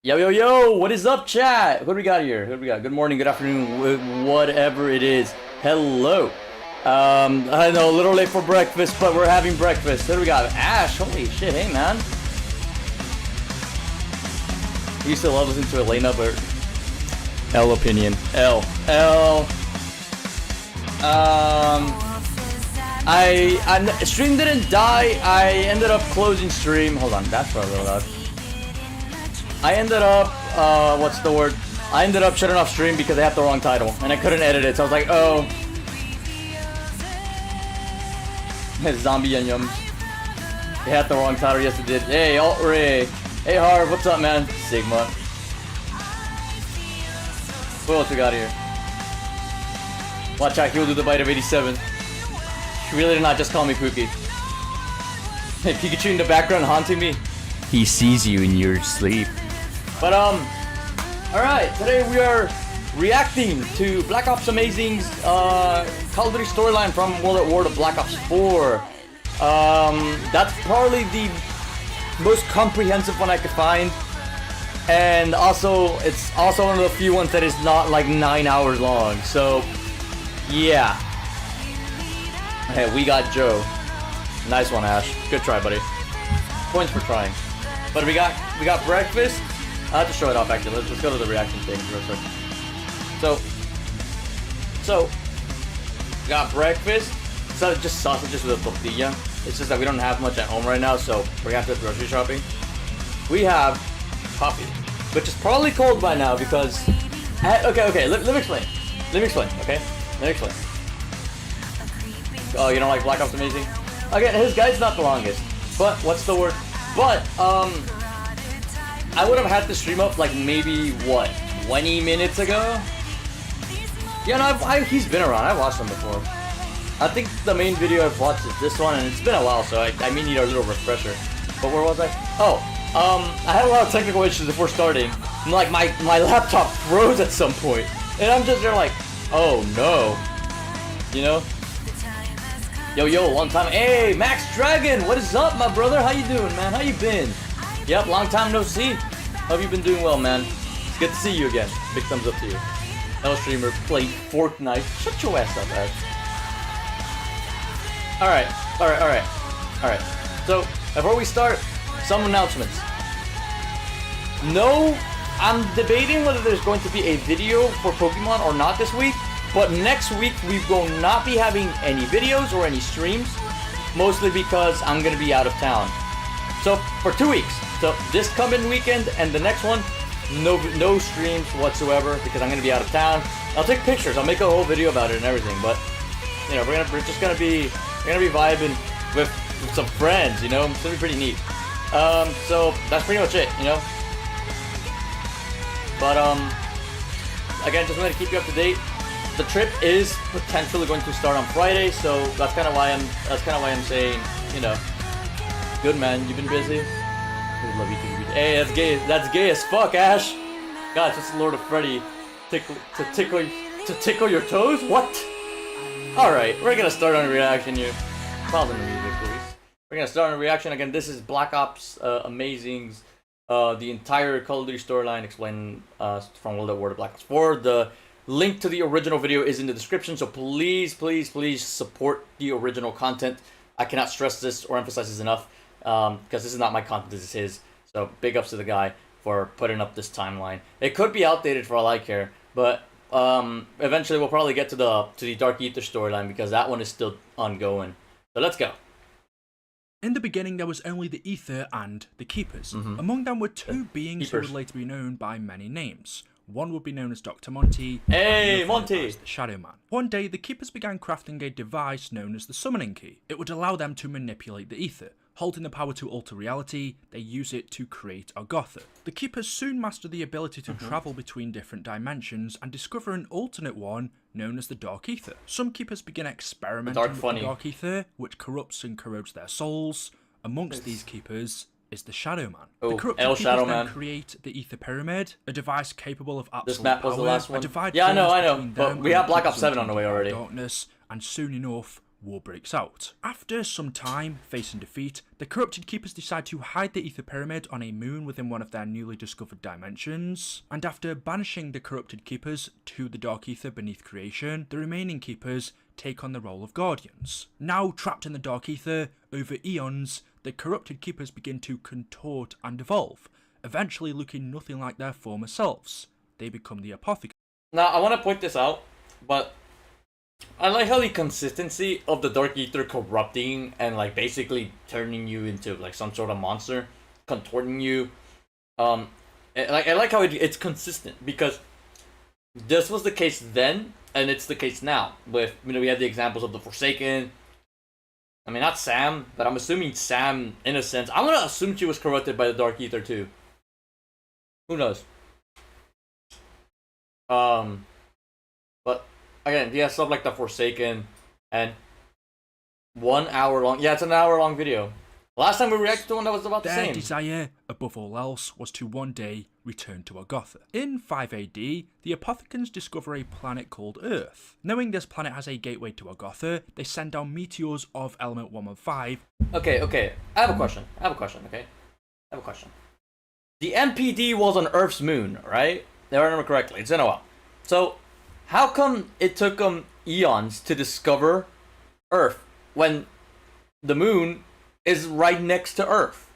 Yo, yo, yo, what is up, chat? What do we got here? What do we got? Good morning, good afternoon, whatever it is. Hello. I know, a little late for breakfast, but we're having breakfast. What do we got? Ash, holy shit, hey, man. I used to love listening to Elena, but... L opinion. L. Stream didn't die. I ended up closing stream. Hold on, that's probably a little loud. I ended up, what's the word? I ended up shutting off stream because I had the wrong title and I couldn't edit it. So I was like, oh. Zombie and Yums. They had the wrong title. Yes, it did. Hey, Alt-Ray. Hey, Harv. What's up, man? Sigma. What else we got here? Watch out, he'll do the bite of 87. She really did not just call me Pookie. Hey, Pikachu in the background haunting me. He sees you in your sleep. But, alright, today we are reacting to Black Ops Amazing's, Call of Duty storyline from World at War to Black Ops 4. That's probably the most comprehensive one I could find. And also, it's also one of the few ones that is not like 9 hours long. So, yeah. Hey, we got Joe. Nice one, Ash. Good try, buddy. Points for trying. But we got breakfast. I have to show it off actually. Let's go to the reaction thing real quick. So we got breakfast. So just sausages with a tortilla. It's just that we don't have much at home right now, so we have to go grocery shopping. We have coffee, which is probably cold by now because. Okay. Let me explain. Okay. Let me explain. Oh, you don't like Black Ops Amazing? Again, his guide's not the longest. But what's the word? But I would have had to stream up like maybe what 20 minutes ago. Yeah, no, he's been around. I watched him before. I think the main video I've watched is this one, and it's been a while, so I may need a little refresher. But where was I? Oh, I had a lot of technical issues before starting. Like my laptop froze at some point, and I'm just there like, oh no, you know. Yo, long time. Hey, Max Dragon, what is up, my brother? How you doing, man? How you been? Yep, long time no see. Hope you've been doing well, man. It's good to see you again. Big thumbs up to you. Hello, streamer. Play Fortnite. Shut your ass up, man. Alright. So, before we start, some announcements. No, I'm debating whether there's going to be a video for Pokemon or not this week. But next week, we will not be having any videos or any streams. Mostly because I'm going to be out of town. So, for 2 weeks. So, this coming weekend and the next one, no streams whatsoever because I'm going to be out of town. I'll take pictures. I'll make a whole video about it and everything. But, you know, we're just going to be vibing with some friends, you know? It's going to be pretty neat. So, that's pretty much it, you know? But, again, just wanted to keep you up to date. The trip is potentially going to start on Friday, so that's kind of why I'm saying, you know, good man, you've been busy. Love you too. Hey, that's gay as fuck, Ash. God, it's just Lord of Freddy to tickle your toes. What? All right, we're gonna start on a reaction here. Pause on the music, please. We're gonna start on a reaction again. This is Black Ops Amazing's the entire Call of Duty storyline explained from World of Black Ops 4. The link to the original video is in the description, so please support the original content. I cannot stress this or emphasize this enough, because this is not my content, this is his. So big ups to the guy for putting up this timeline. It could be outdated for all I care, but eventually we'll probably get to the Dark Ether storyline because that one is still ongoing. So let's go. In the beginning, there was only the Ether and the Keepers. Among them were two beings who would later be known by many names. One would be known as Dr. Monty, hey, Monty, as the Shadow Man. One day, the Keepers began crafting a device known as the Summoning Key. It would allow them to manipulate the Ether. Holding the power to alter reality, they use it to create Argotha. The Keepers soon master the ability to travel between different dimensions and discover an alternate one known as the Dark Ether. Some Keepers begin experimenting with the Dark Ether, which corrupts and corrodes their souls. Amongst these Keepers is the Shadow Man. The corrupted Keepers then create the Ether Pyramid, a device capable of absolute this map was power. The last one. Divide yeah, I know. But we have Black Ops 7 on the way already. Darkness, and soon enough, war breaks out. After some time facing defeat, the corrupted Keepers decide to hide the Ether Pyramid on a moon within one of their newly discovered dimensions, and after banishing the corrupted Keepers to the Dark Ether beneath creation, the remaining Keepers take on the role of Guardians. Now trapped in the Dark Ether, over eons, the corrupted Keepers begin to contort and evolve, eventually looking nothing like their former selves. They become the Apothecary. Now, I want to point this out, but I like how the consistency of the Dark Ether corrupting and like basically turning you into like some sort of monster, contorting you. I like how it's consistent because this was the case then and it's the case now. With we have the examples of the Forsaken. I mean, not Sam, but I'm assuming Sam, in a sense. I'm gonna assume she was corrupted by the Dark Ether too. Who knows? But again, yeah, stuff like the Forsaken and 1 hour long. Yeah, it's an hour long video. Last time we reacted to one that was about the same. Their desire, above all else, was to one day return to Argotha. In 5 AD, the Apothecans discover a planet called Earth. Knowing this planet has a gateway to Argotha, they send down meteors of element 115. Okay. I have a question, okay? the MPD was on Earth's moon, right? If I remember correctly. It's been a while. So, how come it took them eons to discover Earth when the moon is right next to Earth?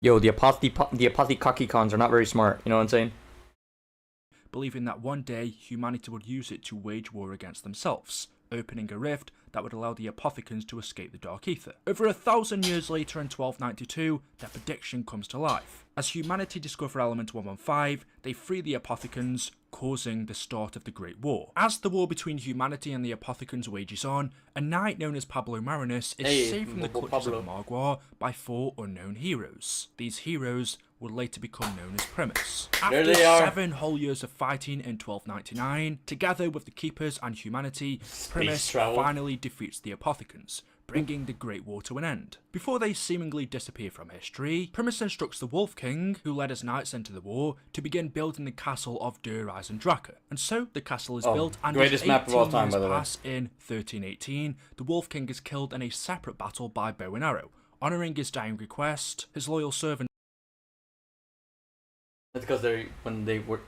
Yo, the Apothekakikons are not very smart. You know what I'm saying? Believing that one day humanity would use it to wage war against themselves, opening a rift that would allow the Apothekans to escape the Dark Ether. Over 1,000 years later in 1292, their prediction comes to life. As humanity discover element 115, they free the Apothekans, causing the start of the Great War. As the war between humanity and the Apothekans wages on, a knight known as Pablo Marinus is saved from the clutches of Magua by 4 unknown heroes. These heroes would later become known as Primus. After 7 whole years of fighting in 1299, together with the Keepers and humanity, Primus finally defeats the Apothekans, bringing the Great War to an end. Before they seemingly disappear from history, Primus instructs the Wolf King, who led his knights into the war, to begin building the castle of Der Eisendrache. And so the castle is built, and greatest map of all time, by the way. In 1318, the Wolf King is killed in a separate battle by bow and arrow, honouring his dying request. His loyal servant. That's because when they were,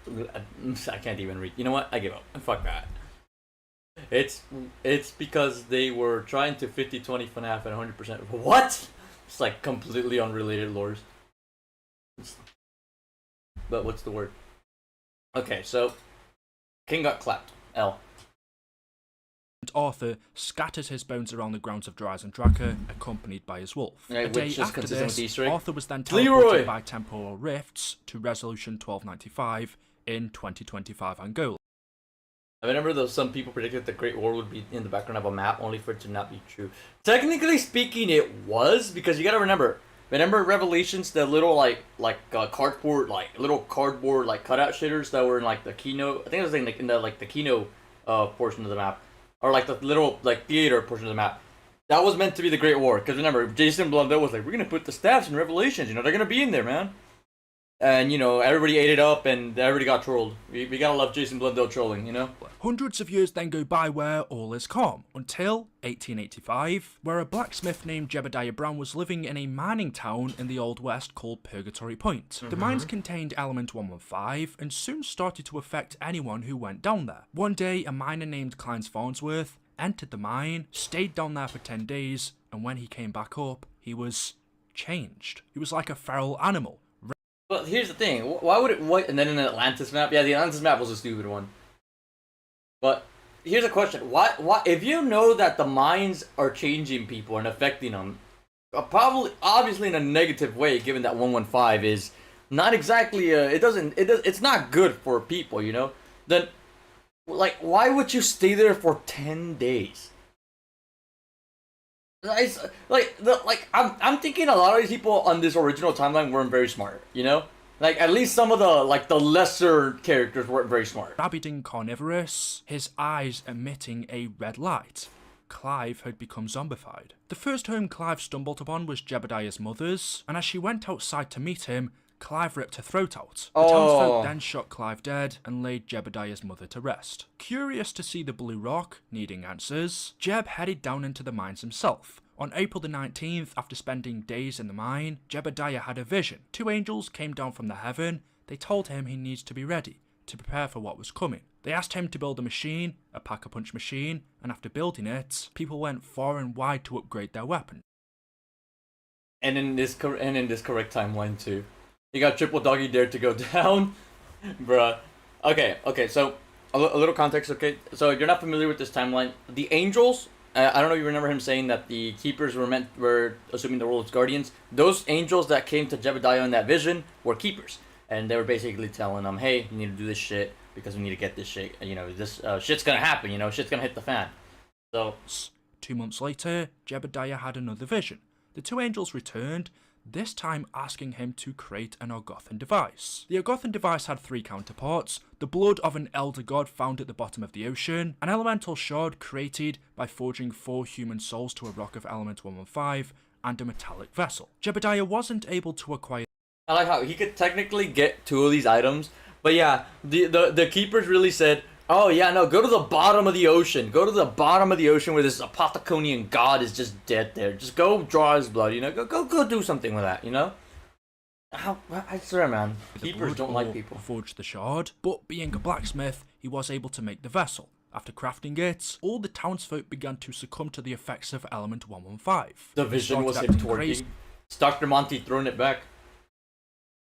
I can't even read. You know what? I give up. Fuck that. It's because they were trying to 50-20 FNAF at 100%. What? It's like completely unrelated lores. But what's the word? Okay, so King got clapped. L. Arthur scatters his bones around the grounds of Der Eisendrache, accompanied by his wolf. A day after this, Arthur was then teleported by temporal rifts to Resolution 1295 in 2025 Angola. I remember though some people predicted the Great War would be in the background of a map, only for it to not be true. Technically speaking, it was, because you gotta remember Revelations, the little cardboard cutout shitters that were in like the keynote. I think it was in the keynote portion of the map, or like the little theater portion of the map. That was meant to be the Great War, because remember Jason Blundell was like, we're gonna put the staffs in Revelations. You know, they're gonna be in there, man. And, you know, everybody ate it up and everybody got trolled. We gotta love Jason Blundell trolling, you know? Hundreds of years then go by where all is calm, until 1885, where a blacksmith named Jebediah Brown was living in a mining town in the Old West called Purgatory Point. The mines contained element 115 and soon started to affect anyone who went down there. One day, a miner named Clarence Farnsworth entered the mine, stayed down there for 10 days, and when he came back up, he was changed. He was like a feral animal. But here's the thing, why would it, and then in the Atlantis map, yeah, the Atlantis map was a stupid one. But here's a question, why, if you know that the mines are changing people and affecting them, probably, obviously in a negative way, given that 115 is not exactly, it's not good for people, you know, then, like, why would you stay there for 10 days? I'm thinking a lot of these people on this original timeline weren't very smart, you know? Like, at least some of the lesser characters weren't very smart. Rabid and carnivorous, his eyes emitting a red light. Clive had become zombified. The first home Clive stumbled upon was Jebediah's mother's, and as she went outside to meet him, Clive ripped her throat out. The townsfolk then shot Clive dead and laid Jebediah's mother to rest. Curious to see the Blue Rock, needing answers, Jeb headed down into the mines himself. On April the 19th, after spending days in the mine, Jebediah had a vision. 2 angels came down from the heaven. They told him he needs to be ready, to prepare for what was coming. They asked him to build a machine, a pack-a-punch machine, and after building it, people went far and wide to upgrade their weapons. And in this correct timeline too. You got triple doggy dare to go down, bruh. Okay, so a little context, okay? So if you're not familiar with this timeline, the angels, I don't know if you remember him saying that the keepers were assuming the role of guardians. Those angels that came to Jebediah in that vision were keepers. And they were basically telling him, hey, you need to do this shit because we need to get this shit, you know, this shit's gonna happen, you know, shit's gonna hit the fan. So 2 months later, Jebediah had another vision. The 2 angels returned, this time asking him to create an Orgothan device. The Orgothan device had 3 counterparts: the blood of an elder god found at the bottom of the ocean, an elemental shard created by forging 4 human souls to a rock of element 115, and a metallic vessel. Jebediah wasn't able to acquire. I like how he could technically get 2 of these items, but yeah, the keepers really said, oh yeah, no, go to the bottom of the ocean. Go to the bottom of the ocean where this Apotheconian god is just dead there. Just go draw his blood, you know? Go do something with that, you know? I swear, man. the Keepers blood don't like or people. forge the shard, but being a blacksmith, he was able to make the vessel. After crafting it, all the townsfolk began to succumb to the effects of element 115. The They vision was started him acting twerking. crazy, It's Dr. Monty throwing it back.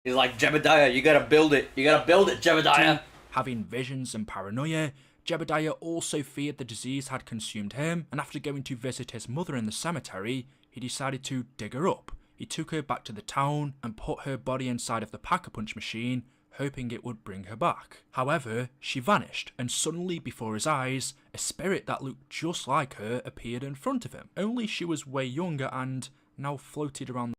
He's like, Jebediah, you gotta build it. You gotta build it, Jebediah. having visions and paranoia. Jebediah also feared the disease had consumed him, and after going to visit his mother in the cemetery, he decided to dig her up. He took her back to the town and put her body inside of the Pack-a-Punch machine, hoping it would bring her back. However, she vanished, and suddenly before his eyes, a spirit that looked just like her appeared in front of him. Only she was way younger and now floated around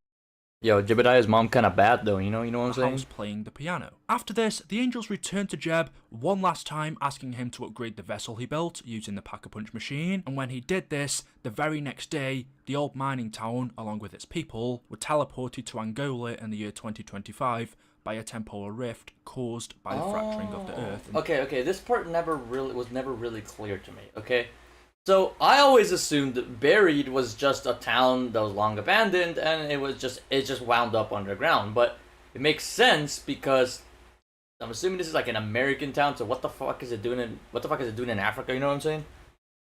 Yo, Jebediah's mom kinda bad though, you know what I'm the saying? house playing the piano. After this, the angels returned to Jeb one last time, asking him to upgrade the vessel he built using the Pack-a-Punch machine, and when he did this, the very next day, the old mining town, along with its people, were teleported to Angola in the year 2025 by a temporal rift caused by the fracturing of the earth. Okay, this part was never really clear to me, okay? So I always assumed that Buried was just a town that was long abandoned and it just wound up underground, but it makes sense because I'm assuming this is like an American town, so what the fuck is it doing in Africa, you know what I'm saying?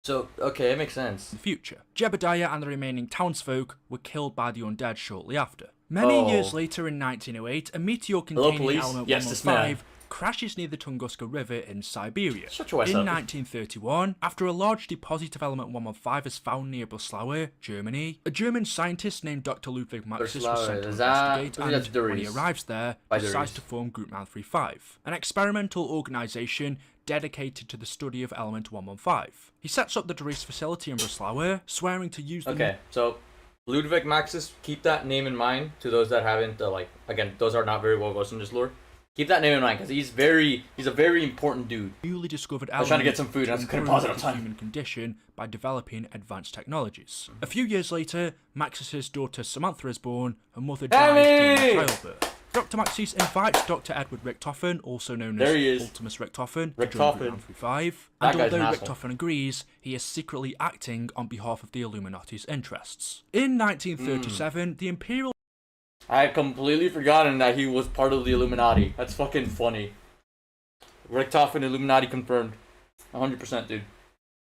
So okay, it makes sense. The future. Jebediah and the remaining townsfolk were killed by the undead shortly after. Many years later in 1908, a meteor containing police. element Yes, this man. 115 crashes near the Tunguska River in Siberia. Shut your ass In up. 1931, after a large deposit of element 115 is found near Breslau, Germany, a German scientist named Dr. Ludwig Maxis was sent to investigate, and when he arrives there, decides to form Group 935, an experimental organisation dedicated to the study of element 115. He sets up the Doris facility in Breslau, swearing to use the Okay, so Ludwig Maxis, keep that name in mind to those that haven't, again, those are not very well versed in this lore. Keep that name in mind because he's a very important dude. Newly discovered I was trying to get some food and I couldn't pause it on time. Human condition by developing advanced technologies. A few years later, Maxis's daughter Samantha is born. Her mother dies during childbirth. Dr. Maxis invites Dr. Edward Richtofen, also known as Ultimus Richtofen, to join Group 135. And although Richtofen agrees, he is secretly acting on behalf of the Illuminati's interests. In 1937, the Imperial I had completely forgotten that he was part of the Illuminati. That's fucking funny. Richtofen Illuminati confirmed. 100%, dude.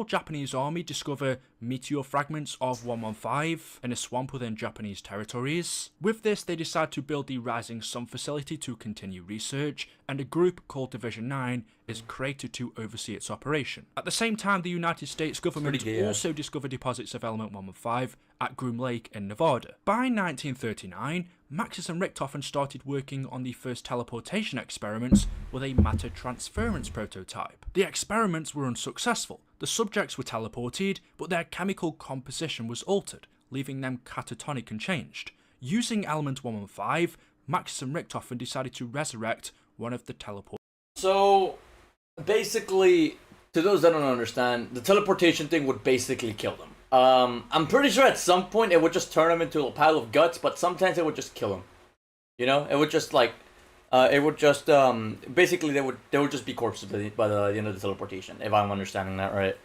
Japanese army discover meteor fragments of 115 in a swamp within Japanese territories. With this, they decide to build the Rising Sun facility to continue research, and a group called Division 9 is created to oversee its operation. At the same time, the United States government also discovered deposits of element 115 at Groom Lake in Nevada. By 1939, Maxis and Richtofen started working on the first teleportation experiments with a matter transference prototype. The experiments were unsuccessful. The subjects were teleported, but their chemical composition was altered, leaving them catatonic and changed. Using element 115, Maxis and Richtofen decided to resurrect one of the teleporters. So, basically, to those that don't understand, the teleportation thing would basically kill them. I'm pretty sure at some point it would just turn them into a pile of guts, but sometimes it would just kill them. You know, it would just basically they would just be corpses by the end of the teleportation, if I'm understanding that right.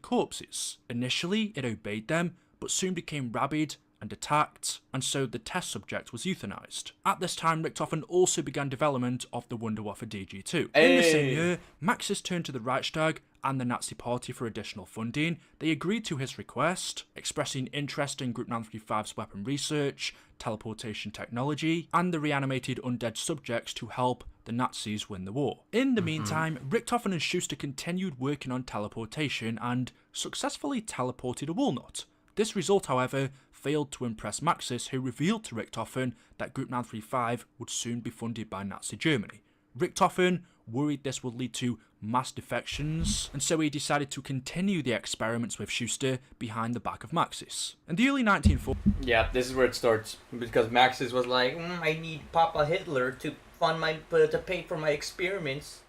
Corpses. Initially, it obeyed them, but soon became rabid and attacked, and so the test subject was euthanized. At this time, Richtofen also began development of the Wunderwaffe DG2. In the same year, Maxis turned to the Reichstag and the Nazi Party for additional funding. They agreed to his request, expressing interest in Group 935's weapon research, teleportation technology, and the reanimated undead subjects to help the Nazis win the war. In the meantime, Richtofen and Schuster continued working on teleportation and successfully teleported a walnut. This result, however, failed to impress Maxis, who revealed to Richtofen that Group 935 would soon be funded by Nazi Germany. Richtofen worried this would lead to mass defections, and so he decided to continue the experiments with Schuster behind the back of Maxis. In the early 1940s... Yeah, this is where it starts, because Maxis was like, I need Papa Hitler to fund to pay for my experiments.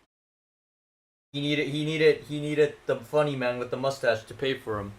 He needed the funny man with the mustache to pay for him.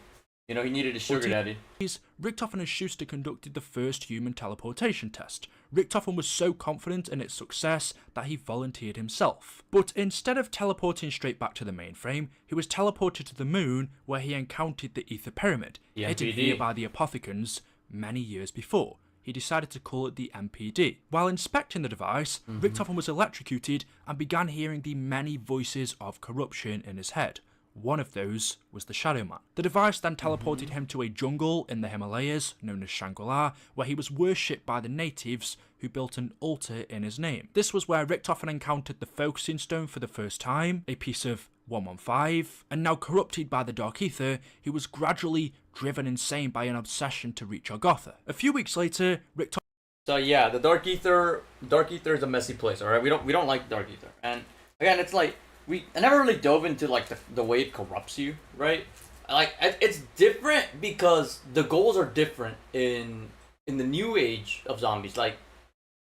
You know, he needed a sugar daddy. Richtofen and Schuster conducted the first human teleportation test. Richtofen was so confident in its success that he volunteered himself. But instead of teleporting straight back to the mainframe, he was teleported to the moon, where he encountered the Ether Pyramid, hidden here by the Apothicons many years before. he decided to call it the MPD. While inspecting the device, Richtofen was electrocuted and began hearing the many voices of corruption in his head. One of those was the Shadow Man. The device then teleported him to a jungle in the Himalayas, known as Shangri-La, where he was worshipped by the natives who built an altar in his name. This was where Richtofen encountered the focusing stone for the first time, a piece of 115, and now corrupted by the Dark Ether, he was gradually driven insane by an obsession to reach Argotha. A few weeks later, Richtofen... So yeah, the Dark Ether is a messy place, alright? We don't like Dark Ether. And again, it's like, I never really dove into like the way it corrupts you, right? Like it's different because the goals are different in the new age of zombies. Like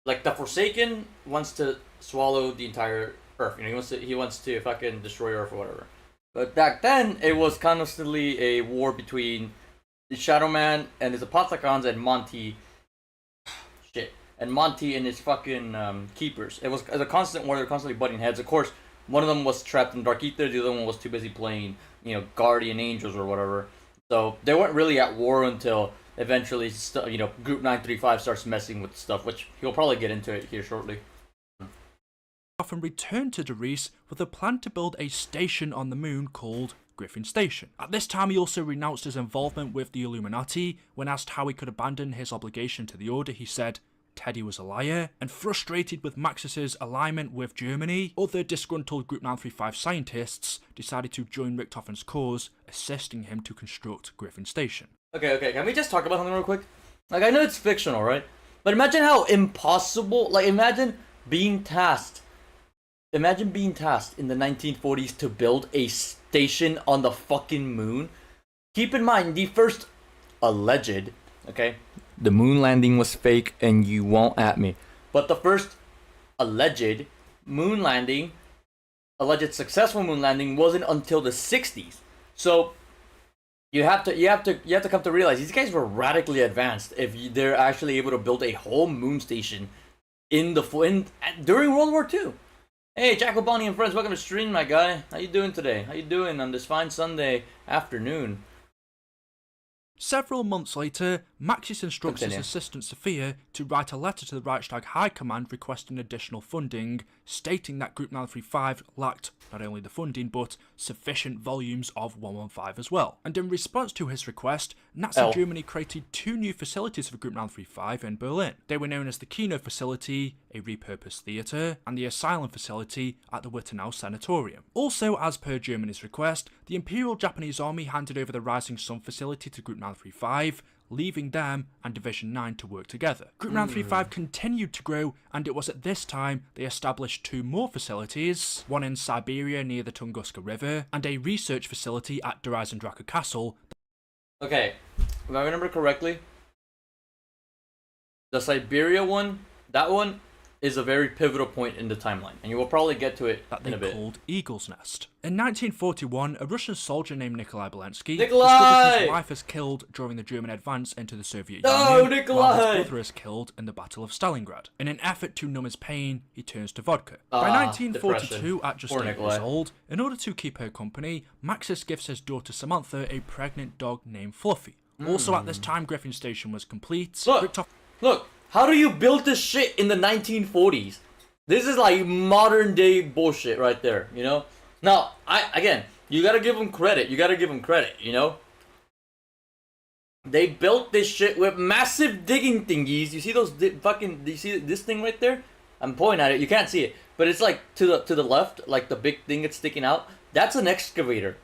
the Forsaken wants to swallow the entire Earth. You know, he wants to fucking destroy Earth or whatever. But back then, it was constantly a war between the Shadow Man and his Apothecons and Monty. Shit. And Monty and his fucking keepers. It was a constant war. They were constantly butting heads. Of course, one of them was trapped in Dark Ether. The other one was too busy playing, you know, Guardian Angels or whatever. So they weren't really at war until eventually, you know, Group 935 starts messing with stuff, which he'll probably get into it here shortly. Often returned to Doris with a plan to build a station on the moon called Griffin Station. At this time, he also renounced his involvement with the Illuminati. When asked how he could abandon his obligation to the Order, he said Teddy was a liar, and frustrated with Maxis's alignment with Germany, other disgruntled Group 935 scientists decided to join Richtofen's cause, assisting him to construct Griffin Station. Okay, can we just talk about something real quick? Like, I know it's fictional, right? But imagine how impossible, like, imagine being tasked in the 1940s to build a station on the fucking moon. Keep in mind, the first alleged, okay? The moon landing was fake and you won't at me. But the first alleged moon landing, alleged successful moon landing wasn't until the 60s. So you have to come to realize these guys were radically advanced if they're actually able to build a whole moon station during World War II. Hey, Jackal Bonnie and friends, welcome to stream, my guy. How you doing today? How you doing on this fine Sunday afternoon? Several months later, Maxis instructs his assistant Sophia to write a letter to the Reichstag High Command requesting additional funding, stating that Group 935 lacked not only the funding but sufficient volumes of 115 as well. And in response to his request, Nazi Germany created two new facilities for Group 935 in Berlin. They were known as the Kino facility, a repurposed theatre, and the Asylum facility at the Wittenau Sanatorium. Also, as per Germany's request, the Imperial Japanese Army handed over the Rising Sun facility to Group 935, leaving them and Division 9 to work together. Group 935 continued to grow, and it was at this time they established two more facilities, one in Siberia near the Tunguska River, and a research facility at Der Eisendrache Castle. Okay, if I remember correctly, the Siberia one, that one is a very pivotal point in the timeline, and you will probably get to it in a bit. Called Eagle's Nest. In 1941, a Russian soldier named Nikolai Belensky discovered his wife is killed during the German advance into the Soviet Union, while his brother is killed in the Battle of Stalingrad. In an effort to numb his pain, he turns to vodka. By 1942, at just 8 years old, in order to keep her company, Maxis gives his daughter Samantha a pregnant dog named Fluffy. Also at this time, Griffin Station was complete. Look! How do you build this shit in the 1940s? This is like modern day bullshit right there, you know? Now, you gotta give them credit. You know? They built this shit with massive digging thingies. You see those do you see this thing right there? I'm pointing at it. You can't see it, but it's like to the left, like the big thing that's sticking out. That's an excavator.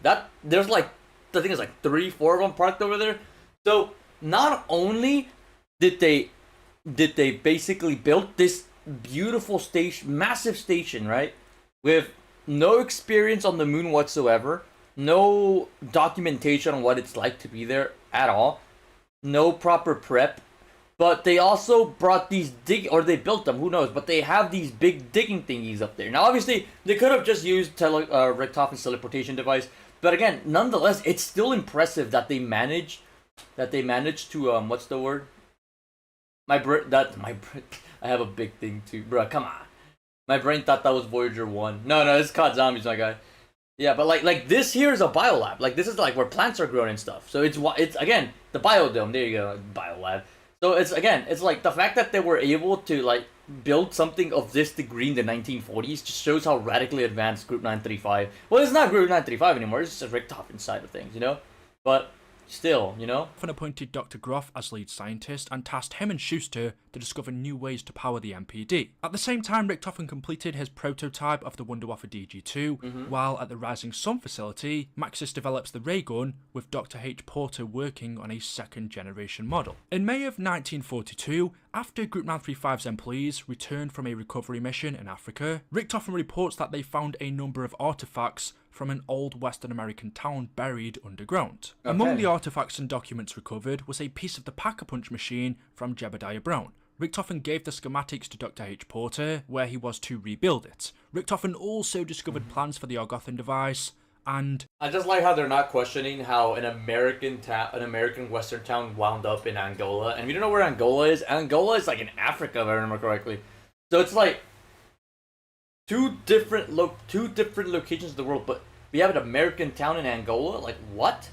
There's like, I think it's like 3-4 of them parked over there. So not only did they basically build this beautiful station, massive station, right? With no experience on the moon whatsoever, no documentation on what it's like to be there at all, no proper prep, but they also brought these they built them, who knows, but they have these big digging thingies up there. Now, obviously, they could have just used Richtofen's teleportation device, but again, nonetheless, it's still impressive that they managed to, what's the word? I have a big thing too, bruh. Come on, my brain thought that was Voyager 1. No, it's CoD Zombies, my guy. Yeah, but like this here is a biolab. Like this is like where plants are grown and stuff. So it's again the biodome. There you go, biolab. So it's like the fact that they were able to like build something of this degree in the 1940s just shows how radically advanced Group 935. Well, it's not Group 935 anymore. It's just a Richtofen side of things, you know. But still, you know. Often appointed Dr. Groff as lead scientist and tasked him and Schuster to discover new ways to power the MPD. At the same time, Richtofen completed his prototype of the Wunderwaffe DG2, while at the Rising Sun facility, Maxis develops the ray gun, with Dr. H. Porter working on a second generation model. In May of 1942, after Group 935's employees returned from a recovery mission in Africa, Richtofen reports that they found a number of artifacts from an old Western American town buried underground. Okay. Among the artifacts and documents recovered was a piece of the Pack-a-Punch machine from Jebediah Brown. Richtofen gave the schematics to Dr. H. Porter, where he was to rebuild it. Richtofen also discovered plans for the Argothan device, and I just like how they're not questioning how an American Western town wound up in Angola. And we don't know where Angola is. Angola is like in Africa, if I remember correctly. So it's like two different locations of the world, but we have an American town in Angola. Like what?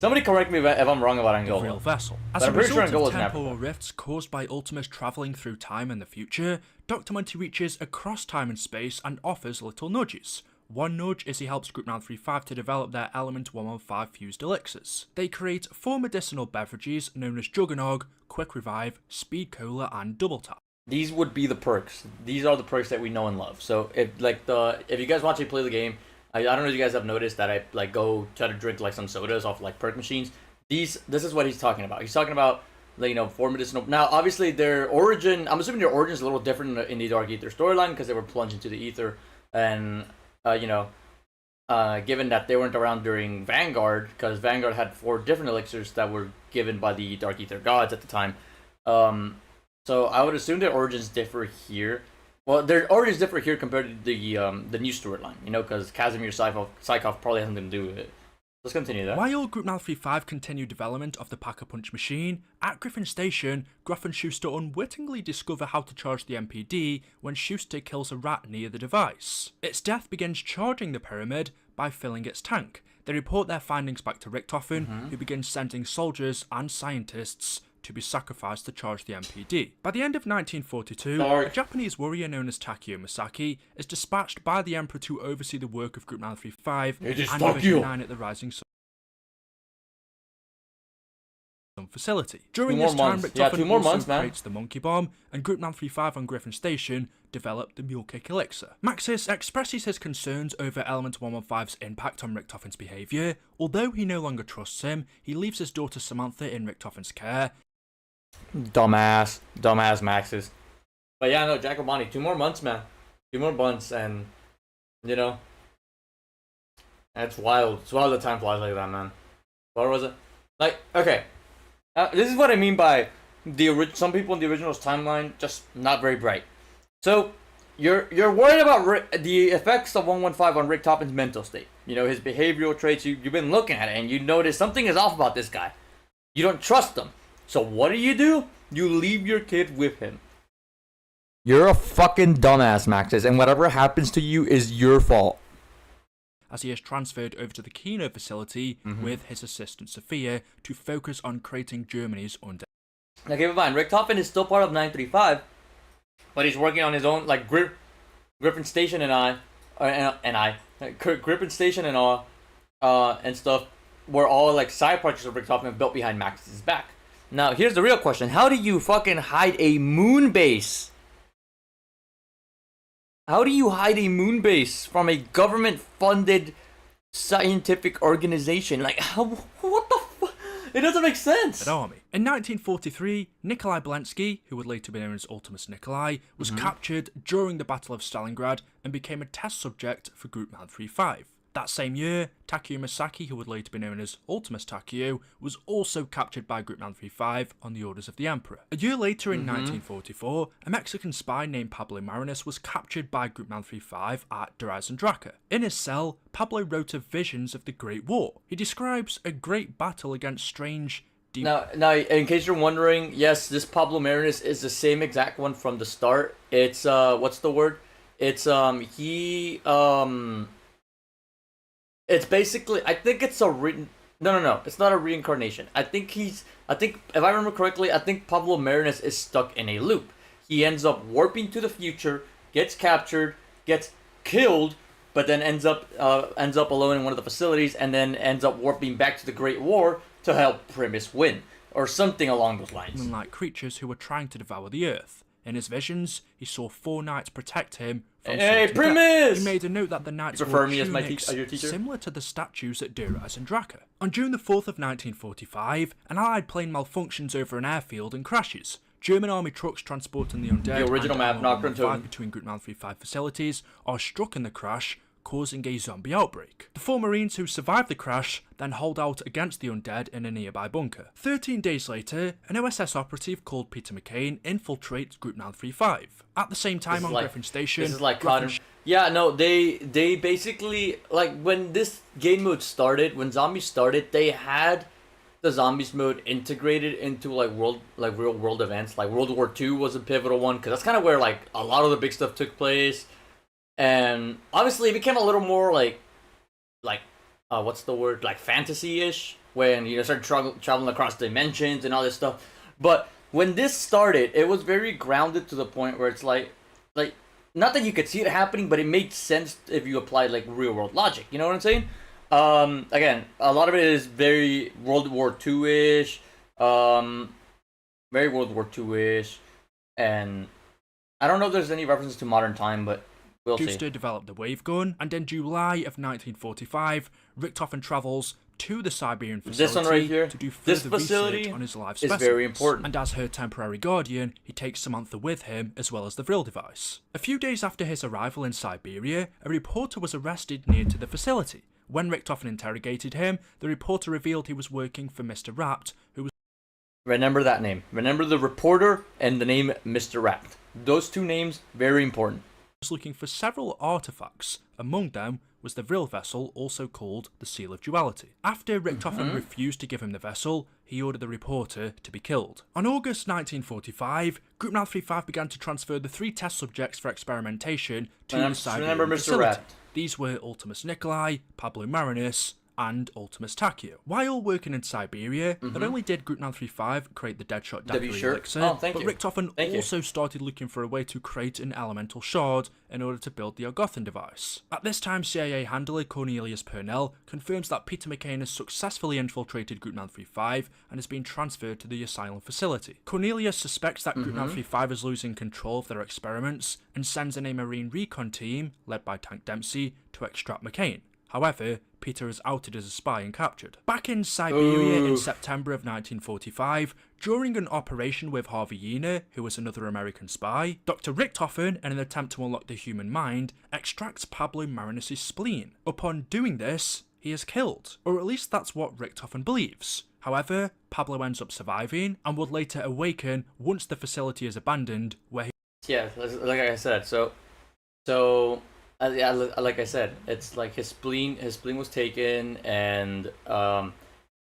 Somebody correct me if I'm wrong about Angola. real vessel. As But a I'm pretty sure result of Angola's in temporal Africa. rifts caused by Ultimus travelling through time and the future, Dr. Monty reaches across time and space and offers little nudges. One nudge is he helps Group 935 to develop their Element 115 fused elixirs. They create 4 medicinal beverages known as Juggernog, Quick Revive, Speed Cola, and Double Tap. These would be the perks. These are the perks that we know and love. So if you guys watch me play the game, I don't know if you guys have noticed that I like go try to drink like some sodas off like perk machines. This is what he's talking about. He's talking about like, 4 medicinal. Now obviously their origin, I'm assuming their origin is a little different in the Dark Ether storyline because they were plunged into the ether, and given that they weren't around during Vanguard, because Vanguard had 4 different elixirs that were given by the Dark Ether gods at the time. So I would assume their origins differ here. Well, their origins differ here compared to the new storyline, because Casimir Psychov probably has something to do with it. Let's continue that. While Group 935 continued development of the Pack-a-Punch machine, at Griffin Station, Groff and Schuster unwittingly discover how to charge the MPD when Schuster kills a rat near the device. Its death begins charging the pyramid by filling its tank. They report their findings back to Richtofen, who begins sending soldiers and scientists to be sacrificed to charge the MPD. By the end of 1942, a Japanese warrior known as Takeo Misaki is dispatched by the Emperor to oversee the work of Group 935 and Division 9 at the Rising Sun facility. During this time, Richtofen also creates the Monkey Bomb, and Group 935 on Griffin Station developed the Mule Kick Elixir. Maxis expresses his concerns over Element 115's impact on Richtofen's behaviour. Although he no longer trusts him, he leaves his daughter Samantha in Richtofen's care. Dumbass Maxis. But yeah, no, Jacobani, 2 more months, man. 2 more months, and it's wild. It's wild that time flies like that, man. What was it? Like, okay, this is what I mean by some people in the original's timeline just not very bright. So you're worried about the effects of 115 on Richtofen's mental state. His behavioral traits. You've been looking at it, and you notice something is off about this guy. You don't trust him. So what do? You leave your kid with him. You're a fucking dumbass, Maxis, and whatever happens to you is your fault. As he is transferred over to the Kino facility with his assistant Sophia to focus on creating Germany's undead. Now keep in mind, Richtofen is still part of 935, but he's working on his own, like Griffin Station Griffin Station and stuff were all like side projects of Richtofen built behind Max's back. Now, here's the real question. How do you fucking hide a moon base? How do you hide a moon base from a government-funded scientific organization? Like, what the fuck? It doesn't make sense. An army. In 1943, Nikolai Belensky, who would later be known as Ultimus Nikolai, was captured during the Battle of Stalingrad and became a test subject for Group 935. That same year, Takeo Misaki, who would later be known as Ultimus Takeo, was also captured by Group 935 on the orders of the Emperor. A year later in 1944, a Mexican spy named Pablo Marinas was captured by Group 935 at Drazan Draka. In his cell, Pablo wrote of visions of the Great War. He describes a great battle against strange... Now, in case you're wondering, yes, this Pablo Marinas is the same exact one from the start. It's, what's the word? It's, it's basically, I think it's a written, No. It's not a reincarnation. I think if I remember correctly, I think Pablo Marinus is stuck in a loop. He ends up warping to the future, gets captured, gets killed, but then ends up alone in one of the facilities, and then ends up warping back to the Great War to help Primus win, or something along those lines. Like creatures who were trying to devour the Earth. In his visions, he saw 4 knights protect him from Hey, certain Primus! death. He made a note that the knights wore me as my tunics your teacher? similar to the statues at Duras and Draka. On June the 4th of 1945, an Allied plane malfunctions over an airfield and crashes. German army trucks transporting the undead The original map, Nocturne Totem. between Group 935 facilities are struck in the crash, causing a zombie outbreak. The 4 Marines who survived the crash then hold out against the undead in a nearby bunker. 13 days later, an OSS operative called Peter McCain infiltrates Group 935. At the same time on Griffin Station... This is like CoD. Yeah, no, they basically, like, when this game mode started, when zombies started, they had the zombies mode integrated into real world events. Like World War II was a pivotal one, because that's kind of where like a lot of the big stuff took place. And obviously it became a little more like what's the word, like fantasy-ish, when you start traveling across dimensions and all this stuff. But when this started, it was very grounded to the point where it's like not that you could see it happening, but it made sense if you applied like real world logic. You know what I'm saying? Again, a lot of it is very World War II-ish, very World War II-ish, and I don't know if there's any references to modern time, but we'll see. Schuster developed the wave gun, and in July of 1945, Richthofen travels to the Siberian facility this one right here, to do further research on his live specimens. Is very important. And as her temporary guardian, he takes Samantha with him, as well as the Vril device. A few days after his arrival in Siberia, a reporter was arrested near to the facility. When Richthofen interrogated him, the reporter revealed he was working for Mr. Rapt, who was... Remember that name. Remember the reporter and the name Mr. Rapt. Those two names, very important. Was looking for several artifacts. Among them was the Vril vessel, also called the Seal of Duality. After Richthofen refused to give him the vessel, he ordered the reporter to be killed. On August 1945, Group 935 began to transfer the 3 test subjects for experimentation to the Siberian facility. These were Ultimus Nikolai, Pablo Marinus, and Ultimus Takio. While working in Siberia, not only did Group 935 create the Deadshot Dagger Elixir, but Richthofen also started looking for a way to create an elemental shard in order to build the Argothan device. At this time, CIA handler Cornelius Purnell confirms that Peter McCain has successfully infiltrated Group 935 and has been transferred to the asylum facility. Cornelius suspects that Group 935 is losing control of their experiments and sends in a Marine recon team, led by Tank Dempsey, to extract McCain. However, Peter is outed as a spy and captured. Back in Siberia in September of 1945, during an operation with Harvey Yena, who was another American spy, Dr. Richthofen, in an attempt to unlock the human mind, extracts Pablo Marinus' spleen. Upon doing this, he is killed, or at least that's what Richthofen believes. However, Pablo ends up surviving and would later awaken once the facility is abandoned, where he... Yeah, like I said, so yeah, like I said, it's like his spleen was taken, and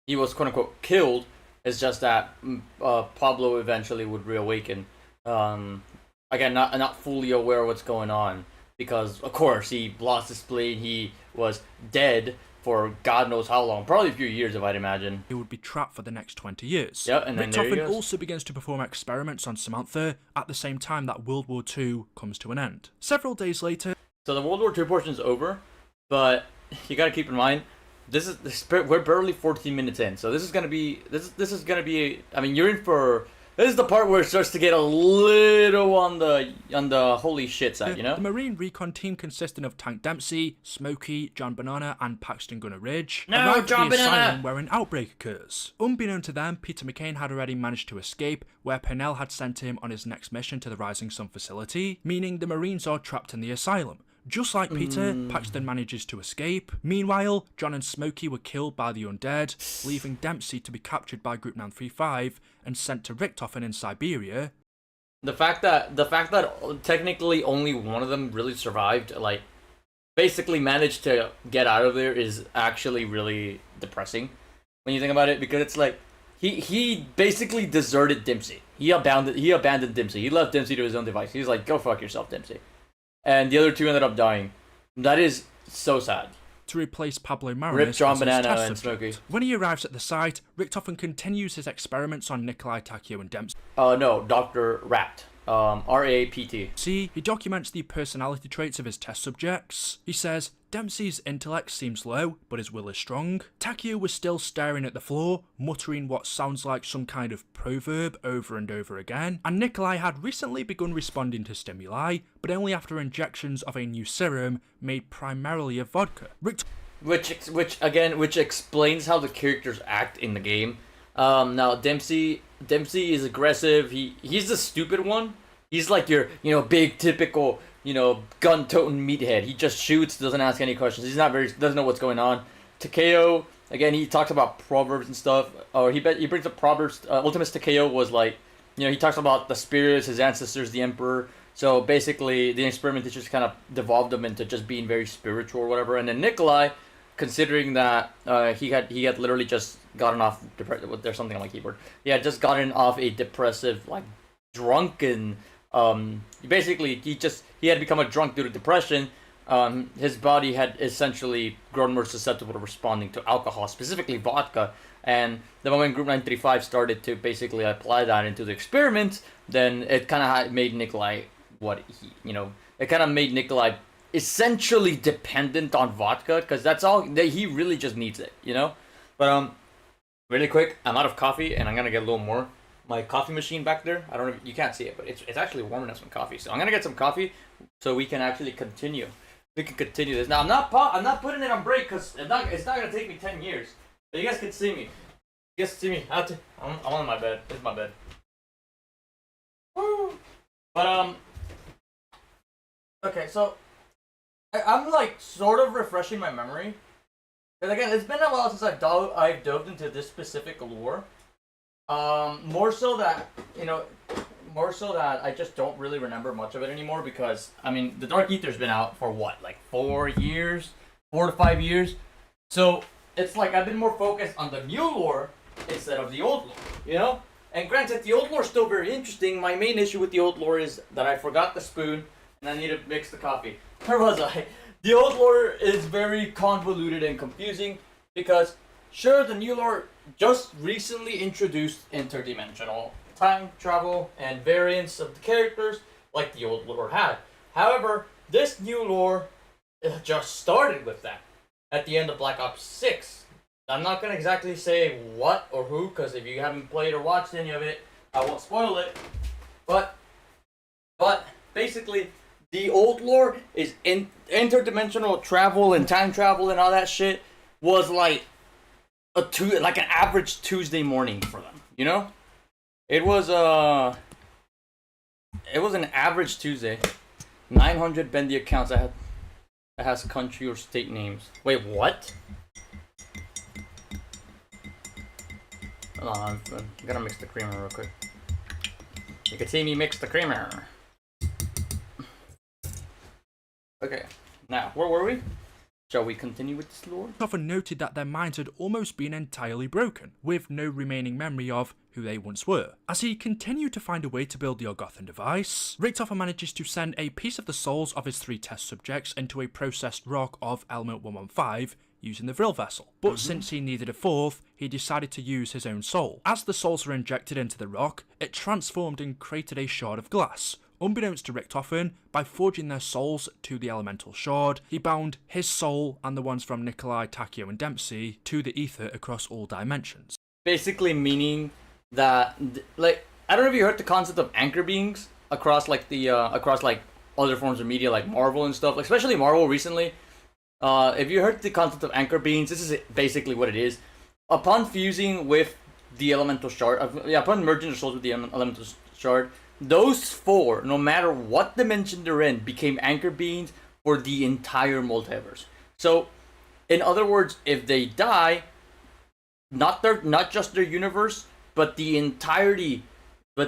he was quote unquote killed. It's just that Pablo eventually would reawaken. Again, not fully aware of what's going on, because of course he lost his spleen. He was dead for God knows how long, probably a few years, if I'd imagine. He would be trapped for the next 20 years. Yeah, and then Richthofen also begins to perform experiments on Samantha at the same time that World War II comes to an end. Several days later. So the World War II portion is over, but you gotta keep in mind, we're barely 14 minutes in, so this is gonna be. I mean, you're in for. This is the part where it starts to get a little on the holy shit side, you know? The Marine recon team consisting of Tank Dempsey, Smokey, John Banana, and Paxton Gunner Ridge arrive at the asylum where an outbreak occurs. Unbeknown to them, Peter McCain had already managed to escape, where Purnell had sent him on his next mission to the Rising Sun facility, meaning the Marines are trapped in the asylum. Just like Peter, Paxton manages to escape. Meanwhile, John and Smokey were killed by the undead, leaving Dempsey to be captured by Group 935 and sent to Richthofen in Siberia. The fact that technically only one of them really survived, like, basically managed to get out of there, is actually really depressing when you think about it, because it's like he basically deserted Dempsey. He abandoned Dempsey. He left Dempsey to his own device. He's like, go fuck yourself, Dempsey. And the other two ended up dying. That is so sad. to replace Pablo Rip Marinus John as his Banana test and subject. Smokey. When he arrives at the site, Richtofen continues his experiments on Nikolai, Takeo, and Dempsey. No, Dr. Rapt. R-A-P-T. See, he documents the personality traits of his test subjects. He says, Dempsey's intellect seems low, but his will is strong. Takeo was still staring at the floor, muttering what sounds like some kind of proverb over and over again. And Nikolai had recently begun responding to stimuli, but only after injections of a new serum made primarily of vodka. Which explains how the characters act in the game. Now Dempsey is aggressive. He's the stupid one. He's like your, big typical, gun-toting meathead. He just shoots, doesn't ask any questions. Doesn't know what's going on. Takeo, again, he talks about proverbs and stuff. Or he brings up proverbs. Ultimus Takeo was like, he talks about the spirits, his ancestors, the emperor. So basically, the experiment just kind of devolved him into just being very spiritual or whatever. And then Nikolai, considering that he had literally just gotten off there's something on my keyboard. He had just gotten off a depressive, like, drunken. Basically, he had become a drunk due to depression. His body had essentially grown more susceptible to responding to alcohol, specifically vodka. And the moment Group 935 started to basically apply that into the experiment, then it kind of made Nikolai it kind of made Nikolai essentially dependent on vodka, because that's all he really just needs it, But really quick, I'm out of coffee and I'm gonna get a little more. My coffee machine back there, I don't know if you can't see it, but it's actually warming up some coffee. So I'm gonna get some coffee so we can actually continue. We can continue this. Now I'm not putting it on break because it's not gonna take me 10 years. But you guys can see me. You guys can see me. I'm on my bed. This is my bed. Woo! But okay, so I'm like sort of refreshing my memory. Because again, it's been a while since I've dove into this specific lore. More so that I just don't really remember much of it anymore, because the Dark Ether's been out for what, like 4 to 5 years. So it's like I've been more focused on the new lore instead of the old lore, And granted, the old lore's still very interesting. My main issue with the old lore is that I forgot the spoon and I need to mix the coffee. Where was I? The old lore is very convoluted and confusing because, sure, the new lore just recently introduced interdimensional time travel and variants of the characters like the old lore had. However, this new lore just started with that at the end of Black Ops 6. I'm not going to exactly say what or who, because if you haven't played or watched any of it, I won't spoil it. But basically, the old lore is interdimensional travel and time travel and all that shit was like like an average Tuesday morning for them, It was an average Tuesday. 900 bendy accounts that has country or state names. Wait, what? Hold on, I'm gonna mix the creamer real quick. You can see me mix the creamer. Okay, now, where were we? Shall we continue with this lore? Often noted that their minds had almost been entirely broken, with no remaining memory of who they once were. As he continued to find a way to build the Orgothan device, Richtofen manages to send a piece of the souls of his 3 test subjects into a processed rock of element 115 using the Vril vessel. But since he needed a 4th, he decided to use his own soul. As the souls were injected into the rock, it transformed and created a shard of glass. Unbeknownst to Richtofen, by forging their souls to the elemental shard, he bound his soul and the ones from Nikolai, Takeo, and Dempsey to the ether across all dimensions. Basically meaning that, like, I don't know if you heard the concept of anchor beings across like other forms of media like Marvel and stuff, like especially Marvel recently. If you heard the concept of anchor beings, this is basically what it is. Upon fusing with the elemental shard, upon merging their souls with the elemental shard, those 4, no matter what dimension they're in, became anchor beings for the entire multiverse. So, in other words, if they die, not just their universe, but the entirety of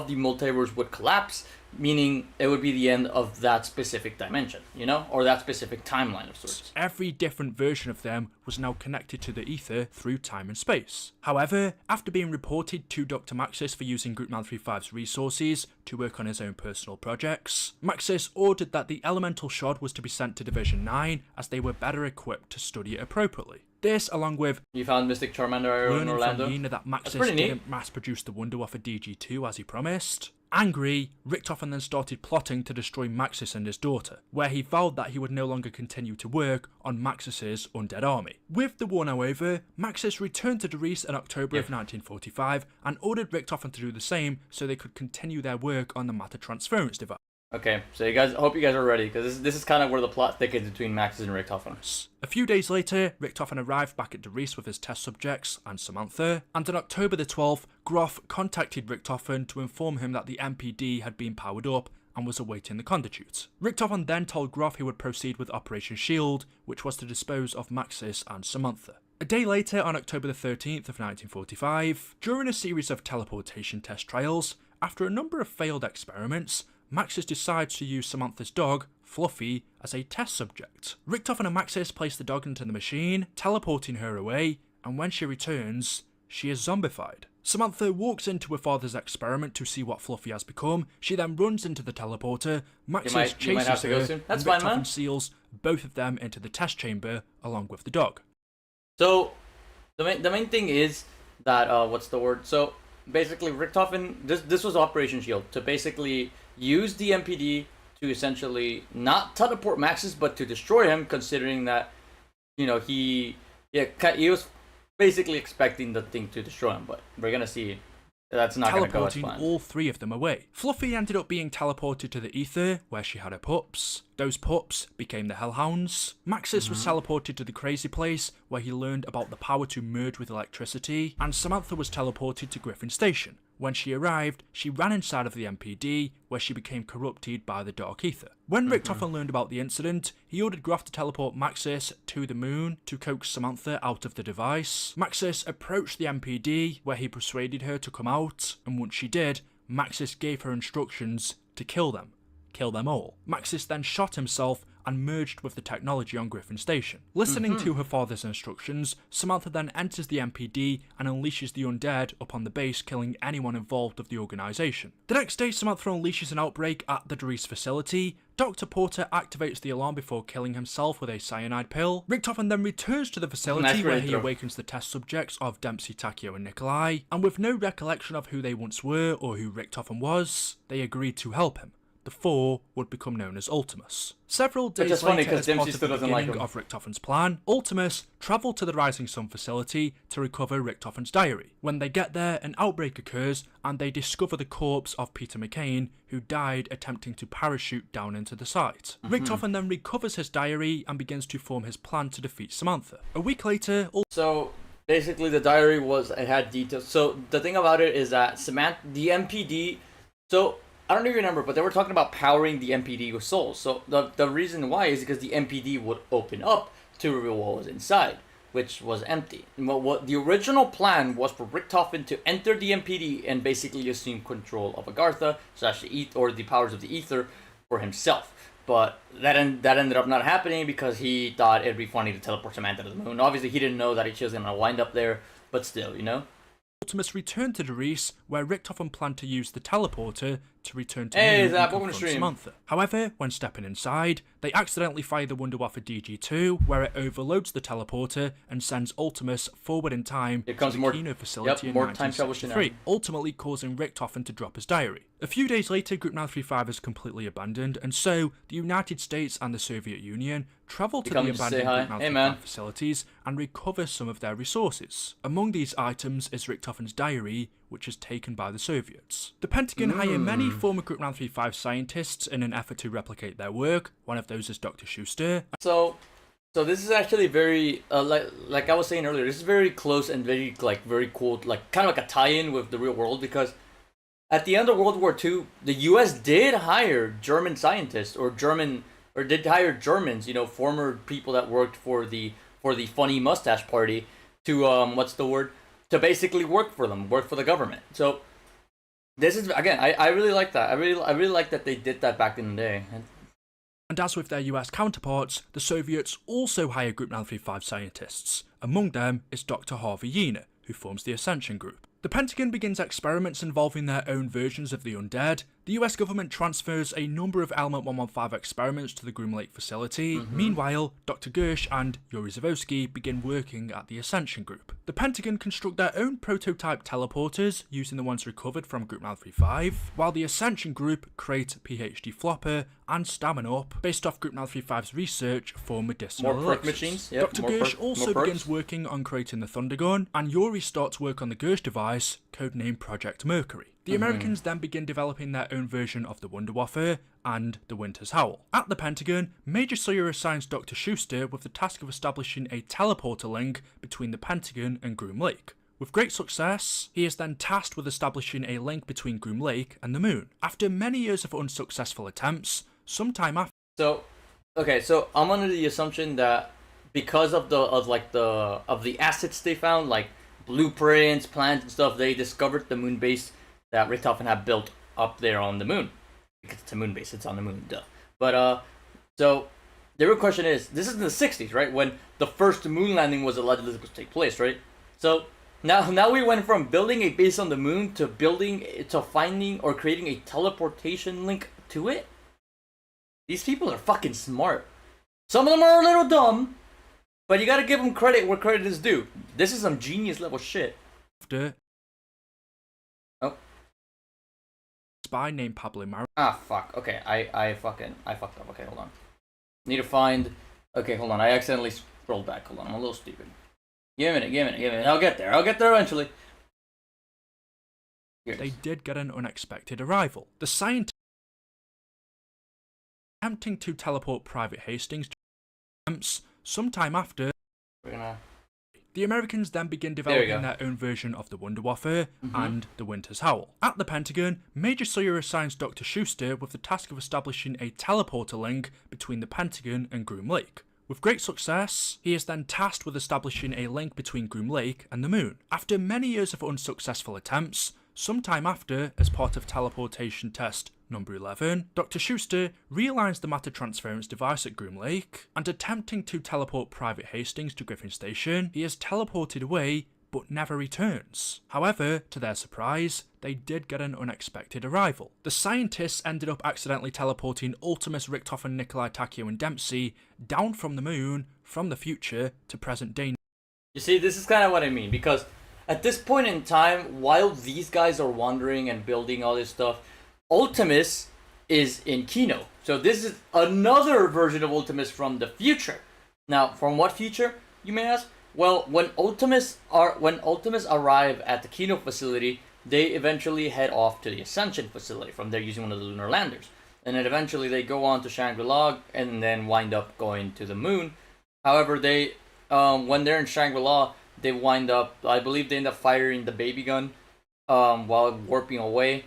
the multiverse would collapse. meaning it would be the end of that specific dimension, you know, or that specific timeline of sorts. Every different version of them was now connected to the ether through time and space. However, after being reported to Dr. Maxis for using Group 935's resources to work on his own personal projects, Maxis ordered that the elemental shard was to be sent to Division 9 as they were better equipped to study it appropriately. This, along with You found Mystic Charmander arrow in learning Orlando. from Nina that Maxis pretty neat. didn't mass-produce the Wunderwaffe DG2 as he promised. Angry, Richtofen then started plotting to destroy Maxis and his daughter, where he vowed that he would no longer continue to work on Maxis's undead army. With the war now over, Maxis returned to Darius in October of 1945 and ordered Richtofen to do the same so they could continue their work on the matter transference device. Okay, so I hope you guys are ready, because this is kind of where the plot thickens between Maxis and Richtofen. A few days later, Richtofen arrived back at Darius with his test subjects and Samantha, and on October the 12th, Groff contacted Richtofen to inform him that the MPD had been powered up and was awaiting the conduit. Richtofen then told Groff he would proceed with Operation Shield, which was to dispose of Maxis and Samantha. A day later, on October the 13th of 1945, during a series of teleportation test trials, after a number of failed experiments, Maxis decides to use Samantha's dog, Fluffy, as a test subject. Richtofen and Maxis place the dog into the machine, teleporting her away, and when she returns, she is zombified. Samantha walks into her father's experiment to see what Fluffy has become. She then runs into the teleporter. Maxis you might have chases to go her, soon. and That's fine, man. Richtofen seals both of them into the test chamber along with the dog. So, the main thing is that, what's the word? So, basically, Richtofen, this was Operation Shield, to basically use the MPD to essentially not teleport Maxis, but to destroy him, considering that, you know, he was basically expecting the thing to destroy him, but we're gonna see that's not gonna go as Teleporting planned. all three of them away. Fluffy ended up being teleported to the ether, where she had her pups. Those pups became the Hellhounds. Maxis was teleported to the Crazy Place, where he learned about the power to merge with electricity, and Samantha was teleported to Griffin Station. When she arrived, she ran inside of the MPD, where she became corrupted by the Dark Ether. When Richtofen learned about the incident, he ordered Groff to teleport Maxis to the moon to coax Samantha out of the device. Maxis approached the MPD, where he persuaded her to come out, and once she did, Maxis gave her instructions to kill them. Kill them all. Maxis then shot himself and merged with the technology on Griffin Station. Listening to her father's instructions, Samantha then enters the MPD and unleashes the undead upon the base, killing anyone involved of the organisation. The next day, Samantha unleashes an outbreak at the Darius facility. Dr. Porter activates the alarm before killing himself with a cyanide pill. Richtofen then returns to the facility where he awakens the test subjects of Dempsey, Takeo and Nikolai, and with no recollection of who they once were or who Richtofen was, they agreed to help him. The four would become known as Ultimus. Several days later, as part of the beginning of Richtofen's plan, Ultimus travelled to the Rising Sun facility to recover Richtofen's diary. When they get there, an outbreak occurs, and they discover the corpse of Peter McCain, who died attempting to parachute down into the site. Richtofen then recovers his diary and begins to form his plan to defeat Samantha. A week later, So, basically, the diary it had details. So, the thing about it is that the MPD, I don't know if you remember, but they were talking about powering the MPD with souls. So the reason why is because the MPD would open up to reveal what was inside, which was empty. And what the original plan was for Richtofen to enter the MPD and basically assume control of Agartha, the powers of the ether, for himself. But that ended up not happening because he thought it'd be funny to teleport Samantha to the moon. Obviously, he didn't know that she was gonna wind up there, but still, you know. Ultimus returned to Darius, where Richtofen planned to use the teleporter to return to Moon and confront Samantha. However, when stepping inside, they accidentally fire the Wunderwaffe DG2, where it overloads the teleporter and sends Ultimus forward in time to the Kino facility in 1963, ultimately causing Richtofen to drop his diary. A few days later, Group 935 is completely abandoned, and so the United States and the Soviet Union travel to the abandoned Group 935 facilities and recover some of their resources. Among these items is Richtofen's diary, which is taken by the Soviets. The Pentagon hire many former Group 935 scientists in an effort to replicate their work. One of those is Dr. Schuster. So this is actually very, like I was saying earlier, this is very close and very cool, kind of like a tie-in with the real world, because at the end of World War II, the U.S. did hire German scientists, did hire Germans, former people that worked for the funny mustache party, to to basically work for them, work for the government. So This is again, I really like that. I really like that they did that back in the day. And as with their US counterparts, the Soviets also hire Group 935 scientists. Among them is Dr. Harvey Yena, who forms the Ascension Group. The Pentagon begins experiments involving their own versions of the undead. The US government transfers a number of Element 115 experiments to the Groom Lake facility. Meanwhile, Dr. Gersh and Yuri Zavosky begin working at the Ascension Group. The Pentagon construct their own prototype teleporters using the ones recovered from Group 935, while the Ascension Group create PhD Flopper and Stamina Up based off Group 935's research for medicinal More perk elixirs. machines. Yep, Dr. Gersh also more begins perks. working on creating the Thunder Gun, and Yuri starts work on the Gersh device, codenamed Project Mercury. The Americans then begin developing their own version of the Wunderwaffe and the Winter's Howl. At the Pentagon, Major Sawyer assigns Dr. Schuster with the task of establishing a teleporter link between the Pentagon and Groom Lake. With great success, he is then tasked with establishing a link between Groom Lake and the Moon. After many years of unsuccessful attempts, sometime after... So, okay, so I'm under the assumption that because of the assets they found, like blueprints, plans, and stuff, they discovered the moon base that Richtofen had built up there on the moon. Because it's a moon base, it's on the moon, duh. But, so, the real question is, this is in the 60s, right? When the first moon landing was allegedly supposed to take place, right? So, now we went from building a base on the moon to finding or creating a teleportation link to it? These people are fucking smart. Some of them are a little dumb, but you gotta give them credit where credit is due. This is some genius level shit. Oh. Spy named Pablo Mar... Ah, fuck. Okay, I fucked up. Okay, hold on. Need to find... Okay, hold on. I accidentally scrolled back. Hold on, I'm a little stupid. Give me a minute. I'll get there eventually. They did get an unexpected arrival. The scientists attempting to teleport Private Hastings to sometime after... The Americans then begin developing their own version of the Wunderwaffe and the Winter's Howl. At the Pentagon, Major Sawyer assigns Dr. Schuster with the task of establishing a teleporter link between the Pentagon and Groom Lake. With great success, he is then tasked with establishing a link between Groom Lake and the Moon. After many years of unsuccessful attempts, sometime after, as part of teleportation test number 11, Dr. Schuster realigns the matter transference device at Groom Lake, and attempting to teleport Private Hastings to Griffin Station, he is teleported away but never returns. However, to their surprise, they did get an unexpected arrival. The scientists ended up accidentally teleporting Ultimus, Richtofen, Nikolai, Takeo, and Dempsey down from the moon, from the future, to present day. You see, this is kind of what I mean, because at this point in time, while these guys are wandering and building all this stuff, Ultimus is in Kino. So this is another version of Ultimus from the future. Now, from what future, you may ask? Well, when Ultimus arrive at the Kino facility, they eventually head off to the Ascension facility from there using one of the lunar landers. And then eventually they go on to Shangri-La and then wind up going to the moon. However, they when they're in Shangri-La, they wind up, I believe they end up firing the baby gun while warping away,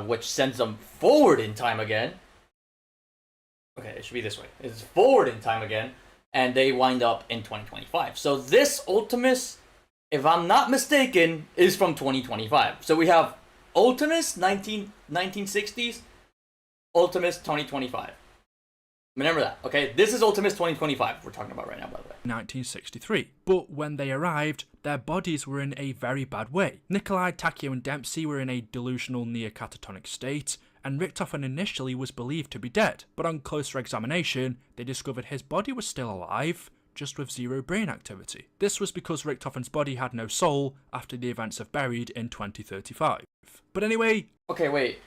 which sends them forward in time again. Okay, it should be this way. It's forward in time again, and they wind up in 2025. So this Ultimus, if I'm not mistaken, is from 2025. So we have Ultimus 1960s, Ultimus 2025. Remember that, okay? This is Ultimus 2025 we're talking about right now, by the way. 1963. But when they arrived, their bodies were in a very bad way. Nikolai, Takeo, and Dempsey were in a delusional near-catatonic state, and Richtofen initially was believed to be dead. But on closer examination, they discovered his body was still alive, just with zero brain activity. This was because Richtofen's body had no soul after the events of Buried in 2035. But anyway... Okay, wait.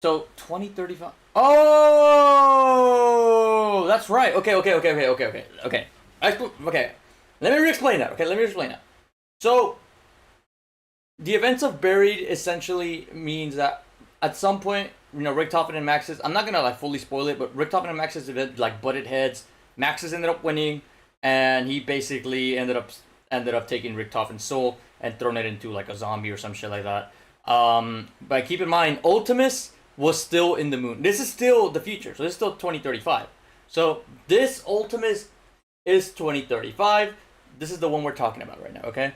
So, 2035... Oh! That's right. Okay. Okay. Let me re-explain that. So, the events of Buried essentially means that at some point, Richtofen and Maxis... I'm not gonna, fully spoil it, but Richtofen and Maxis event, butted heads. Maxis ended up winning, and he basically ended up taking Richtofen's soul and throwing it into, a zombie or some shit like that. But keep in mind, Ultimus was still in the moon. This is still the future, so this is still 2035. So this Ultimus is 2035. This is the one we're talking about right now, okay?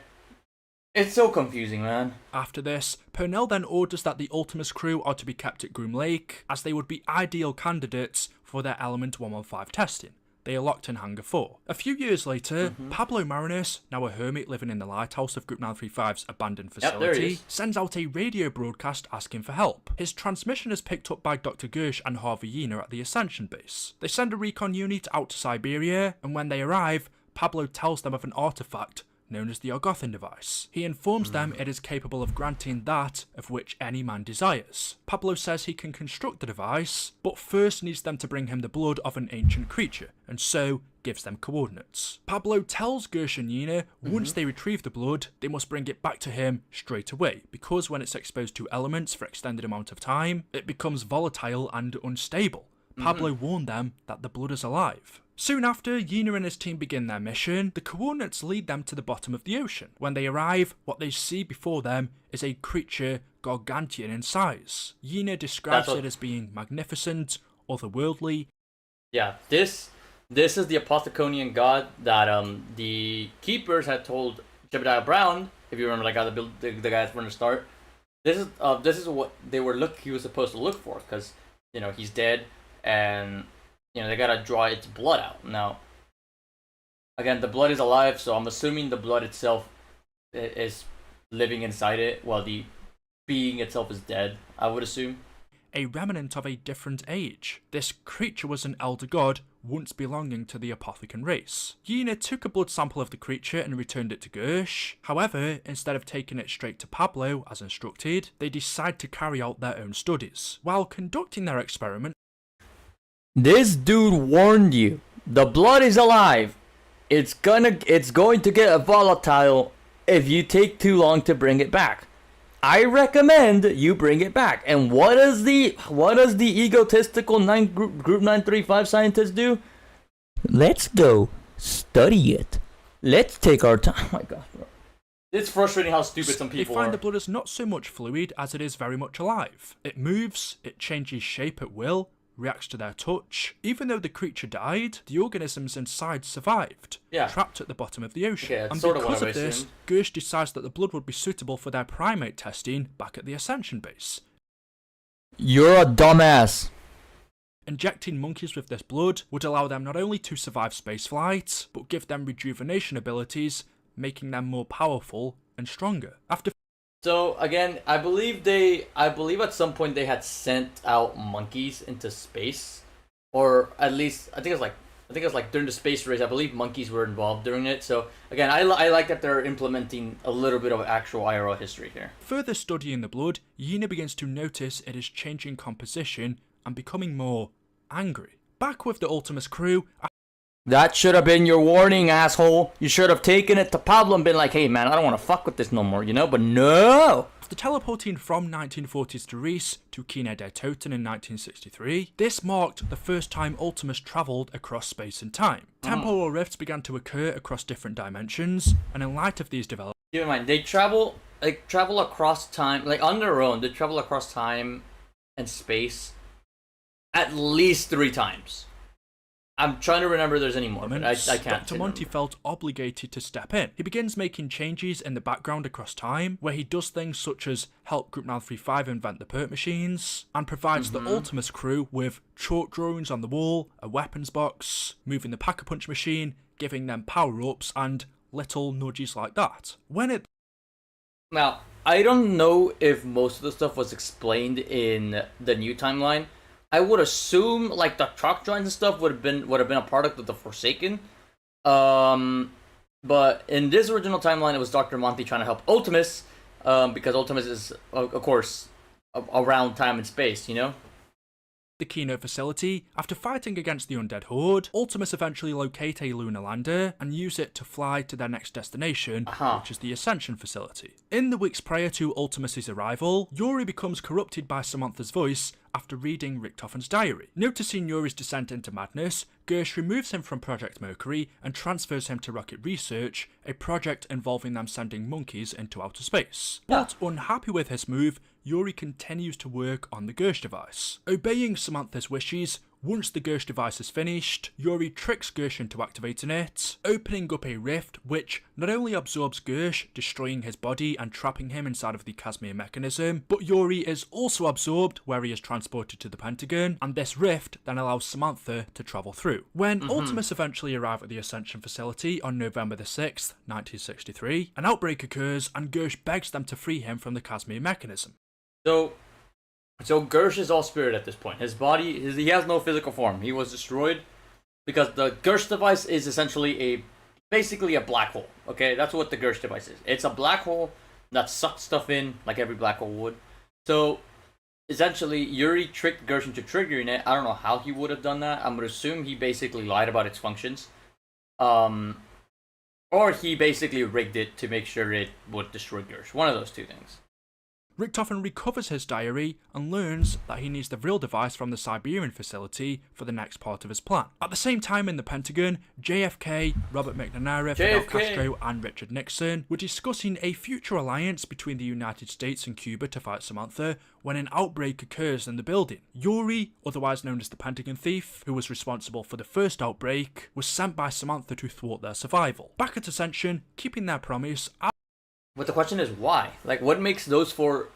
It's so confusing, man. After this, Purnell then orders that the Ultimus crew are to be kept at Groom Lake, as they would be ideal candidates for their Element 115 testing. They are locked in Hangar 4. A few years later, Pablo Marinos, now a hermit living in the lighthouse of Group 935's abandoned facility, sends out a radio broadcast asking for help. His transmission is picked up by Dr. Gersh and Harvey Yena at the Ascension base. They send a recon unit out to Siberia, and when they arrive, Pablo tells them of an artifact known as the Argothin device. He informs them it is capable of granting that of which any man desires. Pablo says he can construct the device, but first needs them to bring him the blood of an ancient creature, and so gives them coordinates. Pablo tells Gersh and Yena once they retrieve the blood, they must bring it back to him straight away, because when it's exposed to elements for extended amount of time, it becomes volatile and unstable. Pablo warned them that the blood is alive. Soon after, Yena and his team begin their mission. The coordinates lead them to the bottom of the ocean. When they arrive, what they see before them is a creature gargantuan in size. Yena describes it as being magnificent, otherworldly. Yeah, this is the Apotheconian god that the keepers had told Jebediah Brown, if you remember, like the guys from the start. This is what he was supposed to look for, because he's dead, and they gotta draw its blood out. Now, again, the blood is alive, so I'm assuming the blood itself is living inside it, while the being itself is dead, I would assume. A remnant of a different age. This creature was an elder god, once belonging to the Apothecan race. Yena took a blood sample of the creature and returned it to Gersh. However, instead of taking it straight to Pablo, as instructed, they decide to carry out their own studies. While conducting their experiment, this dude warned you. The blood is alive. It's going to get volatile if you take too long to bring it back. I recommend you bring it back. And what does the egotistical Group 935 scientists do? Let's go study it. Let's take our time. Oh my god, bro. It's frustrating how stupid some people they find are. the blood is not so much fluid as it is very much alive. It moves, it changes shape at will, reacts to their touch. Even though the creature died, the organisms inside survived, trapped at the bottom of the ocean. Okay, and because of this, Gersh decides that the blood would be suitable for their primate testing back at the Ascension base. You're a dumbass. Injecting monkeys with this blood would allow them not only to survive spaceflight, but give them rejuvenation abilities, making them more powerful and stronger. So again, I believe at some point they had sent out monkeys into space, or at least I think it's like during the space race. I believe monkeys were involved during it. So again, I like that they're implementing a little bit of actual IRL history here. Further studying the blood, Yena begins to notice it is changing composition and becoming more angry. Back with the Ultimus crew. That should have been your warning, asshole. You should have taken it to Pablo and been like, hey man, I don't want to fuck with this no more, but no! After teleporting from 1940s Therese to Kine der Toten in 1963, this marked the first time Ultimus travelled across space and time. Temporal rifts began to occur across different dimensions, and in light of these developments... Keep in mind, they travel across time, on their own, they travel across time and space at least 3 times. I'm trying to remember if there's any more, but I can't. Dr. Monty felt obligated to step in. He begins making changes in the background across time, where he does things such as help Group 935 invent the perk machines, and provides the Ultimus crew with chalk drawings on the wall, a weapons box, moving the pack-a-punch machine, giving them power-ups, and little nudges like that. Now, I don't know if most of the stuff was explained in the new timeline. I would assume like the chalk drawings and stuff would have been a product of the Forsaken. But in this original timeline, it was Dr. Monty trying to help Ultimus, because Ultimus is, of course, around time and space, The Kino facility, after fighting against the undead horde, Ultimus eventually locate a lunar lander and use it to fly to their next destination, which is the Ascension facility. In the weeks prior to Ultimus's arrival, Yuri becomes corrupted by Samantha's voice after reading Richtofen's diary. Noticing Yuri's descent into madness, Gersh removes him from Project Mercury and transfers him to Rocket Research, a project involving them sending monkeys into outer space. But unhappy with his move, Yuri continues to work on the Gersh device. Obeying Samantha's wishes, Once the Gersh device is finished, Yuri tricks Gersh into activating it, opening up a rift which not only absorbs Gersh, destroying his body and trapping him inside of the Casimir mechanism, but Yuri is also absorbed where he is transported to the Pentagon, and this rift then allows Samantha to travel through. When Ultimus eventually arrive at the Ascension facility on November the 6th, 1963, an outbreak occurs and Gersh begs them to free him from the Casimir mechanism. So Gersh is all spirit at this point. His body, he has no physical form. He was destroyed because the Gersh device is essentially basically a black hole. Okay, that's what the Gersh device is. It's a black hole that sucks stuff in like every black hole would. So essentially, Yuri tricked Gersh into triggering it. I don't know how he would have done that. I'm gonna assume he basically lied about its functions, or he basically rigged it to make sure it would destroy Gersh. One of those two things. Richtofen recovers his diary and learns that he needs the real device from the Siberian facility for the next part of his plan. At the same time in the Pentagon, JFK, Robert McNamara, Fidel Castro and Richard Nixon were discussing a future alliance between the United States and Cuba to fight Samantha when an outbreak occurs in the building. Yuri, otherwise known as the Pentagon Thief, who was responsible for the first outbreak, was sent by Samantha to thwart their survival. Back at Ascension, keeping their promise, but the question is why? Like, what makes those four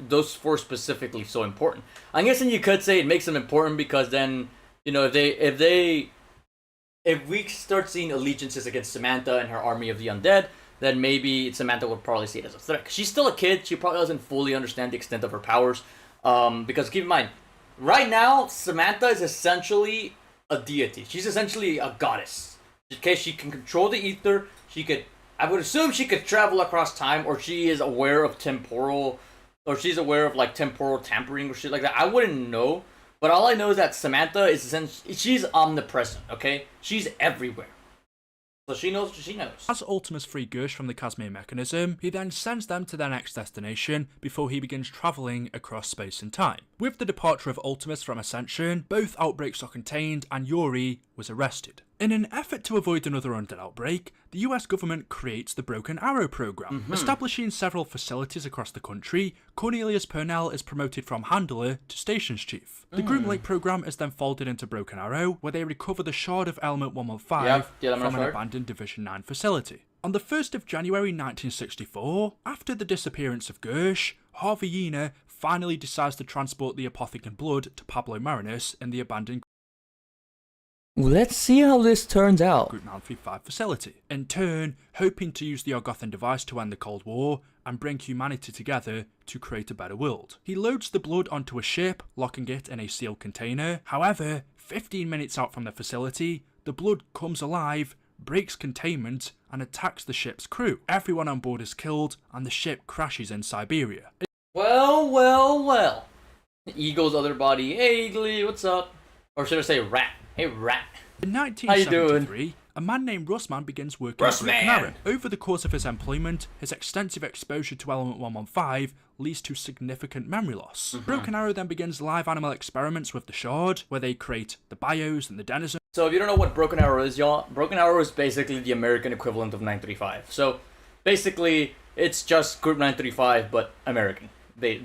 specifically so important? I'm guessing you could say it makes them important because then, you know, if we start seeing allegiances against Samantha and her army of the undead, then maybe Samantha would probably see it as a threat. She's still a kid. She probably doesn't fully understand the extent of her powers. Because keep in mind, right now Samantha is essentially a deity. She's essentially a goddess. Okay, she can control the ether. I would assume she could travel across time, or she is aware of temporal tampering or shit like that. I wouldn't know, but all I know is that Samantha is essentially, she's omnipresent, okay? She's everywhere. So she knows what she knows. As Ultimus free Gersh from the Casimir mechanism, he then sends them to their next destination before he begins travelling across space and time. With the departure of Ultimus from Ascension, both outbreaks are contained and Yuri was arrested. In an effort to avoid another undead outbreak, the US government creates the Broken Arrow program. Establishing several facilities across the country, Cornelius Purnell is promoted from handler to stations chief. The Groom Lake program is then folded into Broken Arrow, where they recover the shard of Element 115 from an abandoned Division 9 facility. On the 1st of January 1964, after the disappearance of Gersh, Harvey Yena finally decides to transport the Apothecon blood to Pablo Marinus in the abandoned Let's see how this turns out. Group 935 facility, in turn hoping to use the Argothan device to end the Cold War and bring humanity together to create a better world. He loads the blood onto a ship, locking it in a sealed container. However, 15 minutes out from the facility, the blood comes alive, breaks containment and attacks the ship's crew. Everyone on board is killed and the ship crashes in Siberia. Well. Eagle's other body. Hey, Eagle, what's up? Or should I say rat? Hey, rat. In 1973, a man named Russman begins working at Broken Arrow. Over the course of his employment, his extensive exposure to Element 115 leads to significant memory loss. Broken Arrow then begins live animal experiments with the Shard, where they create the bios and the denizens. So if you don't know what Broken Arrow is, y'all, Broken Arrow is basically the American equivalent of 935. So basically, it's just Group 935, but American.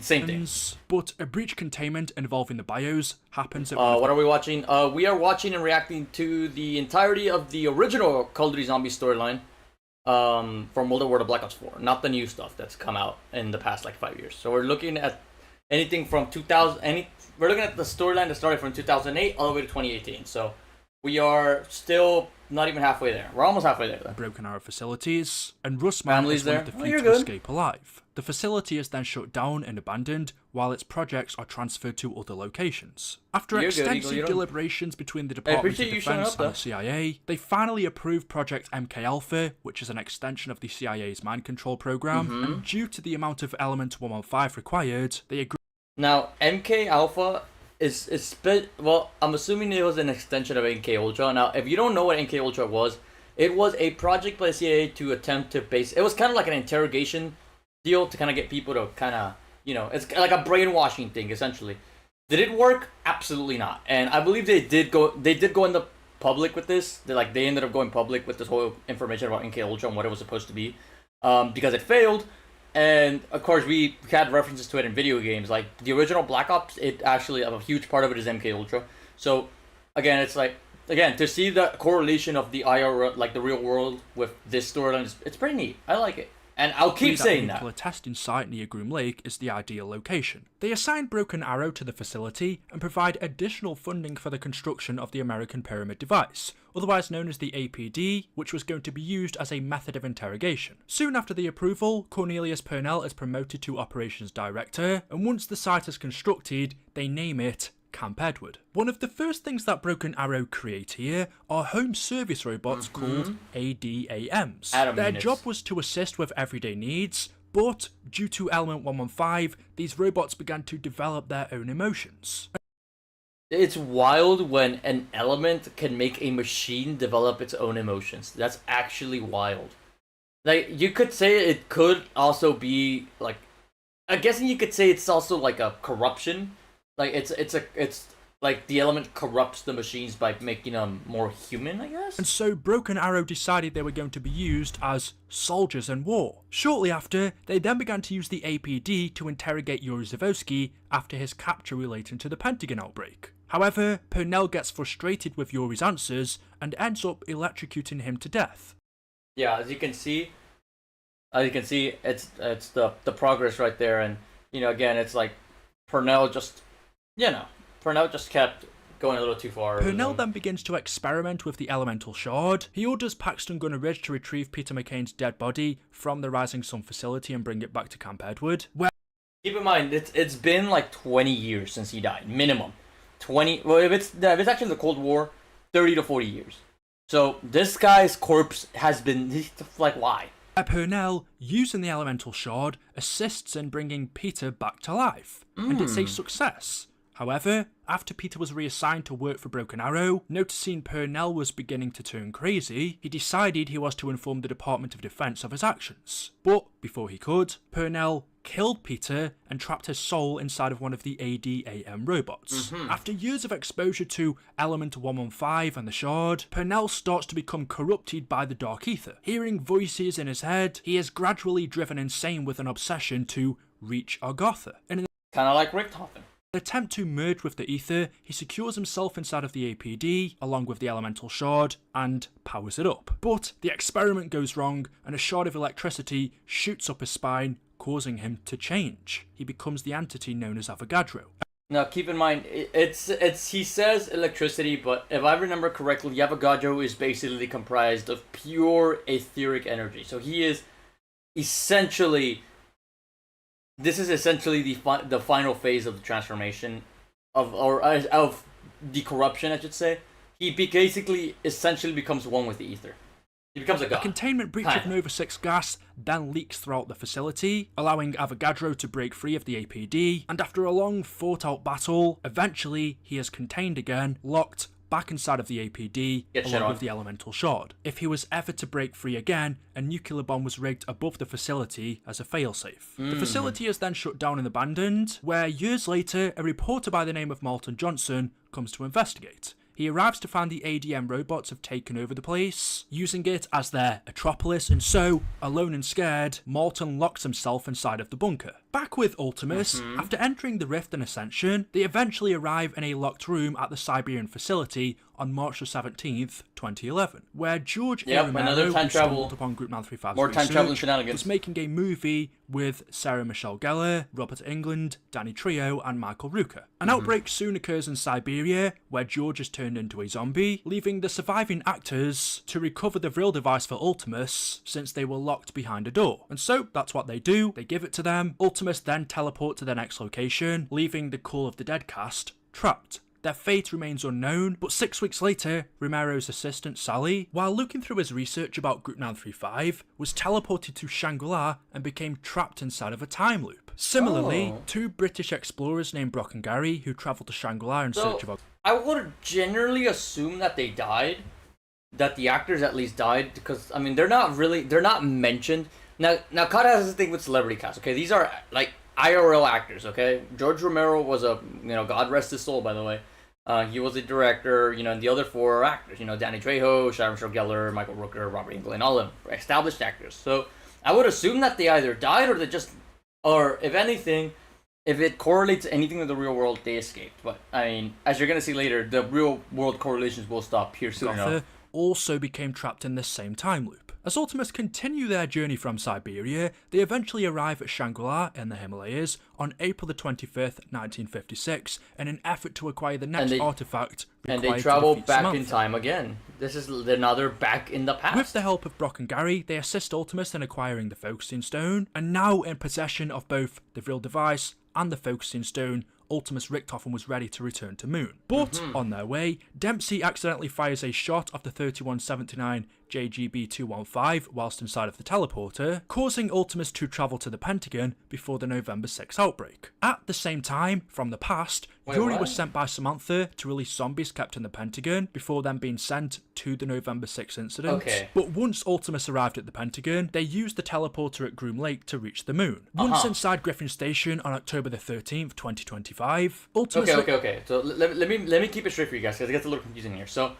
Same thing. But a breach containment involving the bios happens at what are we watching? We are watching and reacting to the entirety of the original Call of Duty Zombies storyline from World War to Black Ops 4, not the new stuff that's come out in the past like 5 years. So we're looking at anything from 2000. We're looking at the storyline that started from 2008 all the way to 2018. So we are still not even halfway there. We're almost halfway there, though. Broken Arrow facilities, and Russman is one of the few to escape alive. The facility is then shut down and abandoned, while its projects are transferred to other locations. After extensive deliberations between the Department of Defense and the CIA, they finally approved Project MK Alpha, which is an extension of the CIA's mind control program, and due to the amount of Element 115 required, they agreed. Now, MK Alpha well, I'm assuming it was an extension of MK Ultra. Now, if you don't know what MK Ultra was, it was a project by the CIA to attempt to it was kind of like an interrogation deal to kind of get people to kind of, you know, it's like a brainwashing thing, essentially. Did it work? Absolutely not. And I believe they did go in the public with this. They ended up going public with this whole information about MK Ultra and what it was supposed to be, because it failed. And of course, we had references to it in video games. Like the original Black Ops, it actually, a huge part of it is MK Ultra. So again, it's like, again, to see the correlation of the IR, like the real world, with this storyline, it's pretty neat. I like it. And I'll keep saying that. The testing site near Groom Lake is the ideal location. They assigned Broken Arrow to the facility and provide additional funding for the construction of the American Pyramid device, otherwise known as the APD, which was going to be used as a method of interrogation. Soon after the approval, Cornelius Purnell is promoted to Operations Director, and once the site is constructed, they name it Camp Edward. One of the first things that Broken Arrow create here are home service robots called ADAMs. Their job was to assist with everyday needs, but due to Element 115, these robots began to develop their own emotions. It's wild when an element can make a machine develop its own emotions. That's actually wild. Like, you could say it could also be, like, I'm guessing you could say it's also like a corruption. Like, it's like the element corrupts the machines by making them more human, I guess? And so Broken Arrow decided they were going to be used as soldiers in war. Shortly after, they then began to use the APD to interrogate Yuri Zavosky after his capture relating to the Pentagon outbreak. However, Purnell gets frustrated with Yuri's answers and ends up electrocuting him to death. Yeah, as you can see, it's the progress right there, and, you know, again, it's like Purnell just kept going a little too far. Purnell then begins to experiment with the elemental shard. He orders Paxton Gunner Ridge to retrieve Peter McCain's dead body from the Rising Sun facility and bring it back to Camp Edward. Keep in mind, it's been like 20 years since he died, minimum. 20. Well, if it's actually the Cold War, 30 to 40 years. So this guy's corpse has been, like, why? Purnell, using the elemental shard, assists in bringing Peter back to life, and it's a success. However, after Peter was reassigned to work for Broken Arrow, noticing Purnell was beginning to turn crazy, he decided he was to inform the Department of Defense of his actions. But before he could, Purnell killed Peter and trapped his soul inside of one of the ADAM robots. After years of exposure to Element 115 and the Shard, Purnell starts to become corrupted by the Dark Ether. Hearing voices in his head, he is gradually driven insane with an obsession to reach Argotha. Kind of like Richthofen. Attempt to merge with the ether, he secures himself inside of the APD, along with the elemental shard, and powers it up. But the experiment goes wrong, and a shard of electricity shoots up his spine, causing him to change. He becomes the entity known as Avogadro. Now, keep in mind, he says electricity, but if I remember correctly, Avogadro is basically comprised of pure etheric energy. So he is essentially... This is essentially the final phase of the transformation of the corruption, I should say. He basically essentially becomes one with the ether. He becomes a god. A containment breach of Nova 6 gas then leaks throughout the facility, allowing Avogadro to break free of the APD, and after a long fought-out battle, eventually he is contained again, locked back inside of the APD, along with the elemental shard. If he was ever to break free again, a nuclear bomb was rigged above the facility as a failsafe. The facility is then shut down and abandoned, where years later, a reporter by the name of Martin Johnson comes to investigate. He arrives to find the ADM robots have taken over the place, using it as their Atropolis, and so, alone and scared, Martin locks himself inside of the bunker. Back with Ultimus, after entering the Rift and Ascension, they eventually arrive in a locked room at the Siberian facility on March the 17th, 2011, where George A. Romero, who stumbled upon Group 935's research, was making a movie with Sarah Michelle Gellar, Robert Englund, Danny Trejo, and Michael Rooker. An outbreak soon occurs in Siberia, where George is turned into a zombie, leaving the surviving actors to recover the Vril device for Ultimus, since they were locked behind a door. And so, that's what they do, they give it to them. Ultimus then teleport to their next location, leaving the Call of the Dead cast trapped. Their fate remains unknown, but 6 weeks later, Romero's assistant Sally, while looking through his research about Group 935, was teleported to Shangri-La and became trapped inside of a time loop. Similarly, two British explorers named Brock and Gary, who travelled to Shangri-La in search of... I would generally assume that they died, that the actors at least died, because, I mean, they're not mentioned. Now CoD has this thing with celebrity cast, okay? These are, like, IRL actors, okay? George Romero was God rest his soul, by the way. He was a director, and the other four are actors, Danny Trejo, Sarah Michelle Gellar, Michael Rooker, Robert Englund, all of them established actors. So I would assume that they either died or if anything, if it correlates to anything in the real world, they escaped. But I mean, as you're gonna see later, the real world correlations will stop here soon enough. Gotha also became trapped in this same time loop. As Ultimus continue their journey from Siberia, they eventually arrive at Shangri-La in the Himalayas on April the 25th, 1956, in an effort to acquire the next artifact required And they travel to defeat back Samantha. in time again. This is another back in the past. With the help of Brock and Gary, they assist Ultimus in acquiring the Focusing Stone, and now in possession of both the Vril device and the Focusing Stone, Ultimus Richtofen was ready to return to Moon. But on their way, Dempsey accidentally fires a shot of the 3179 JGB-215 whilst inside of the teleporter, causing Ultimus to travel to the Pentagon before the November 6 outbreak. At the same time, from the past, Yuri was sent by Samantha to release zombies kept in the Pentagon before then being sent to the November 6 incident. Okay. But once Ultimus arrived at the Pentagon, they used the teleporter at Groom Lake to reach the Moon. Once inside Griffin Station on October the 13th, 2025, Ultimus... Okay. So let me keep it straight for you guys, because it gets a little confusing here. So,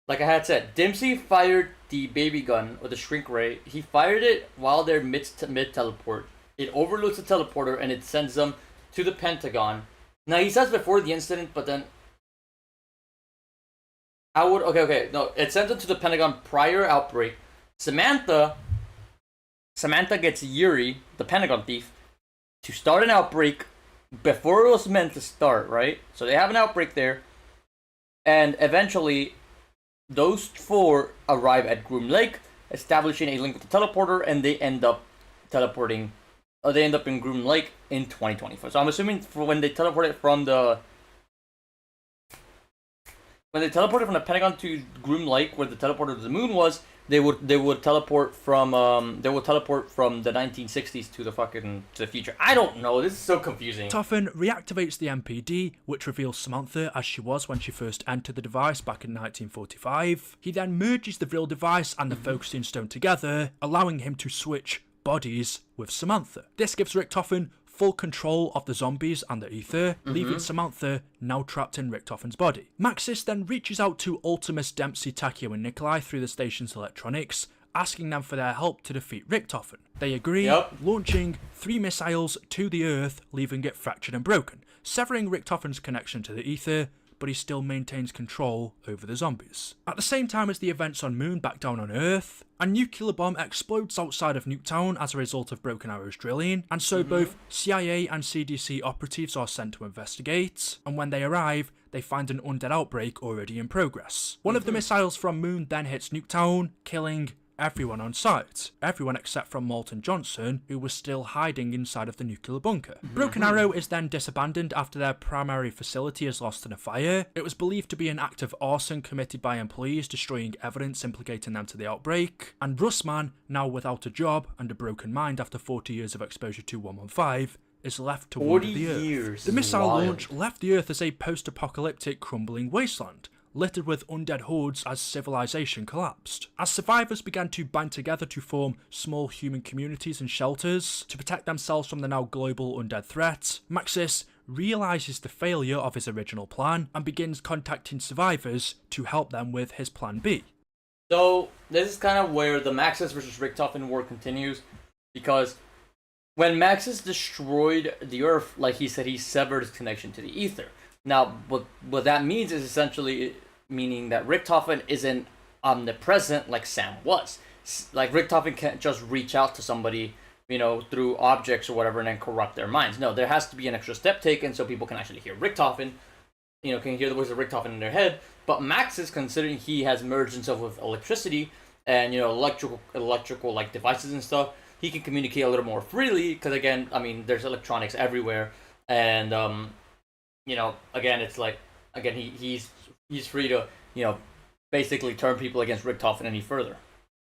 like I had said, Dempsey fired the baby gun, or the shrink ray. He fired it while they're mid-teleport. It overloads the teleporter, and it sends them to the Pentagon. Now, he says before the incident, but then... No, it sends them to the Pentagon prior outbreak. Samantha gets Yuri, the Pentagon thief, to start an outbreak before it was meant to start, right? So they have an outbreak there, and eventually those four arrive at Groom Lake, establishing a link with the teleporter, and they end up teleporting. They end up in Groom Lake in 2024. So I'm assuming for when they teleported from the Pentagon to Groom Lake, where the teleporter to the Moon was, they would teleport from the 1960s to the future. I don't know. This is so confusing. Toffen reactivates the MPD, which reveals Samantha as she was when she first entered the device back in 1945. He then merges the Vril device and the Focusing Stone together, allowing him to switch bodies with Samantha. This gives Richtofen full control of the zombies and the ether, leaving Samantha now trapped in Richtofen's body. Maxis then reaches out to Ultimus, Dempsey, Takio and Nikolai through the station's electronics, asking them for their help to defeat Richtofen. They agree, launching 3 missiles to the Earth, leaving it fractured and broken, severing Richtofen's connection to the ether, but he still maintains control over the zombies. At the same time as the events on Moon back down on Earth, a nuclear bomb explodes outside of Nuketown as a result of Broken Arrow's drilling, and so both CIA and CDC operatives are sent to investigate, and when they arrive, they find an undead outbreak already in progress. One of the missiles from Moon then hits Nuketown, killing everyone on site. Everyone except from Malton Johnson, who was still hiding inside of the nuclear bunker. Broken Arrow is then disabandoned after their primary facility is lost in a fire. It was believed to be an act of arson committed by employees destroying evidence implicating them to the outbreak. And Russman, now without a job and a broken mind after 40 years of exposure to 115, is left to wander the Earth. The missile launch left the Earth as a post-apocalyptic crumbling wasteland, littered with undead hordes as civilization collapsed. As survivors began to band together to form small human communities and shelters to protect themselves from the now global undead threat, Maxis realizes the failure of his original plan and begins contacting survivors to help them with his plan B. So this is kind of where the Maxis versus Richtofen war continues, because when Maxis destroyed the Earth, like he said, he severed his connection to the ether. Now, what that means is essentially meaning that Richtofen isn't omnipresent like Sam was. Like, Richtofen can't just reach out to somebody, through objects or whatever and then corrupt their minds. No, there has to be an extra step taken so people can actually hear Richtofen, can hear the voice of Richtofen in their head. But Maxis, considering he has merged himself with electricity and, electrical like devices and stuff, he can communicate a little more freely because, again, there's electronics everywhere. And, again, it's like, he's free to, basically turn people against Richtofen any further.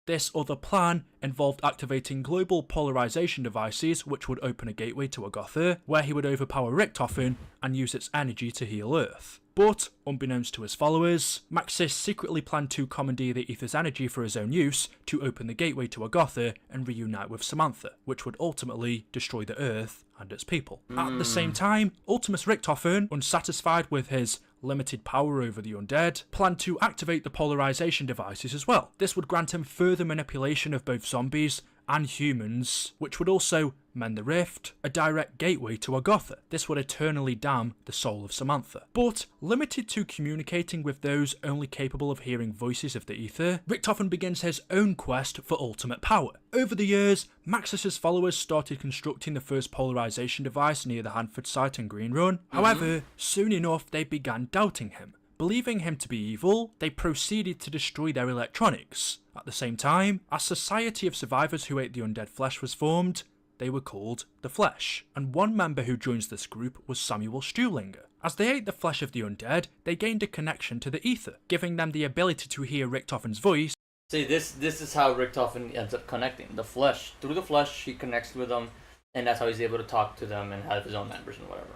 This other plan involved activating global polarization devices which would open a gateway to Agatha, where he would overpower Richtofen and use its energy to heal Earth. But, unbeknownst to his followers, Maxis secretly planned to commandeer the ether's energy for his own use to open the gateway to Agatha and reunite with Samantha, which would ultimately destroy the Earth and its people. At the same time, Ultimus Richtofen, unsatisfied with his limited power over the undead, planned to activate the polarization devices as well. This would grant him further manipulation of both zombies and humans, which would also mend the rift, a direct gateway to Agatha. This would eternally damn the soul of Samantha. But limited to communicating with those only capable of hearing voices of the ether, Richtofen begins his own quest for ultimate power. Over the years, Maxis's followers started constructing the first polarization device near the Hanford site in Green Run. However, soon enough they began doubting him. Believing him to be evil, they proceeded to destroy their electronics. At the same time, a society of survivors who ate the undead flesh was formed. They were called the Flesh, and one member who joins this group was Samuel Stuhlinger. As they ate the flesh of the undead, they gained a connection to the ether, giving them the ability to hear Richtofen's voice. See, this is how Richtofen ends up connecting. The flesh. Through the flesh, he connects with them, and that's how he's able to talk to them and have his own members and whatever.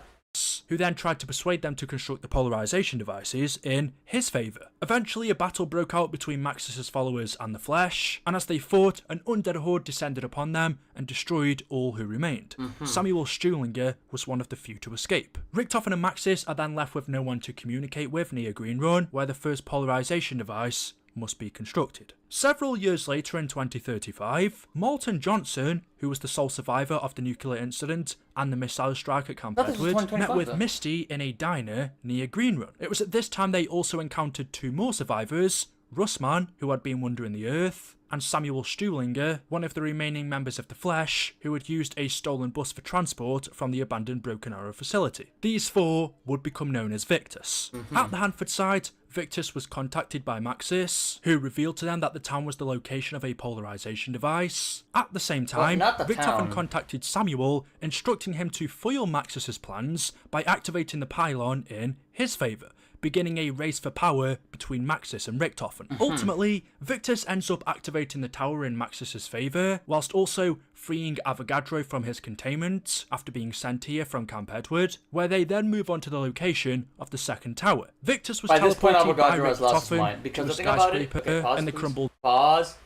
Who then tried to persuade them to construct the polarization devices in his favour. Eventually a battle broke out between Maxis's followers and the Flesh, and as they fought, an undead horde descended upon them and destroyed all who remained. Samuel Stuhlinger was one of the few to escape. Richtofen and Maxis are then left with no one to communicate with near Green Run, where the first polarization device must be constructed. Several years later in 2035, Moulton Johnson, who was the sole survivor of the nuclear incident and the missile strike at Camp Edward, met with Misty in a diner near Green Run. It was at this time they also encountered two more survivors, Russman, who had been wandering the earth, and Samuel Stuhlinger, one of the remaining members of the Flesh, who had used a stolen bus for transport from the abandoned Broken Arrow facility. These four would become known as Victus. At the Hanford site, Victus was contacted by Maxis, who revealed to them that the town was the location of a polarization device. At the same time, Richtofen contacted Samuel, instructing him to foil Maxis's plans by activating the pylon in his favour, beginning a race for power between Maxis and Richtofen. Ultimately, Victus ends up activating the tower in Maxis's favour, whilst also freeing Avogadro from his containment after being sent here from Camp Edward, where they then move on to the location of the second tower. Victus was teleported by Richtofen because to a the thing about it, skyscraper in the crumbled...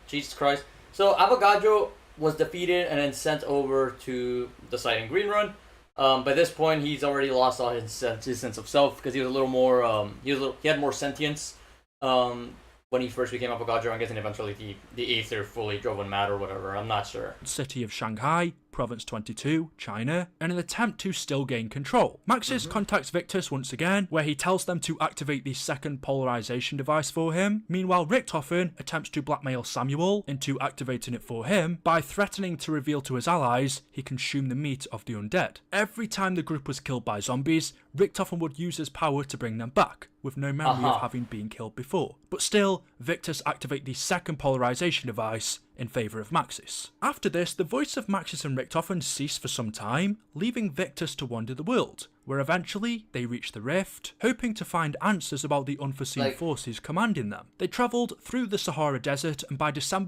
Jesus Christ. So Avogadro was defeated and then sent over to the site in Green Run. By this point, he's already lost all his sense of self because he was a little more. He had more sentience when he first became Avogadro. I'm guessing eventually the ether fully drove him mad or whatever. I'm not sure. City of Shanghai, Province 22, China, in an attempt to still gain control. Maxis contacts Victus once again, where he tells them to activate the second polarization device for him. Meanwhile, Richtofen attempts to blackmail Samuel into activating it for him by threatening to reveal to his allies he consumed the meat of the undead. Every time the group was killed by zombies, Richtofen would use his power to bring them back, with no memory of having been killed before. But still, Victus activate the second polarization device in favour of Maxis. After this, the voice of Maxis and Richtofen ceased for some time, leaving Victus to wander the world, where eventually they reached the rift, hoping to find answers about the unforeseen forces commanding them. They travelled through the Sahara Desert, and by December...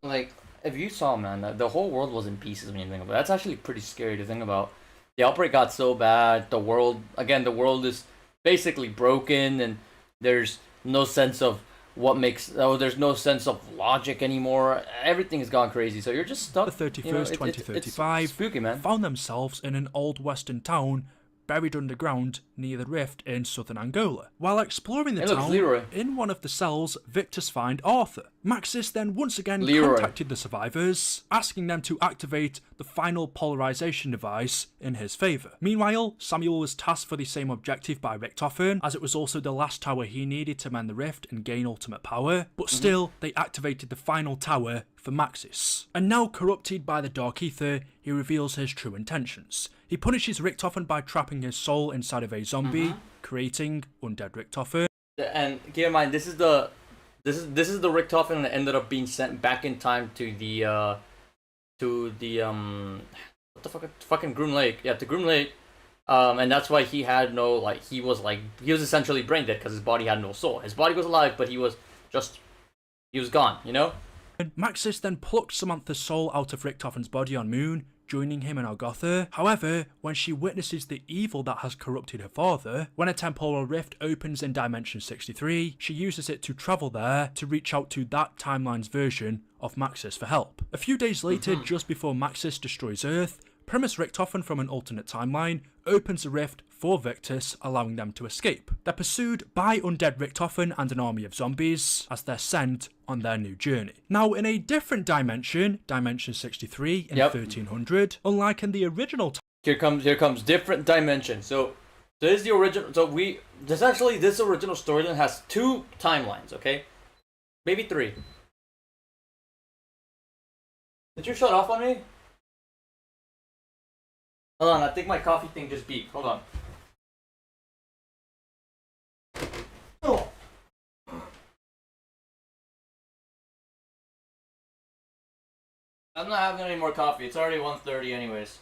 if you saw, man, the whole world was in pieces when you think about it. That's actually pretty scary to think about. The outbreak got so bad, the world is basically broken, and there's no sense of there's no sense of logic anymore. Everything has gone crazy, so you're just stuck. The 31st, 2035, it's spooky, man. Found themselves in an old western town buried underground near the rift in southern Angola. While exploring the town, in one of the cells, Victus find Arthur. Maxis then once again contacted the survivors, asking them to activate the final polarization device in his favour. Meanwhile, Samuel was tasked for the same objective by Richtofen, as it was also the last tower he needed to mend the rift and gain ultimate power, but still, they activated the final tower for Maxis. And now corrupted by the Dark Ether, he reveals his true intentions. He punishes Richtofen by trapping his soul inside of a zombie, creating undead Richtofen. And keep in mind, this is the Richtofen that ended up being sent back in time to the what the fucking Groom Lake. Yeah, to Groom Lake. And that's why he had no, he was essentially brain dead because his body had no soul. His body was alive, but he was gone, you know? Maxis then plucked Samantha's soul out of Richtofen's body on Moon, joining him in Agatha. However, when she witnesses the evil that has corrupted her father, when a temporal rift opens in Dimension 63, she uses it to travel there to reach out to that timeline's version of Maxis for help. A few days later, just before Maxis destroys Earth, Primus Richthofen from an alternate timeline opens a rift for Victus, allowing them to escape. They're pursued by undead Richthofen and an army of zombies as they're sent on their new journey. Now, in a different dimension, Dimension 63 in 1300, unlike in the original Here comes different dimension. So this is the original. So essentially this original storyline has 2 timelines. Okay, maybe 3. Did you shut off on me? Hold on, I think my coffee thing just beeped. Hold on. Oh. I'm not having any more coffee. It's already 1:30 anyways.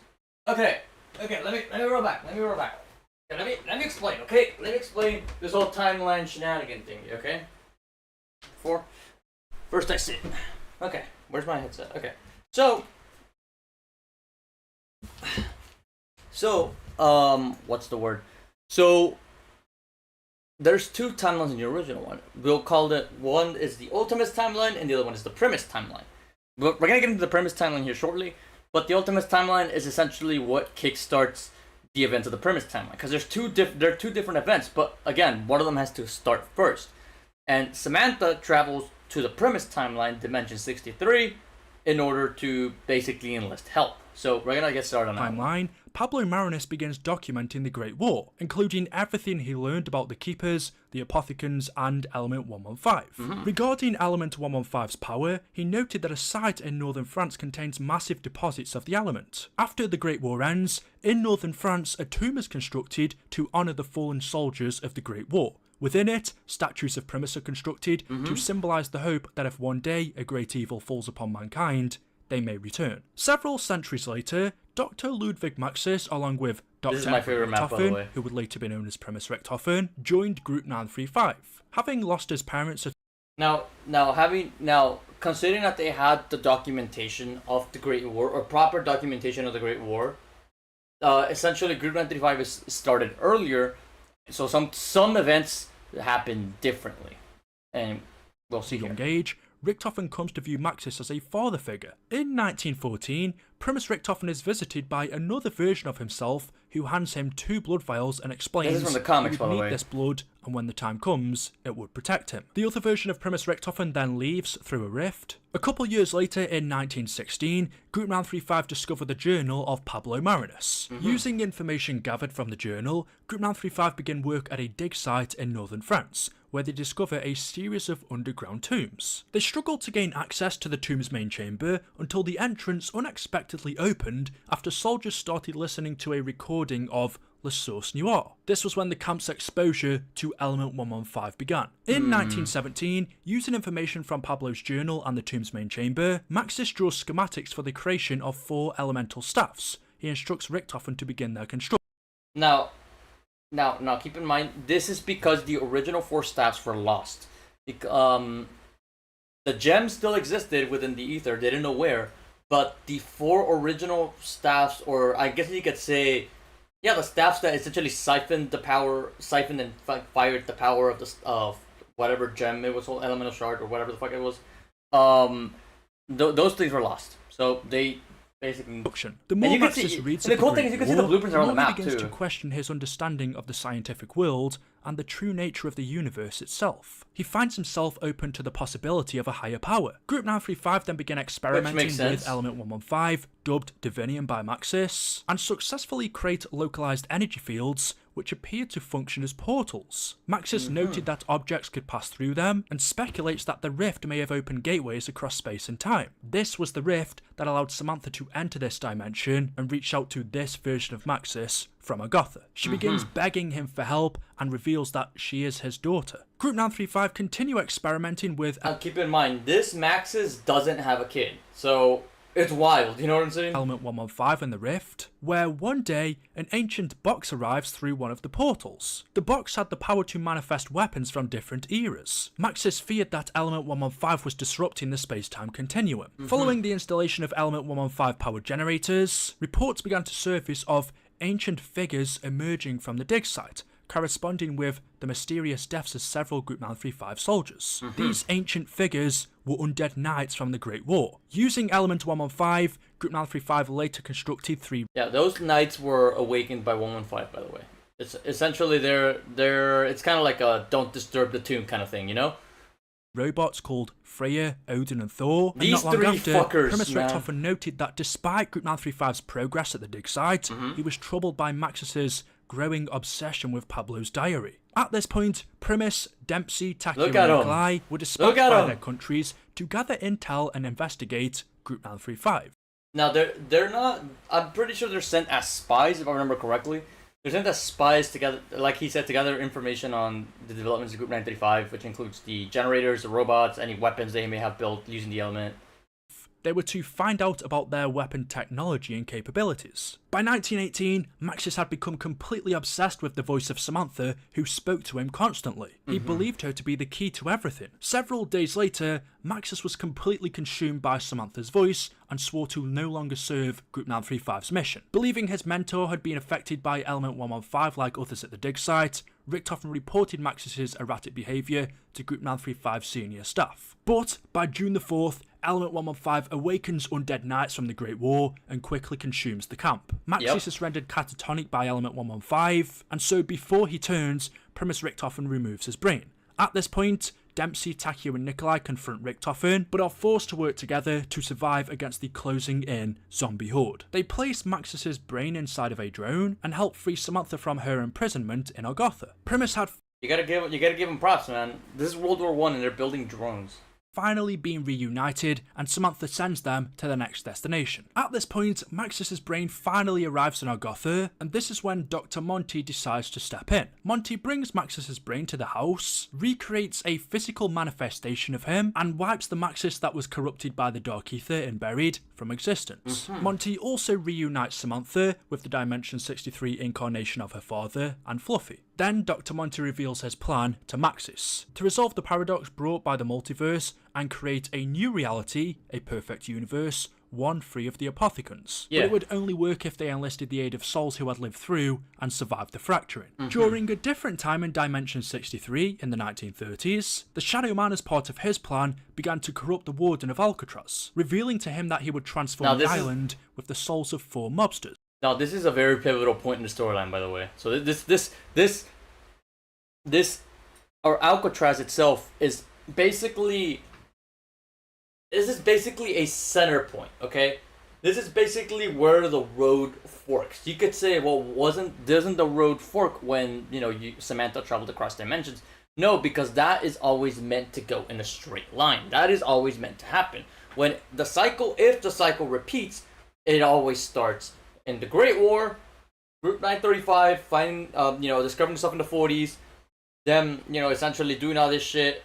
Okay, let me roll back. Okay, let me explain, okay? Let me explain this whole timeline shenanigan thing, okay? First I sit. Okay, where's my headset? Okay. So, what's the word? So, there's 2 timelines in the original one. We'll call it, one is the Ultimus timeline, and the other one is the Primus timeline. We're gonna get into the Primus timeline here shortly, but the Ultimus timeline is essentially what kickstarts the events of the Primus timeline. Because there are 2 different events, but again, one of them has to start first. And Samantha travels to the Primus timeline, Dimension 63, in order to basically enlist help. So we're gonna get started on that timeline. Pablo Marinus begins documenting the Great War, including everything he learned about the Keepers, the Apothicons, and Element 115. Regarding Element 115's power, he noted that a site in northern France contains massive deposits of the element. After the Great War ends, in northern France, a tomb is constructed to honour the fallen soldiers of the Great War. Within it, statues of Primus are constructed to symbolise the hope that if one day a great evil falls upon mankind, they may return. Several centuries later, Dr. Ludwig Maxis, along with Dr. This is my favorite map, by the way. who would later be known as Primus Richthofen, joined Group 935. Having lost his parents at Now, considering that they had the documentation of the Great War, or proper documentation of the Great War, essentially Group 935 is started earlier, so some events happen differently, and we'll see a young here. age, Richthofen comes to view Maxis as a father figure. In 1914, Primus Richthofen is visited by another version of himself who hands him 2 blood vials and explains This is from the comics, he would by the need way. this blood, and when the time comes, it would protect him. The other version of Primus Richthofen then leaves through a rift. A couple years later, in 1916, Group 935 discovered the journal of Pablo Marinus. Using information gathered from the journal, Group 935 begin work at a dig site in northern France, where they discover a series of underground tombs. They struggled to gain access to the tomb's main chamber until the entrance unexpectedly opened after soldiers started listening to a recording of La Source Noire. This was when the camp's exposure to Element 115 began. In 1917, using information from Pablo's journal and the tomb's main chamber, Maxis draws schematics for the creation of 4 elemental staffs. He instructs Richthofen to begin their construction. Now, keep in mind, this is because the original 4 staffs were lost. The gems still existed within the ether, they didn't know where, but the 4 original staffs, or I guess you could say, yeah, the staffs that essentially siphoned and fired the power of whatever gem it was, elemental shard or whatever the fuck it was. Those things were lost, so they basically. The more Maxis reads the cool thing is you can see the blueprints are on the map begins too. to question his understanding of the scientific world and the true nature of the universe itself. He finds himself open to the possibility of a higher power. Group 935 then begin experimenting with Element 115, dubbed Divinium by Maxis, and successfully create localized energy fields which appear to function as portals. Maxis noted that objects could pass through them, and speculates that the rift may have opened gateways across space and time. This was the rift that allowed Samantha to enter this dimension and reach out to this version of Maxis from Agatha. She begins begging him for help and reveals that she is his daughter. Group 935 continue experimenting with... Now keep in mind, this Maxis doesn't have a kid, so it's wild, you know what I'm saying? Element 115 and the Rift, where one day an ancient box arrives through one of the portals. The box had the power to manifest weapons from different eras. Maxis feared that Element 115 was disrupting the space-time continuum. Following the installation of Element 115 power generators, reports began to surface of ancient figures emerging from the dig site, corresponding with the mysterious deaths of several Group 935 soldiers. These ancient figures were undead knights from the Great War. Using Element 115, Group 935 later constructed 3 Yeah, those knights were awakened by 115, by the way. It's essentially it's kind of like a don't disturb the tomb kind of thing, you know? robots called Freya, Odin and Thor. And These not long three after, fuckers, Primus man. Richthofen noted that despite Group 935's progress at the dig site, he was troubled by Maxis's growing obsession with Pablo's diary. At this point, Primus, Dempsey, Taki and Look at 'em. Nikolai were dispatched Look at by 'em. their countries to gather intel and investigate Group 935. Now they're not. I'm pretty sure they're sent as spies, if I remember correctly. They're sent as spies together, like he said, to gather information on the developments of Group 935, which includes the generators, the robots, any weapons they may have built using the element. They were to find out about their weapon technology and capabilities. By 1918, Maxis had become completely obsessed with the voice of Samantha, who spoke to him constantly. He believed her to be the key to everything. Several days later, Maxis was completely consumed by Samantha's voice and swore to no longer serve Group 935's mission. Believing his mentor had been affected by Element 115 like others at the dig site, Richthofen reported Maxis's erratic behaviour to Group 935 senior staff. But by June the 4th, Element 115 awakens undead knights from the Great War and quickly consumes the camp. Maxis is rendered catatonic by Element 115, and so before he turns, Primus Richthofen removes his brain. At this point, Dempsey, Takio and Nikolai confront Richthofen, but are forced to work together to survive against the closing in zombie horde. They place Maxis's brain inside of a drone and help free Samantha from her imprisonment in Argotha. Primus had You gotta give him props, man. This is World War I, and they're building drones. finally being reunited, and Samantha sends them to the next destination. At this point, Maxis's brain finally arrives in Argotha, and this is when Dr. Monty decides to step in. Monty brings Maxis's brain to the house, recreates a physical manifestation of him, and wipes the Maxis that was corrupted by the Dark Ether and buried from existence. Monty also reunites Samantha with the Dimension 63 incarnation of her father and Fluffy. Then Dr. Monty reveals his plan to Maxis to resolve the paradox brought by the multiverse and create a new reality, a perfect universe, one free of the apothecons. But it would only work if they enlisted the aid of souls who had lived through and survived the fracturing. During a different time in Dimension 63 in the 1930s, the Shadow Man, as part of his plan, began to corrupt the Warden of Alcatraz, revealing to him that he would transform the island with the souls of 4 mobsters. Now, this is a very pivotal point in the storyline, by the way. So or Alcatraz itself is basically, this is basically a center point, okay? This is basically where the road forks. You could say, well, doesn't the road fork when, Samantha traveled across dimensions? No, because that is always meant to go in a straight line. That is always meant to happen. If the cycle repeats, it always starts in the Great War, Group 935, discovering stuff in the 40s, them, essentially doing all this shit,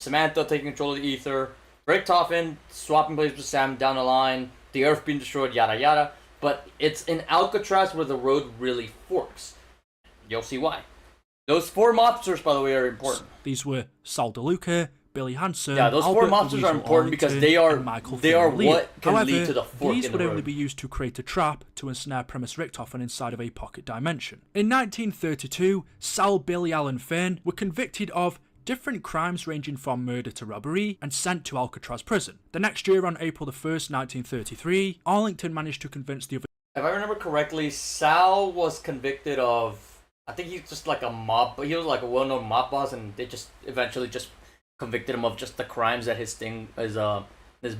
Samantha taking control of the ether, Richthofen swapping places with Sam down the line, the Earth being destroyed, yada yada. But it's in Alcatraz where the road really forks. You'll see why. Those 4 mobsters, by the way, are important. These were Sal DeLuca, Billy Hansen, Yeah, those Albert 4 mobsters are important because they are what can lead to the fork these in the would road. only be used to create a trap to ensnare Primus Richthofen inside of a pocket dimension. In 1932, Sal, Billy, Alan Finn were convicted of different crimes ranging from murder to robbery and sent to Alcatraz prison. The next year, on April the 1st, 1933, Arlington managed to convince the other... If I remember correctly, Sal was convicted of, I think he's just like a mob, but he was like a well-known mob boss, and they just eventually just convicted him of just the crimes that his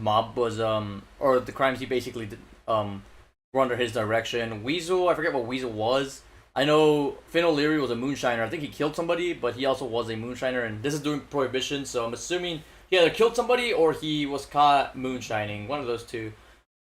mob was, or the crimes he basically did, were under his direction. Weasel, I forget what Weasel was. I know Finn O'Leary was a moonshiner. I think he killed somebody, but he also was a moonshiner, and this is during Prohibition, so I'm assuming he either killed somebody or he was caught moonshining. One of those two.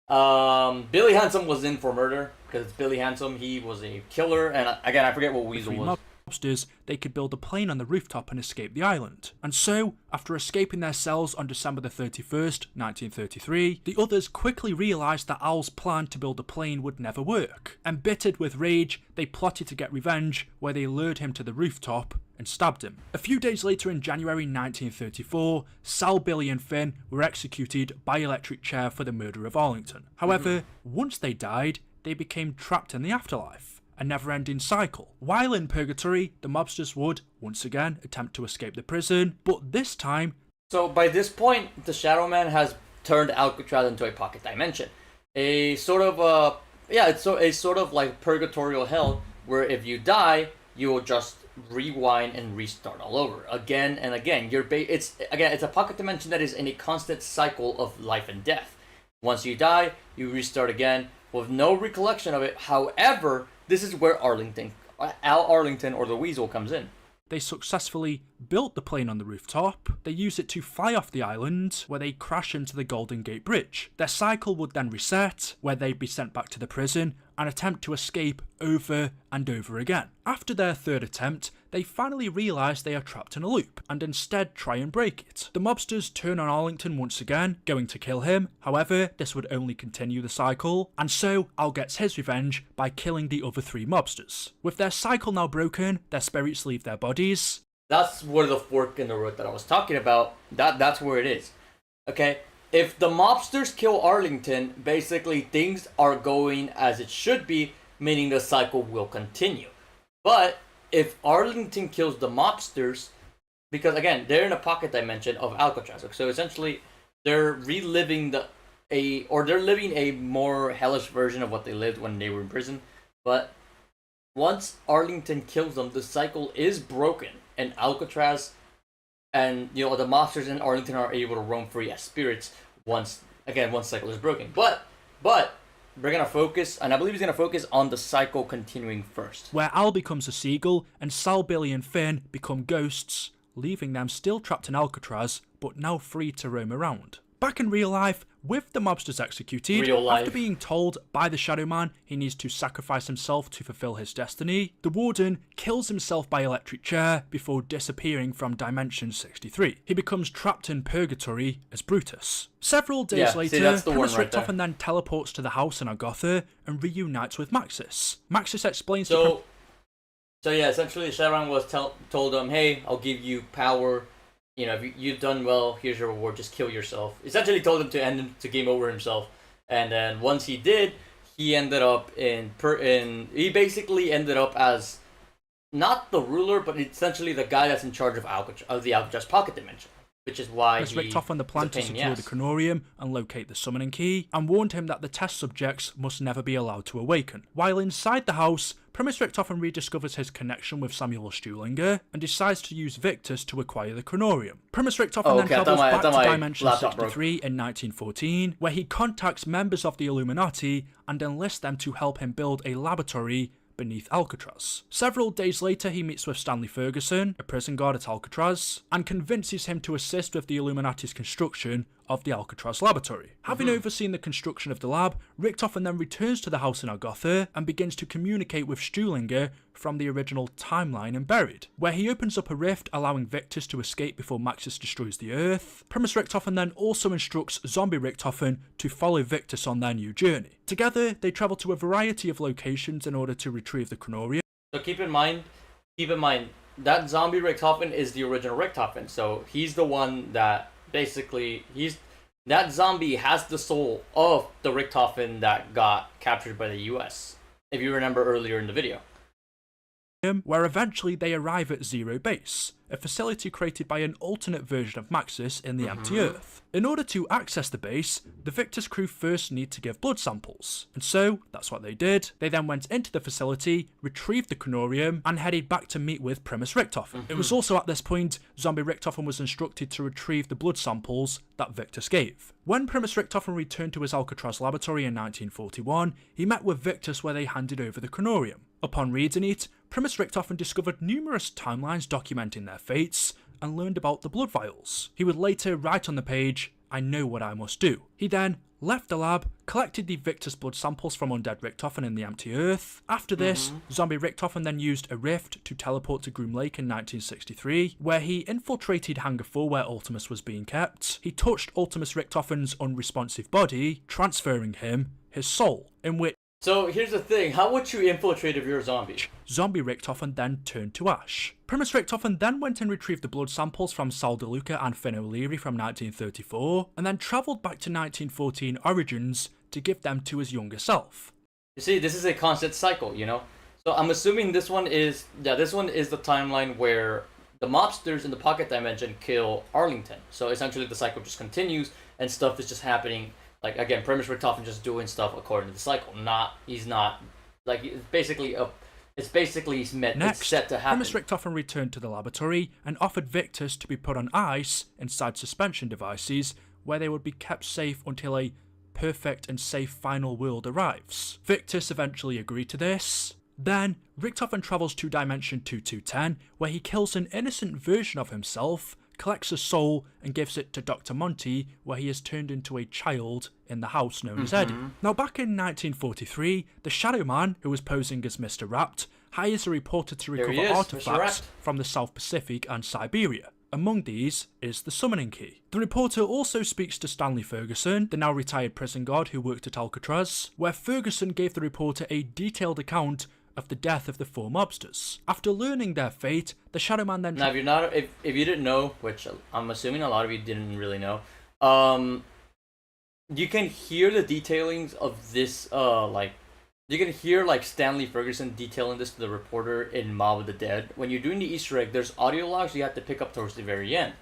Billy Handsome was in for murder, because it's Billy Handsome. He was a killer, and again, I forget what Weasel was. Mobsters, they could build a plane on the rooftop and escape the island. And so, after escaping their cells on December the 31st, 1933, the others quickly realised that Al's plan to build a plane would never work. Embittered with rage, they plotted to get revenge, where they lured him to the rooftop and stabbed him. A few days later in January 1934, Sal, Billy and Finn were executed by electric chair for the murder of Arlington. However, once they died, they became trapped in the afterlife. A never-ending cycle. While in purgatory, the mobsters would, once again, attempt to escape the prison, but this time... So by this point, the Shadow Man has turned Alcatraz into a pocket dimension. a sort of it's a sort of like purgatorial hell where if you die, you will just rewind and restart all over again and again. It's a pocket dimension that is in a constant cycle of life and death. Once you die, you restart again with no recollection of it. However, this is where Al Arlington or the Weasel comes in. They successfully built the plane on the rooftop. They use it to fly off the island, where they crash into the Golden Gate Bridge. Their cycle would then reset, where they'd be sent back to the prison and attempt to escape over and over again. After their third attempt, they finally realise they are trapped in a loop, and instead try and break it. The mobsters turn on Arlington once again, going to kill him. However, this would only continue the cycle, and so Al gets his revenge by killing the other 3 mobsters. With their cycle now broken, their spirits leave their bodies. That's where the fork in the road that I was talking about, that's where it is. Okay? If the mobsters kill Arlington, basically things are going as it should be, meaning the cycle will continue. But if Arlington kills the mobsters, because again, they're in a pocket dimension of Alcatraz, so essentially they're reliving they're living a more hellish version of what they lived when they were in prison. But once Arlington kills them, the cycle is broken, and Alcatraz and the mobsters in Arlington are able to roam free as spirits once cycle is broken. But we're gonna focus, and I believe he's gonna focus on the cycle continuing first. Where Al becomes a seagull and Sal, Billy and Finn become ghosts, leaving them still trapped in Alcatraz, but now free to roam around. Back in real life, with the mobsters executed, after being told by the Shadow Man he needs to sacrifice himself to fulfill his destiny, the Warden kills himself by electric chair before disappearing from Dimension 63. He becomes trapped in Purgatory as Brutus. Several days later, Primus Richtofen then teleports to the house in Agatha and reunites with Maxis. Maxis explains to... So yeah, essentially Shadow Man was told him, hey, I'll give you power. If you've done well, here's your reward, just kill yourself. Essentially told him to game over himself. And then once he did, he ended up he basically ended up as not the ruler, but essentially the guy that's in charge of the Alcatraz pocket dimension. Which is why he Richtofen the plan to secure the Chronorium and locate the summoning key, and warned him that the test subjects must never be allowed to awaken. While inside the house, Primus Richtofen rediscovers his connection with Samuel Stuhlinger and decides to use Victus to acquire the Chronorium. Primus Richtofen then travels back to Dimension 63 in 1914, where he contacts members of the Illuminati and enlists them to help him build a laboratory beneath Alcatraz. Several days later, he meets with Stanley Ferguson, a prison guard at Alcatraz, and convinces him to assist with the Illuminati's construction of the Alcatraz laboratory. Having overseen the construction of the lab, Richtofen then returns to the house in Agatha and begins to communicate with Stuhlinger from the original timeline in Buried, where he opens up a rift allowing Victus to escape before Maxis destroys the Earth. Primus Richtofen then also instructs Zombie Richtofen to follow Victus on their new journey. Together, they travel to a variety of locations in order to retrieve the Chronorium. So keep in mind, that Zombie Richtofen is the original Richtofen, so he's the one that basically, that zombie has the soul of the Richtofen that got captured by the US, if you remember earlier in the video. Where eventually they arrive at Zero Base, a facility created by an alternate version of Maxis in the empty Earth. In order to access the base, the Victus crew first need to give blood samples, and so that's what they did. They then went into the facility, retrieved the Chronorium, and headed back to meet with Primus Richtofen. It was also at this point Zombie Richtofen was instructed to retrieve the blood samples that Victus gave. When Primus Richtofen returned to his Alcatraz laboratory in 1941, he met with Victus where they handed over the Chronorium. Upon reading it, Primus Richtofen discovered numerous timelines documenting their fates and learned about the blood vials. He would later write on the page, "I know what I must do." He then left the lab, collected the Victus blood samples from undead Richtofen in the empty Earth. After this, Zombie Richtofen then used a rift to teleport to Groom Lake in 1963, where he infiltrated Hangar 4 where Ultimus was being kept. He touched Ultimus Richtofen's unresponsive body, transferring him his soul, in which... So here's the thing, how would you infiltrate if you're a zombie? Zombie Richtofen then turned to ash. Primus Richtofen then went and retrieved the blood samples from Sal DeLuca and Finn O'Leary from 1934, and then travelled back to 1914 Origins to give them to his younger self. You see, this is a constant cycle, So I'm assuming this one is the timeline where the mobsters in the pocket dimension kill Arlington. So essentially the cycle just continues and stuff is just happening Like again, Primus Richtofen just doing stuff according to the cycle. He's not like it's basically meant Next, it's set to happen. Primus Richtofen returned to the laboratory and offered Victus to be put on ice inside suspension devices where they would be kept safe until a perfect and safe final world arrives. Victus eventually agreed to this. Then, Richtofen travels to Dimension 2210, where he kills an innocent version of himself, collects a soul, and gives it to Dr. Monty, where he is turned into a child in the house known as Eddie. Now, back in 1943, the Shadow Man, who was posing as Mr. Rapt, hires a reporter to recover artifacts from the South Pacific and Siberia. Among these is the summoning key. The reporter also speaks to Stanley Ferguson, the now retired prison guard who worked at Alcatraz, where Ferguson gave the reporter a detailed account of the death of the 4 mobsters. After learning their fate, the Shadow Man then... Now, if you didn't know, which I'm assuming a lot of you didn't really know, you can hear the detailings of this, you can hear, like, Stanley Ferguson detailing this to the reporter in Mob of the Dead. When you're doing the Easter egg, there's audio logs you have to pick up towards the very end.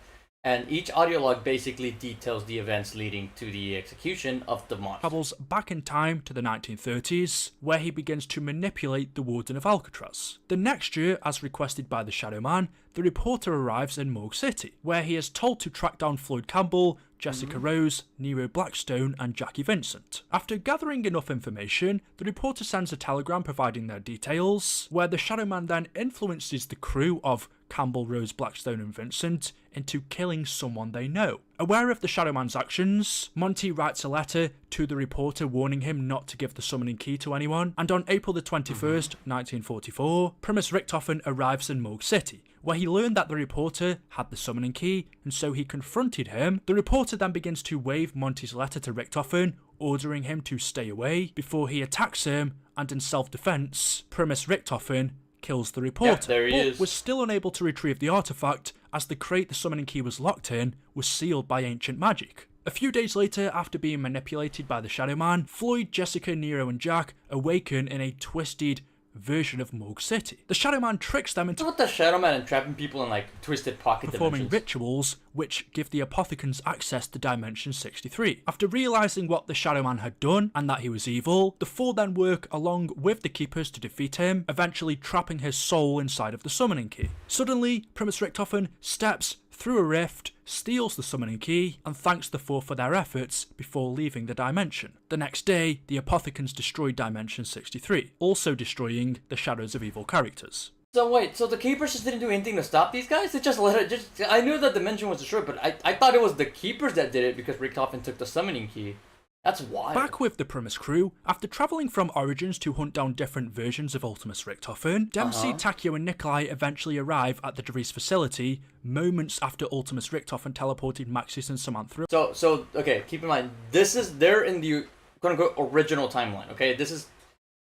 And each audio log basically details the events leading to the execution of the monster. Travels back in time to the 1930s, where he begins to manipulate the Warden of Alcatraz. The next year, as requested by the Shadow Man, the reporter arrives in Morgue City, where he is told to track down Floyd Campbell, Jessica Rose, Nero Blackstone, and Jackie Vincent. After gathering enough information, the reporter sends a telegram providing their details, where the Shadow Man then influences the crew of Campbell, Rose, Blackstone, and Vincent into killing someone they know. Aware of the Shadow Man's actions, Monty writes a letter to the reporter warning him not to give the summoning key to anyone, and on April the 21st, 1944, Primus Richtofen arrives in Morgue City, where he learned that the reporter had the summoning key, and so he confronted him. The reporter then begins to wave Monty's letter to Richtofen, ordering him to stay away, before he attacks him, and in self-defense, Primus Richtofen kills the reporter, but was still unable to retrieve the artifact, as the crate the summoning key was locked in was sealed by ancient magic. A few days later, after being manipulated by the Shadow Man, Floyd, Jessica, Nero, and Jack awaken in a twisted version of Morgue City. The Shadow Man tricks them into the Shadow Man and trapping people in like twisted pocket performing dimensions. Rituals which give the Apothecans access to Dimension 63. After realising what the Shadow Man had done and that he was evil, the 4 then work along with the Keepers to defeat him, eventually trapping his soul inside of the summoning key. Suddenly, Primus Richtofen steps through a rift, steals the summoning key, and thanks the 4 for their efforts before leaving the dimension. The next day, the Apothecans destroy Dimension 63, also destroying the Shadows of Evil characters. So wait, so the Keepers just didn't do anything to stop these guys? They just let it I knew that dimension was destroyed, but I thought it was the Keepers that did it because Richtofen took the summoning key. That's wild. Back with the Primus crew, after travelling from Origins to hunt down different versions of Ultimus Richtofen, Dempsey, Takeo, and Nikolai eventually arrive at the Dries facility moments after Ultimus Richtofen teleported Maxis and Samantha. So okay, keep in mind, they're in the quote-unquote original timeline, okay? This is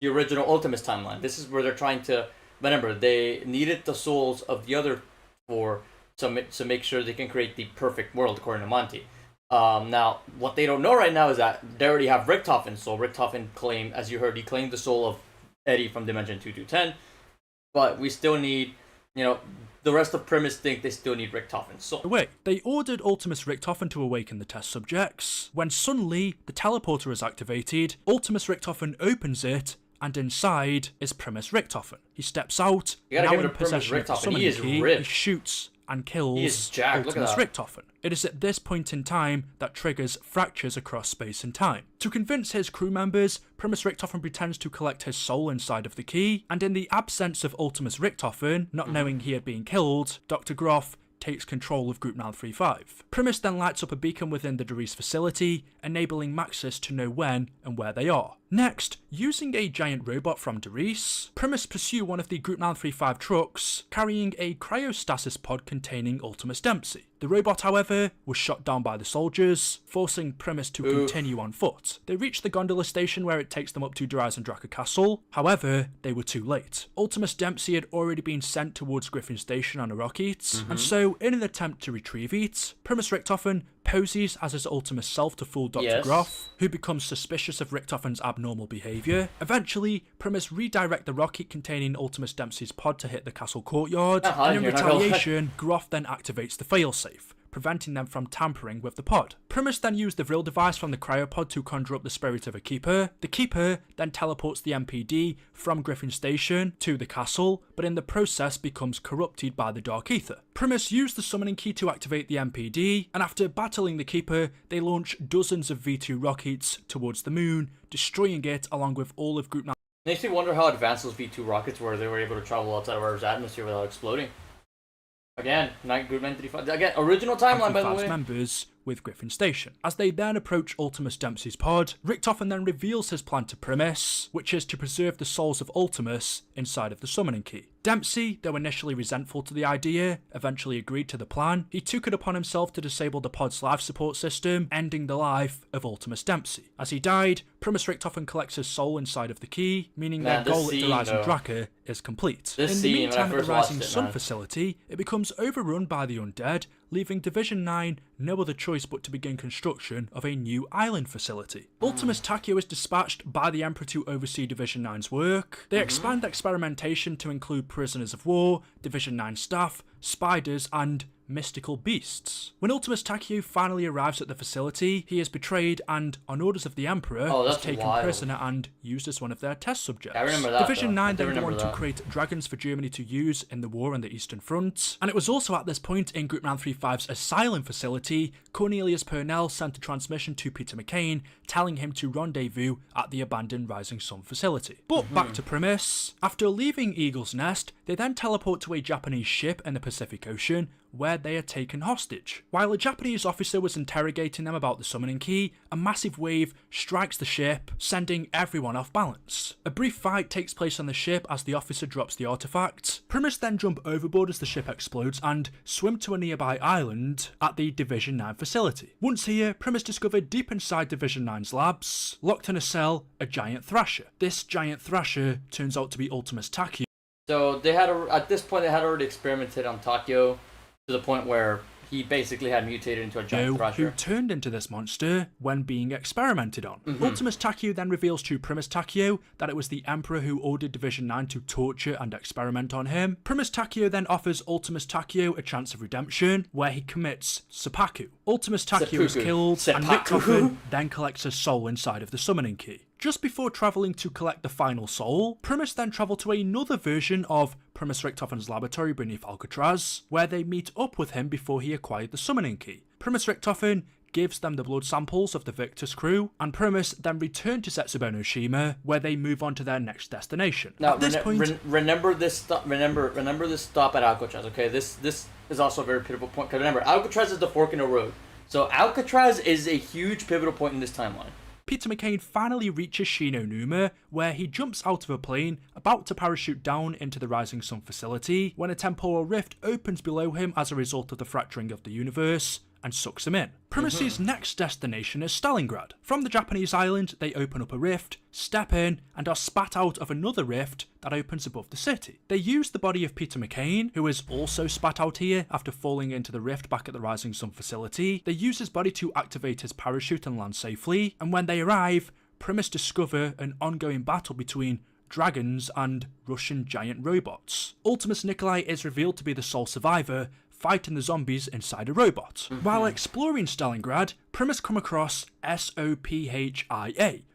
the original Ultimus timeline. This is where they're trying to, remember, they needed the souls of the other 4 to make sure they can create the perfect world, according to Monty. Now, what they don't know right now is that they already have Richtofen's soul. Richtofen claimed, as you heard, he claimed the soul of Eddie from Dimension 2210. But we still need, the rest of Primus think they still need Richtofen's soul. Wait, they ordered Ultimus Richtofen to awaken the test subjects. When suddenly, the teleporter is activated, Ultimus Richtofen opens it, and inside is Primus Richtofen. He steps out, now in possession of the summoning key, he shoots and kills Ultimus Richtofen. It is at this point in time that triggers fractures across space and time. To convince his crew members, Primus Richtofen pretends to collect his soul inside of the key, and in the absence of Ultimus Richtofen, not knowing he had been killed, Dr. Groff takes control of Group 935. Primus then lights up a beacon within the Dries facility, enabling Maxis to know when and where they are. Next, using a giant robot from Dries, Primus pursue one of the Group 935 trucks, carrying a cryostasis pod containing Ultimus Dempsey. The robot, however, was shot down by the soldiers, forcing Primus to continue on foot. They reach the gondola station where it takes them up to Dries and Draka Castle. However, they were too late. Ultimus Dempsey had already been sent towards Griffin Station on a rocket, and so in an attempt to retrieve it, Primus Richtofen poses as his Ultimus self to fool Dr. Groff, who becomes suspicious of Richtofen's abnormal behaviour. Eventually, Primus redirect the rocket containing Ultimus Dempsey's pod to hit the castle courtyard, and in retaliation, Groff then activates the failsafe, preventing them from tampering with the pod. Primus then used the Vril device from the cryopod to conjure up the spirit of a keeper. The keeper then teleports the MPD from Griffin Station to the castle, but in the process becomes corrupted by the Dark Ether. Primus used the summoning key to activate the MPD, and after battling the keeper, they launch dozens of V2 rockets towards the moon, destroying it along with all of Group 9. Makes me wonder how advanced those V2 rockets were. They were able to travel outside of Earth's atmosphere without exploding. Again, Group 935. Again, original timeline, by the way. Members with Griffin Station. As they then approach Ultimus Dempsey's pod, Richtofen then reveals his plan to Primus, which is to preserve the souls of Ultimus inside of the summoning key. Dempsey, though initially resentful to the idea, eventually agreed to the plan. He took it upon himself to disable the pod's life support system, ending the life of Ultimus Dempsey. As he died, Primus Richtofen collects his soul inside of the key, meaning their goal at the Rising Draka is complete. In the meantime, at the Rising Sun facility, it becomes overrun by the undead, leaving Division 9 no other choice but to begin construction of a new island facility. Ultimus Takeo is dispatched by the Emperor to oversee Division 9's work. They expand experimentation to include prisoners of war, Division 9 staff, spiders, and mystical beasts. When Ultimus Takeo finally arrives at the facility, he is betrayed and, on orders of the Emperor, is taken prisoner and used as one of their test subjects. I remember that, Division 9 then go on to create dragons for Germany to use in the war on the Eastern Front, and it was also at this point in Group 935's asylum facility, Cornelius Purnell sent a transmission to Peter McCain telling him to rendezvous at the abandoned Rising Sun facility. But back to Primus. After leaving Eagle's Nest, they then teleport to a Japanese ship in the Pacific Ocean, where they are taken hostage. While a Japanese officer was interrogating them about the summoning key, a massive wave strikes the ship, sending everyone off balance. A brief fight takes place on the ship as the officer drops the artifact. Primus then jump overboard as the ship explodes and swim to a nearby island at the Division 9 facility. Once here, Primus discovered deep inside Division 9's labs, locked in a cell, a giant thrasher. This giant thrasher turns out to be Ultimus Takeo. So they had at this point they had already experimented on Takeo to the point where he basically had mutated into a giant thrasher. Who turned into this monster when being experimented on. Ultimus Takeo then reveals to Primus Takeo that it was the Emperor who ordered Division 9 to torture and experiment on him. Primus Takeo then offers Ultimus Takeo a chance of redemption, where he commits seppuku. Ultimus Takeo is killed, and Richtofen then collects his soul inside of the summoning key. Just before travelling to collect the final soul, Primus then travel to another version of Primus Richtofen's laboratory beneath Alcatraz, where they meet up with him before he acquired the summoning key. Primus Richtofen gives them the blood samples of the Victus crew, and Primus then return to Setsubo-no-Shima, where they move on to their next destination. Now, at this point, remember this stop at Alcatraz. Okay, this is also a very pivotal point. Because remember, Alcatraz is the fork in the road, so Alcatraz is a huge pivotal point in this timeline. Peter McCain finally reaches Shinonuma, where he jumps out of a plane, about to parachute down into the Rising Sun facility, when a temporal rift opens below him as a result of the fracturing of the universe, and sucks him in. Primus's next destination is Stalingrad. From the Japanese island, they open up a rift, step in, and are spat out of another rift that opens above the city. They use the body of Peter McCain, who is also spat out here after falling into the rift back at the Rising Sun facility. They use his body to activate his parachute and land safely, and when they arrive, Primus discover an ongoing battle between dragons and Russian giant robots. Ultimus Nikolai is revealed to be the sole survivor, fighting the zombies inside a robot. While exploring Stalingrad, Primus come across Sophia,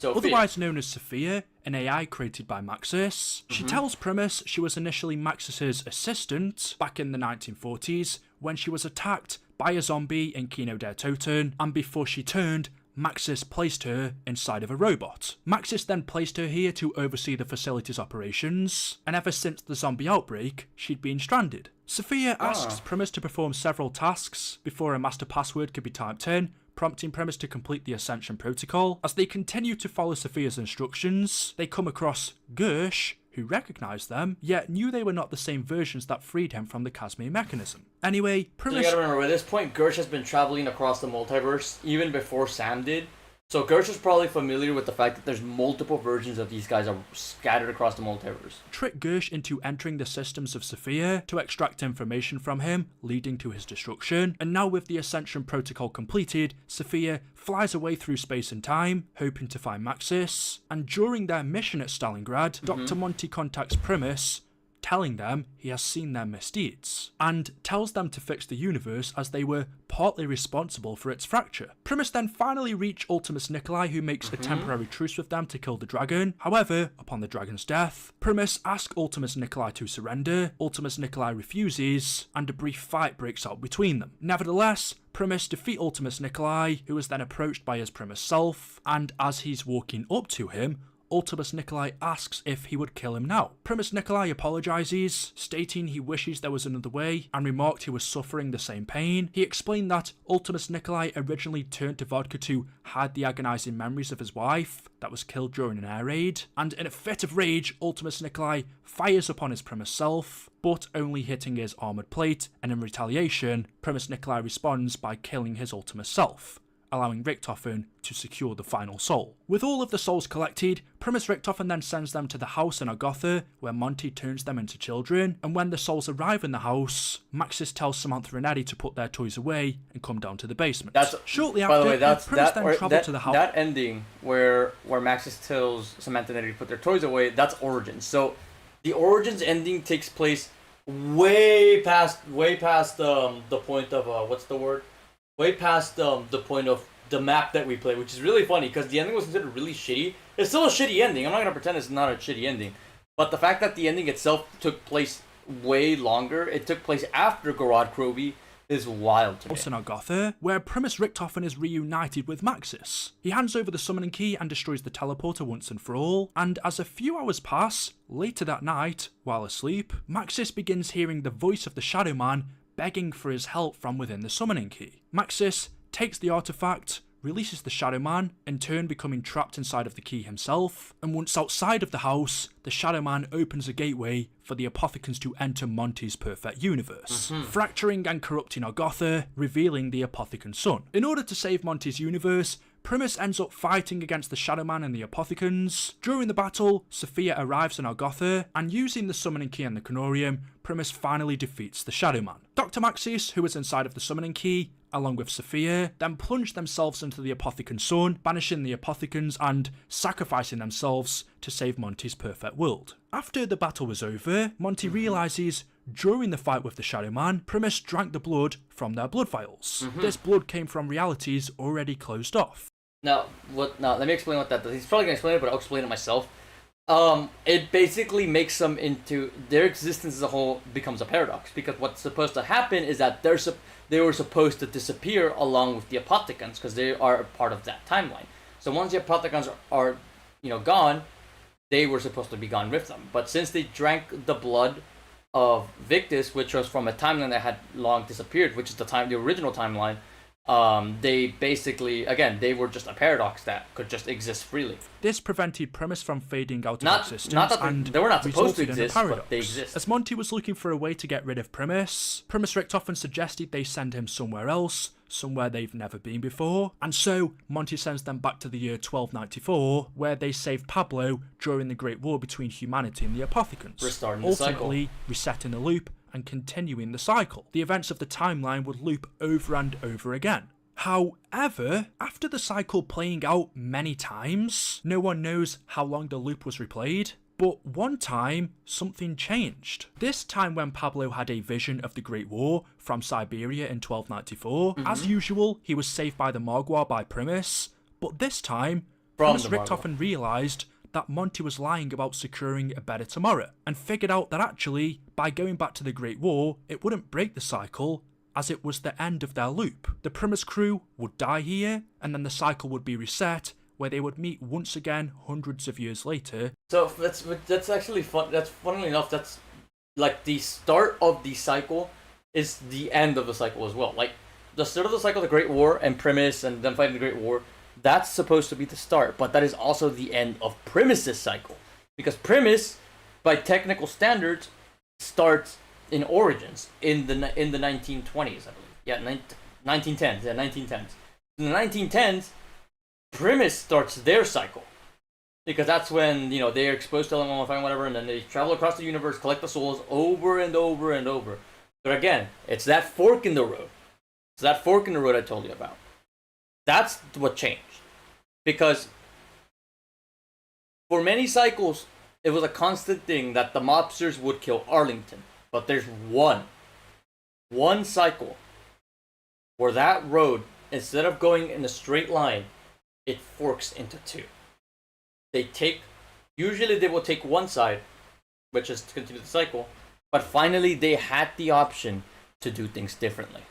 otherwise known as Sophia, an AI created by Maxis. She tells Primus she was initially Maxis's assistant back in the 1940s when she was attacked by a zombie in Kino der Toten, and before she turned, Maxis placed her inside of a robot. Maxis then placed her here to oversee the facility's operations, and ever since the zombie outbreak, she'd been stranded. Sophia asks Primus to perform several tasks before a master password could be typed in, prompting Primus to complete the Ascension Protocol. As they continue to follow Sophia's instructions, they come across Gersh, who recognised them, yet knew they were not the same versions that freed him from the Casimir mechanism. Anyway, Primus... So you gotta remember, at this point, Gersh has been traveling across the multiverse even before Sam did. So Gersh is probably familiar with the fact that there's multiple versions of these guys are scattered across the multiverse. Trick Gersh into entering the systems of Sophia to extract information from him, leading to his destruction. And now with the Ascension Protocol completed, Sophia flies away through space and time, hoping to find Maxis. And during their mission at Stalingrad, Dr. Monty contacts Primus telling them he has seen their misdeeds, and tells them to fix the universe as they were partly responsible for its fracture. Primus then finally reach Ultimus Nikolai, who makes a temporary truce with them to kill the dragon. However, upon the dragon's death, Primus asks Ultimus Nikolai to surrender. Ultimus Nikolai refuses, and a brief fight breaks out between them. Nevertheless, Primus defeats Ultimus Nikolai, who is then approached by his Primus self, and as he's walking up to him, Ultimus Nikolai asks if he would kill him now. Primus Nikolai apologises, stating he wishes there was another way, and remarked he was suffering the same pain. He explained that Ultimus Nikolai originally turned to vodka to hide the agonising memories of his wife that was killed during an air raid, and in a fit of rage, Ultimus Nikolai fires upon his Primus self, but only hitting his armoured plate, and in retaliation, Primus Nikolai responds by killing his Ultimus self, allowing Richtofen to secure the final soul. With all of the souls collected, Primus Richtofen then sends them to the house in Argotha, where Monty turns them into children, and when the souls arrive in the house, Maxis tells Samantha and Eddie to put their toys away and come down to the basement. Shortly after, Primus then travels to the house. That ending where Maxis tells Samantha and Eddie to put their toys away, that's Origins. So the Origins ending takes place way past the point of what's the word? Way past the point of the map that we play, which is really funny because the ending was considered really shitty. It's still a shitty ending. I'm not gonna pretend it's not a shitty ending, but the fact that the ending itself took place way longer, it took place after Gorod Krovi, is wild to me. In Argotha, where Primus Richtofen is reunited with Maxis. He hands over the summoning key and destroys the teleporter once and for all, and as a few hours pass, later that night, while asleep, Maxis begins hearing the voice of the Shadow Man begging for his help from within the summoning key. Maxis takes the artifact, releases the Shadow Man, in turn becoming trapped inside of the key himself, and once outside of the house, the Shadow Man opens a gateway for the Apothicans to enter Monty's perfect universe, fracturing and corrupting Argotha, revealing the Apothecan Sun. In order to save Monty's universe, Primus ends up fighting against the Shadow Man and the Apothicans. During the battle, Sophia arrives in Argotha, and using the summoning key and the Canorium, Primus finally defeats the Shadow Man. Dr. Maxis, who is inside of the summoning key, along with Sophia, then plunge themselves into the Apothecan Sun, banishing the Apothicans and sacrificing themselves to save Monty's perfect world. After the battle was over, Monty realises during the fight with the Shadow Man, Primus drank the blood from their blood vials. This blood came from realities already closed off. Now, let me explain what that does. He's probably gonna explain it, but I'll explain it myself. It basically makes them into their existence as a whole becomes a paradox, because what's supposed to happen is that they were supposed to disappear along with the Apothicans because they are a part of that timeline. So once the Apothicans are gone, they were supposed to be gone with them. But since they drank the blood of Victus, which was from a timeline that had long disappeared, which is the original timeline, they basically, again, they were just a paradox that could just exist freely. This prevented Primus from fading out of existence, and they were not supposed to exist, but they exist. As Monty was looking for a way to get rid of Primus Richtofen suggested they send him somewhere else, somewhere they've never been before, and so Monty sends them back to the year 1294, where they saved Pablo during the Great War between humanity and the Apothicans, restarting the ultimately cycle, resetting the loop and continuing the cycle. The events of the timeline would loop over and over again. However, after the cycle playing out many times, no one knows how long the loop was replayed, but one time, something changed. This time when Pablo had a vision of the Great War from Siberia in 1294, as usual, he was saved by the Margwa by Primus, but this time, Primus Richtofen realised that Monty was lying about securing a better tomorrow, and figured out that actually, by going back to the Great War, it wouldn't break the cycle, as it was the end of their loop. The Primus crew would die here, and then the cycle would be reset, where they would meet once again hundreds of years later. So that's actually fun. That's funnily enough, that's like the start of the cycle is the end of the cycle as well. Like the start of the cycle, the Great War, and Primus, and them fighting the Great War. That's supposed to be the start, but that is also the end of Primus' cycle, because Primus, by technical standards, starts in Origins in the 1920s, I believe. Yeah, 1910s. Yeah, 1910s. In the 1910s, Primus starts their cycle, because that's when they're exposed to Element 115, whatever, and then they travel across the universe, collect the souls over and over and over. But again, it's that fork in the road. It's that fork in the road I told you about. That's what changed. Because for many cycles, it was a constant thing that the mobsters would kill Arlington. But there's one cycle where that road, instead of going in a straight line, it forks into two. Usually they will take one side, which is to continue the cycle, but finally they had the option to do things differently.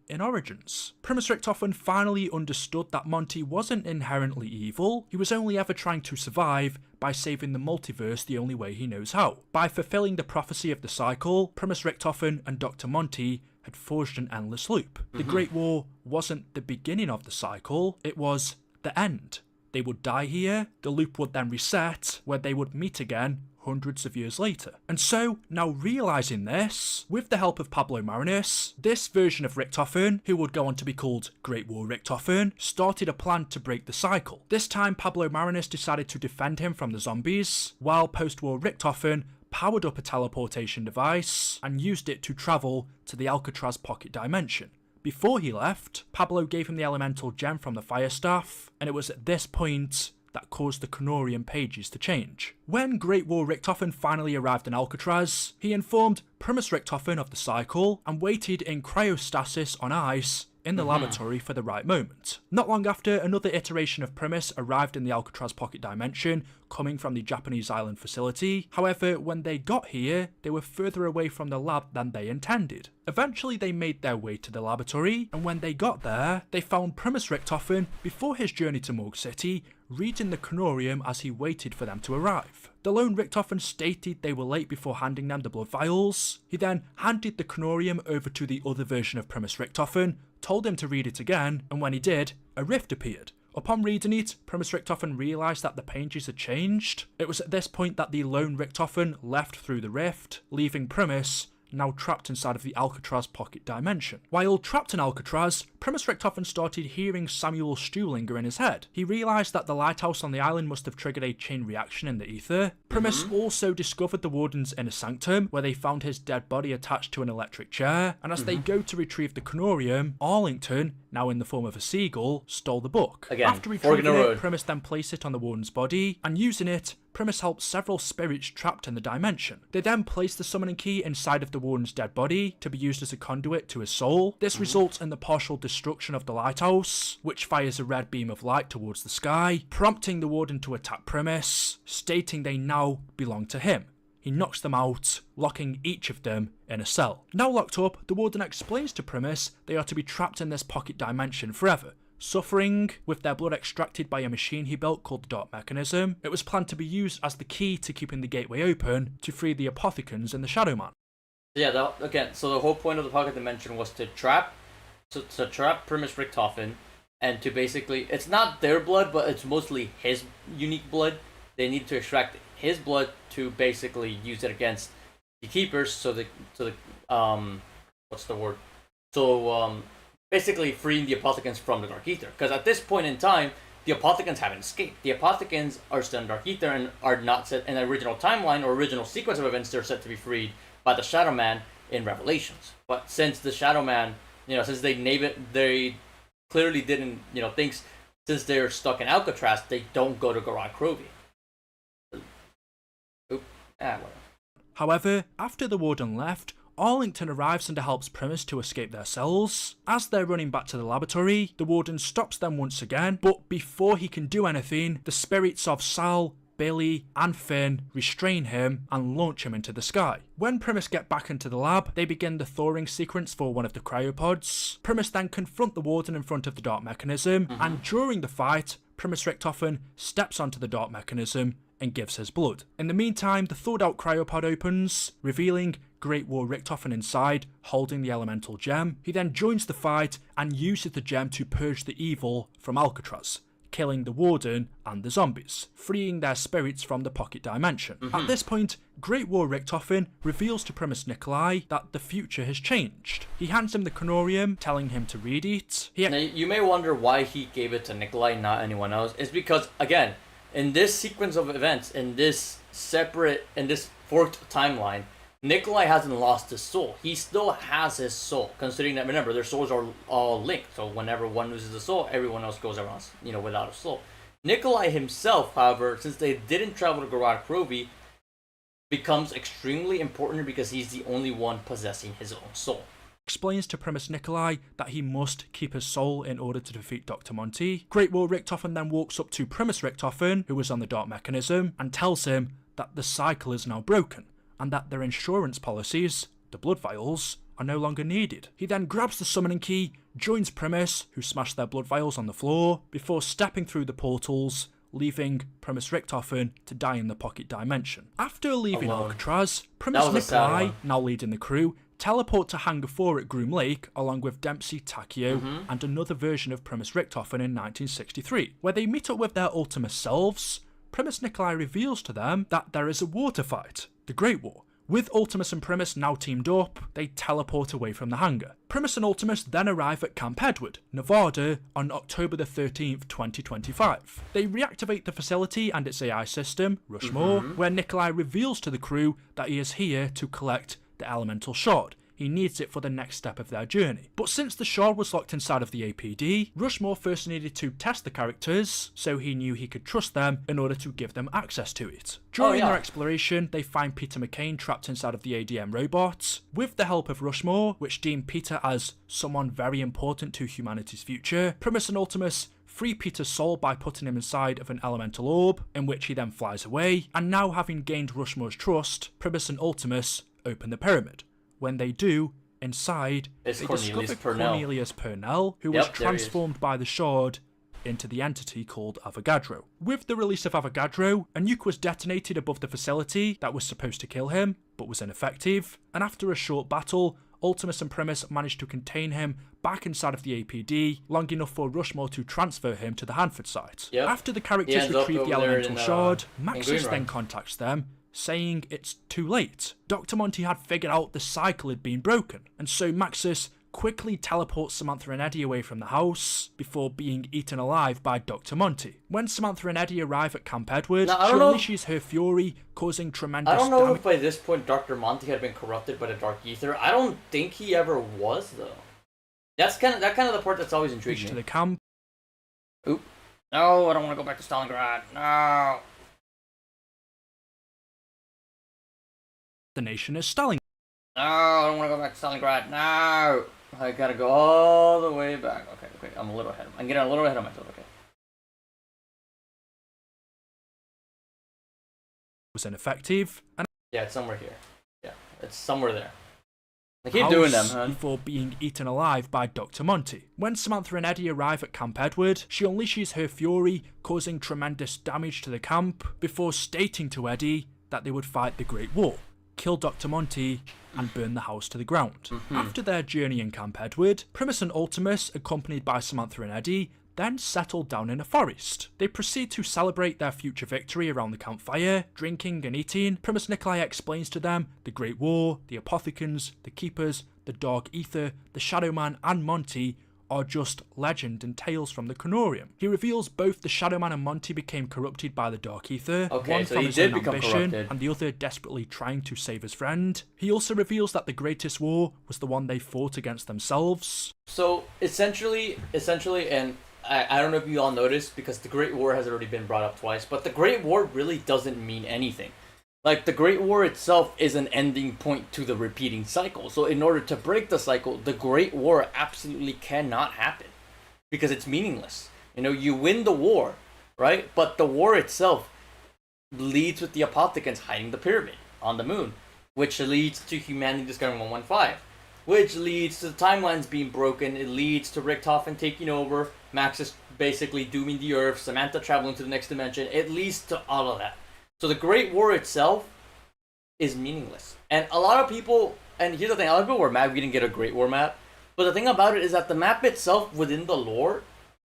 In Origins, Primus Richtofen finally understood that Monty wasn't inherently evil, he was only ever trying to survive by saving the multiverse the only way he knows how. By fulfilling the prophecy of the cycle, Primus Richtofen and Dr. Monty had forged an endless loop. The Great War wasn't the beginning of the cycle, it was the end. They would die here, the loop would then reset, where they would meet again hundreds of years later. And so, now realising this, with the help of Pablo Marinus, this version of Richtofen, who would go on to be called Great War Richtofen, started a plan to break the cycle. This time Pablo Marinus decided to defend him from the zombies, while post-war Richtofen powered up a teleportation device and used it to travel to the Alcatraz pocket dimension. Before he left, Pablo gave him the elemental gem from the Fire Staff, and it was at this point that caused the Canorium pages to change. When Great War Richtofen finally arrived in Alcatraz, he informed Primus Richtofen of the cycle and waited in cryostasis on ice in the laboratory for the right moment. Not long after, another iteration of Primus arrived in the Alcatraz pocket dimension, coming from the Japanese island facility. However, when they got here, they were further away from the lab than they intended. Eventually, they made their way to the laboratory, and when they got there, they found Primus Richtofen, before his journey to Morgue City, reading the Canorium as he waited for them to arrive. The lone Richtofen stated they were late before handing them the blood vials. He then handed the Canorium over to the other version of Primus Richtofen, told him to read it again, and when he did, a rift appeared. Upon reading it, Primus Richtofen realised that the pages had changed. It was at this point that the lone Richtofen left through the rift, leaving Primus now trapped inside of the Alcatraz pocket dimension. While trapped in Alcatraz, Primus Richtofen started hearing Samuel Stew linger in his head. He realised that the lighthouse on the island must have triggered a chain reaction in the ether. Primus also discovered the Warden's inner sanctum, where they found his dead body attached to an electric chair, and as they go to retrieve the Canorium, Arlington, now in the form of a seagull, stole the book. Again, after retrieving it, Primus then placed it on the Warden's body, and using it, Primus helped several spirits trapped in the dimension. They then placed the summoning key inside of the Warden's dead body to be used as a conduit to his soul. This results in the partial destruction of the lighthouse, which fires a red beam of light towards the sky, prompting the Warden to attack Primus, stating they now belong to him. He knocks them out, locking each of them in a cell. Now locked up, the Warden explains to Primus they are to be trapped in this pocket dimension forever, suffering with their blood extracted by a machine he built called the Dark Mechanism. It was planned to be used as the key to keeping the gateway open to free the Apothecans and the Shadow Man. Yeah, so the whole point of the pocket dimension was to trap Primus Richtofen, and to basically, it's not their blood, but it's mostly his unique blood. They need to extract his blood to basically use it against the Keepers, basically freeing the Apothecans from the Dark Ether. Because at this point in time, the Apothecans haven't escaped. The Apothecans are still in Dark Ether and are not set in the original timeline or original sequence of events. They're set to be freed by the Shadow Man in Revelations. But since the Shadow Man, since they clearly didn't, since they're stuck in Alcatraz, they don't go to Garan Krovi. However, after the Warden left, Arlington arrives and helps Primus to escape their cells. As they're running back to the laboratory, the Warden stops them once again, but before he can do anything, the spirits of Sal, Billy and Finn restrain him and launch him into the sky. When Primus get back into the lab, they begin the thawing sequence for one of the cryopods. Primus then confront the Warden in front of the Dark Mechanism, and during the fight, Primus Richtofen steps onto the Dark Mechanism and gives his blood. In the meantime, the thawed out cryopod opens, revealing Great War Richtofen inside, holding the elemental gem. He then joins the fight and uses the gem to purge the evil from Alcatraz, killing the Warden and the zombies, freeing their spirits from the pocket dimension. At this point, Great War Richtofen reveals to Primus Nikolai that the future has changed. He hands him the Canorium, telling him to read it. Now, you may wonder why he gave it to Nikolai, not anyone else. It's because, again, in this sequence of events, in this forked timeline, Nikolai hasn't lost his soul. He still has his soul, considering that, remember, their souls are all linked. So whenever one loses a soul, everyone else goes around, without a soul. Nikolai himself, however, since they didn't travel to Gorod Krovi, becomes extremely important because he's the only one possessing his own soul. Explains to Primus Nikolai that he must keep his soul in order to defeat Dr. Monty. Great War Richtofen then walks up to Primus Richtofen, who was on the Dark Mechanism, and tells him that the cycle is now broken, and that their insurance policies, the blood vials, are no longer needed. He then grabs the summoning key, joins Primus, who smashed their blood vials on the floor, before stepping through the portals, leaving Primus Richtofen to die in the pocket dimension. After leaving Alcatraz, Primus Nikolai, now leading the crew, teleport to Hangar 4 at Groom Lake, along with Dempsey, Takio, and another version of Primus Richtofen in 1963, where they meet up with their Ultimus selves. Primus Nikolai reveals to them that there is a water fight, the Great War. With Ultimus and Primus now teamed up, they teleport away from the hangar. Primus and Ultimus then arrive at Camp Edward, Nevada, on October the 13th, 2025. They reactivate the facility and its AI system, Rushmore, where Nikolai reveals to the crew that he is here to collect the elemental shard. He needs it for the next step of their journey. But since the shard was locked inside of the APD, Rushmore first needed to test the characters, so he knew he could trust them in order to give them access to it. During their exploration, they find Peter McCain trapped inside of the ADM robot. With the help of Rushmore, which deemed Peter as someone very important to humanity's future, Primus and Ultimus free Peter's soul by putting him inside of an elemental orb, in which he then flies away, and now having gained Rushmore's trust, Primus and Ultimus open the pyramid. When they do, inside, they discover Cornelius Purnell, who was transformed by the shard into the entity called Avogadro. With the release of Avogadro, a nuke was detonated above the facility that was supposed to kill him, but was ineffective, and after a short battle, Ultimus and Primus managed to contain him back inside of the APD, long enough for Rushmore to transfer him to the Hanford site. After the characters retrieve the elemental shard, Maxis then contacts them, saying it's too late. Dr. Monty had figured out the cycle had been broken, and so Maxis quickly teleports Samantha and Eddie away from the house before being eaten alive by Dr. Monty. When Samantha and Eddie arrive at Camp Edward, she unleashes her fury, causing tremendous damage. I don't know if by this point Dr. Monty had been corrupted by the Dark Ether. I don't think he ever was, though. That's kind of the part that's always intriguing me. To the camp. Oop. No, I don't want to go back to Stalingrad. No. The nation is Stalingrad. No, I don't want to go back to Stalingrad. No. I gotta go all the way back. Okay. I'm a little ahead. I'm getting a little ahead of myself. Okay. Was ineffective. And yeah, it's somewhere here. Yeah, it's somewhere there. I keep doing them, huh? Before being eaten alive by Dr. Monty. When Samantha and Eddie arrive at Camp Edward, she unleashes her fury, causing tremendous damage to the camp, before stating to Eddie that they would fight the Great War, kill Dr. Monty, and burn the house to the ground. After their journey in Camp Edward, Primus and Ultimus, accompanied by Samantha and Eddie, then settle down in a forest. They proceed to celebrate their future victory around the campfire, drinking and eating. Primus Nikolai explains to them the Great War, the Apothecans, the Keepers, the Dark Ether, the Shadow Man, and Monty are just legend and tales from the Canorium. He reveals both the Shadow Man and Monty became corrupted by the Dark Ether, one from his own ambition, and the other desperately trying to save his friend. He also reveals that the greatest war was the one they fought against themselves. So, essentially, and I don't know if you all noticed, because the Great War has already been brought up twice, but the Great War really doesn't mean anything. Like, the Great War itself is an ending point to the repeating cycle. So in order to break the cycle, the Great War absolutely cannot happen, because it's meaningless. You know, you win the war, right? But the war itself leads with the Apothecans hiding the pyramid on the moon, which leads to humanity discovering 115, which leads to the timelines being broken. It leads to Richtofen taking over, Maxis basically dooming the Earth, Samantha traveling to the next dimension. It leads to all of that. So the Great War itself is meaningless. And a lot of people, and here's the thing, a lot of people were mad we didn't get a Great War map. But the thing about it is that the map itself within the lore,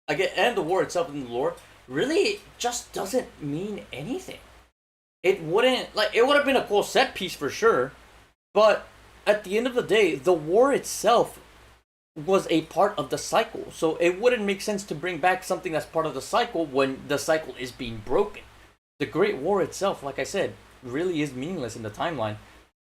and the war itself within the lore, really just doesn't mean anything. It would have been a cool set piece for sure, but at the end of the day, the war itself was a part of the cycle. So it wouldn't make sense to bring back something that's part of the cycle when the cycle is being broken. The Great War itself, like I said, really is meaningless in the timeline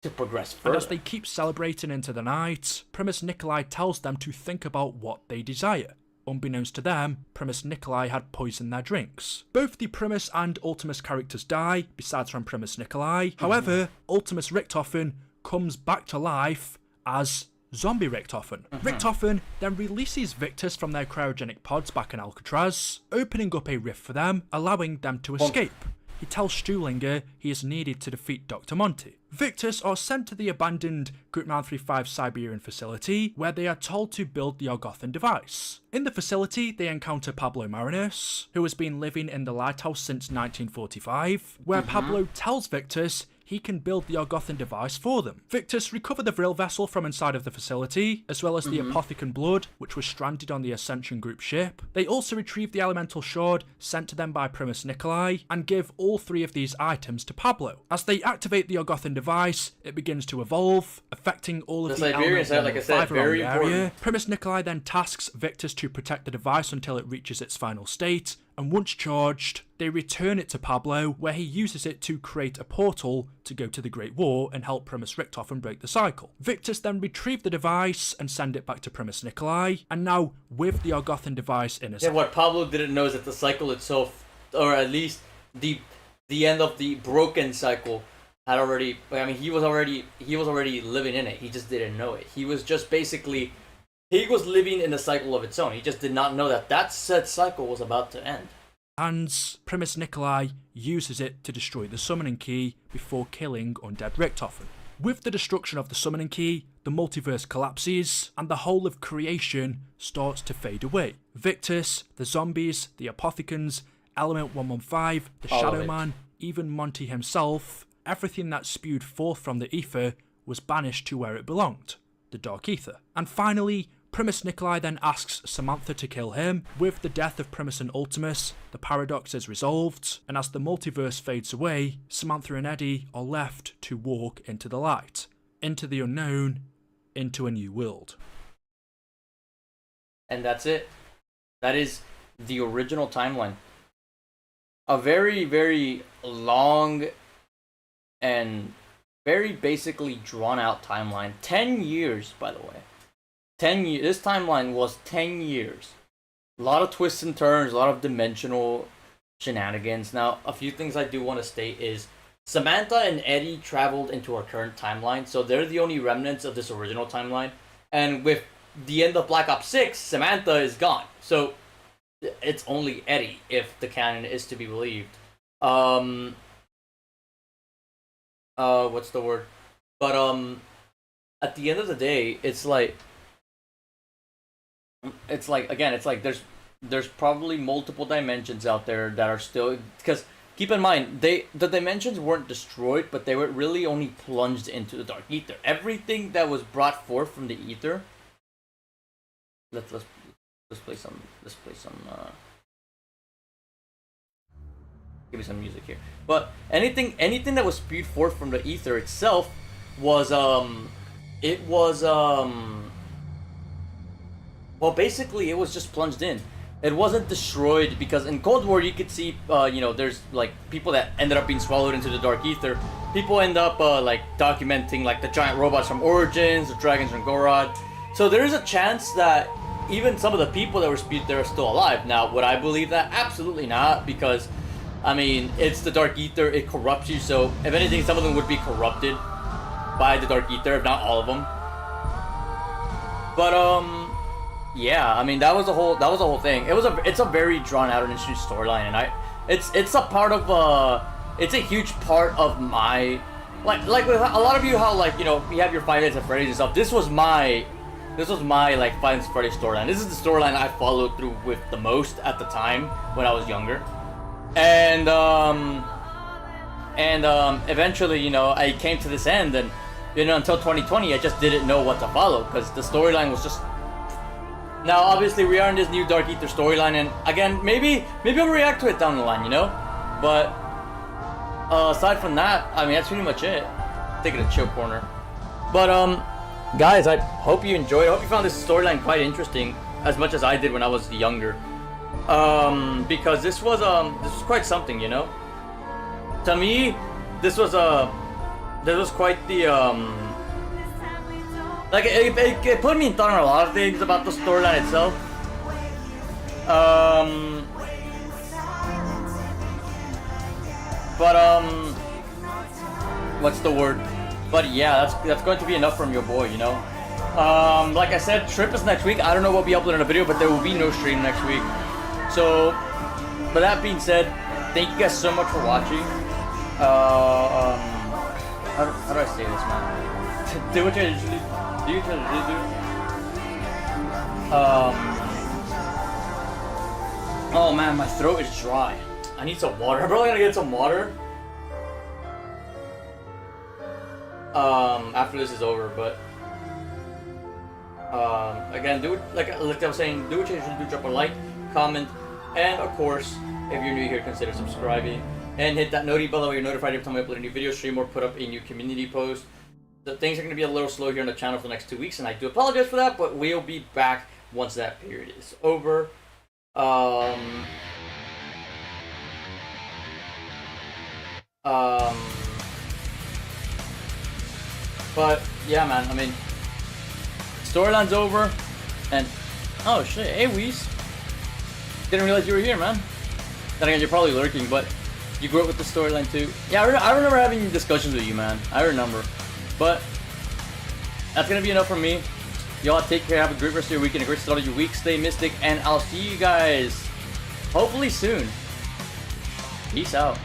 to progress further. And as they keep celebrating into the night, Primus Nikolai tells them to think about what they desire. unbeknownst to them, Primus Nikolai had poisoned their drinks. Both the Primus and Ultimus characters die, besides from Primus Nikolai. However, Ultimus Richthofen comes back to life as Zombie Richthofen. Richthofen then releases Victus from their cryogenic pods back in Alcatraz, opening up a rift for them, allowing them to escape. He tells Stuhlinger he is needed to defeat Dr. Monty. Victus are sent to the abandoned Group 935 Siberian facility, where they are told to build the Argothan device. In the facility, they encounter Pablo Marinos, who has been living in the lighthouse since 1945, where Pablo tells Victus he can build the Argothan device for them. Victus recover the Vril vessel from inside of the facility, as well as the Apothecan blood, which was stranded on the Ascension Group ship. They also retrieve the elemental shard sent to them by Primus Nikolai, and give all three of these items to Pablo. As they activate the Argothan device, it begins to evolve, affecting all of the elements like I said, very important. area. Primus Nikolai then tasks Victus to protect the device until it reaches its final state, and once charged, they return it to Pablo, where he uses it to create a portal to go to the Great War and help Primus Richthofen break the cycle. Victus then retrieve the device and send it back to Primus Nikolai, and now with the Argothan device in his what Pablo didn't know is that the cycle itself, or at least the end of the broken cycle, had already. I mean, he was already living in it. He just didn't know it. He was just basically. He was living in a cycle of its own. He just did not know that said cycle was about to end. And Primus Nikolai uses it to destroy the summoning key before killing undead Richthofen. With the destruction of the summoning key, the multiverse collapses, and the whole of creation starts to fade away. Victus, the zombies, the Apothecans, Element 115, the Shadow Man, even Monty himself, everything that spewed forth from the ether was banished to where it belonged, the Dark Ether. And finally, Primus Nikolai then asks Samantha to kill him. With the death of Primus and Ultimus, the paradox is resolved, and as the multiverse fades away, Samantha and Eddie are left to walk into the light, into the unknown, into a new world. And that's it. That is the original timeline. A very, very long and very basically drawn out timeline. 10 years, by the way. 10 years. This timeline was 10 years. A lot of twists and turns, a lot of dimensional shenanigans. Now, a few things I do want to state is Samantha and Eddie traveled into our current timeline, so they're the only remnants of this original timeline. And with the end of Black Ops 6, Samantha is gone. So it's only Eddie, if the canon is to be believed. What's the word? But at the end of the day, it's like there's probably multiple dimensions out there that are still, because keep in mind the dimensions weren't destroyed, but they were really only plunged into the dark ether. Everything that was brought forth from the ether. Let's play some. Give me some music here. But anything that was spewed forth from the ether itself was well, basically it was just plunged in. It wasn't destroyed, because in Cold War you could see there's like people that ended up being swallowed into the dark ether. People end up like documenting like the giant robots from Origins, the dragons from Gorod. So there is a chance that even some of the people that were spewed there are still alive. Now, would I believe that? Absolutely not, because I mean, it's the Dark Ether, it corrupts you, so if anything, some of them would be corrupted by the Dark Ether, if not all of them. But, yeah, I mean, that was the whole thing. It's a very drawn out and interesting storyline, and it's a part of, it's a huge part of my, like with a lot of you, how, like, you know, you have your Five Nights at Freddy's and stuff. This was my, like, Five Nights at Freddy's storyline. This is the storyline I followed through with the most at the time, when I was younger. And eventually, you know, I came to this end, and, you know, until 2020, I just didn't know what to follow, because the storyline was just... Now, obviously, we are in this new Dark Ether storyline, and again, maybe I'll react to it down the line, you know? But, aside from that, I mean, that's pretty much it. Taking a chill corner. But, guys, I hope you enjoyed. I hope you found this storyline quite interesting, as much as I did when I was younger. Because this was quite something, you know. To me, this was quite the like it put me in thought on a lot of things about the storyline itself. What's the word? But yeah, that's going to be enough from your boy, you know. Like I said, trip is next week. I don't know what we upload in a video, but there will be no stream next week. So, but that being said, thank you guys so much for watching. How do I say this, man? Do what you usually do. What you usually do. Oh man, my throat is dry. I need some water. I'm probably gonna get some water. After this is over, but again, do it like I was saying. Do what you usually do. Drop a like, comment, and of course, if you're new here, consider subscribing and hit that noti bell so you're notified every time I upload a new video stream or put up a new community post. The things are going to be a little slow here on the channel for the next 2 weeks, and I do apologize for that, but we'll be back once that period is over. But yeah, man, I mean, storyline's over, and oh shit, hey Whis, didn't realize you were here, man. Then again, you're probably lurking, but you grew up with the storyline too. Yeah, I remember having discussions with you, man. I remember. But that's gonna be enough from me. Y'all take care, have a great rest of your week and a great start of your week. Stay mystic, and I'll see you guys hopefully soon. Peace out.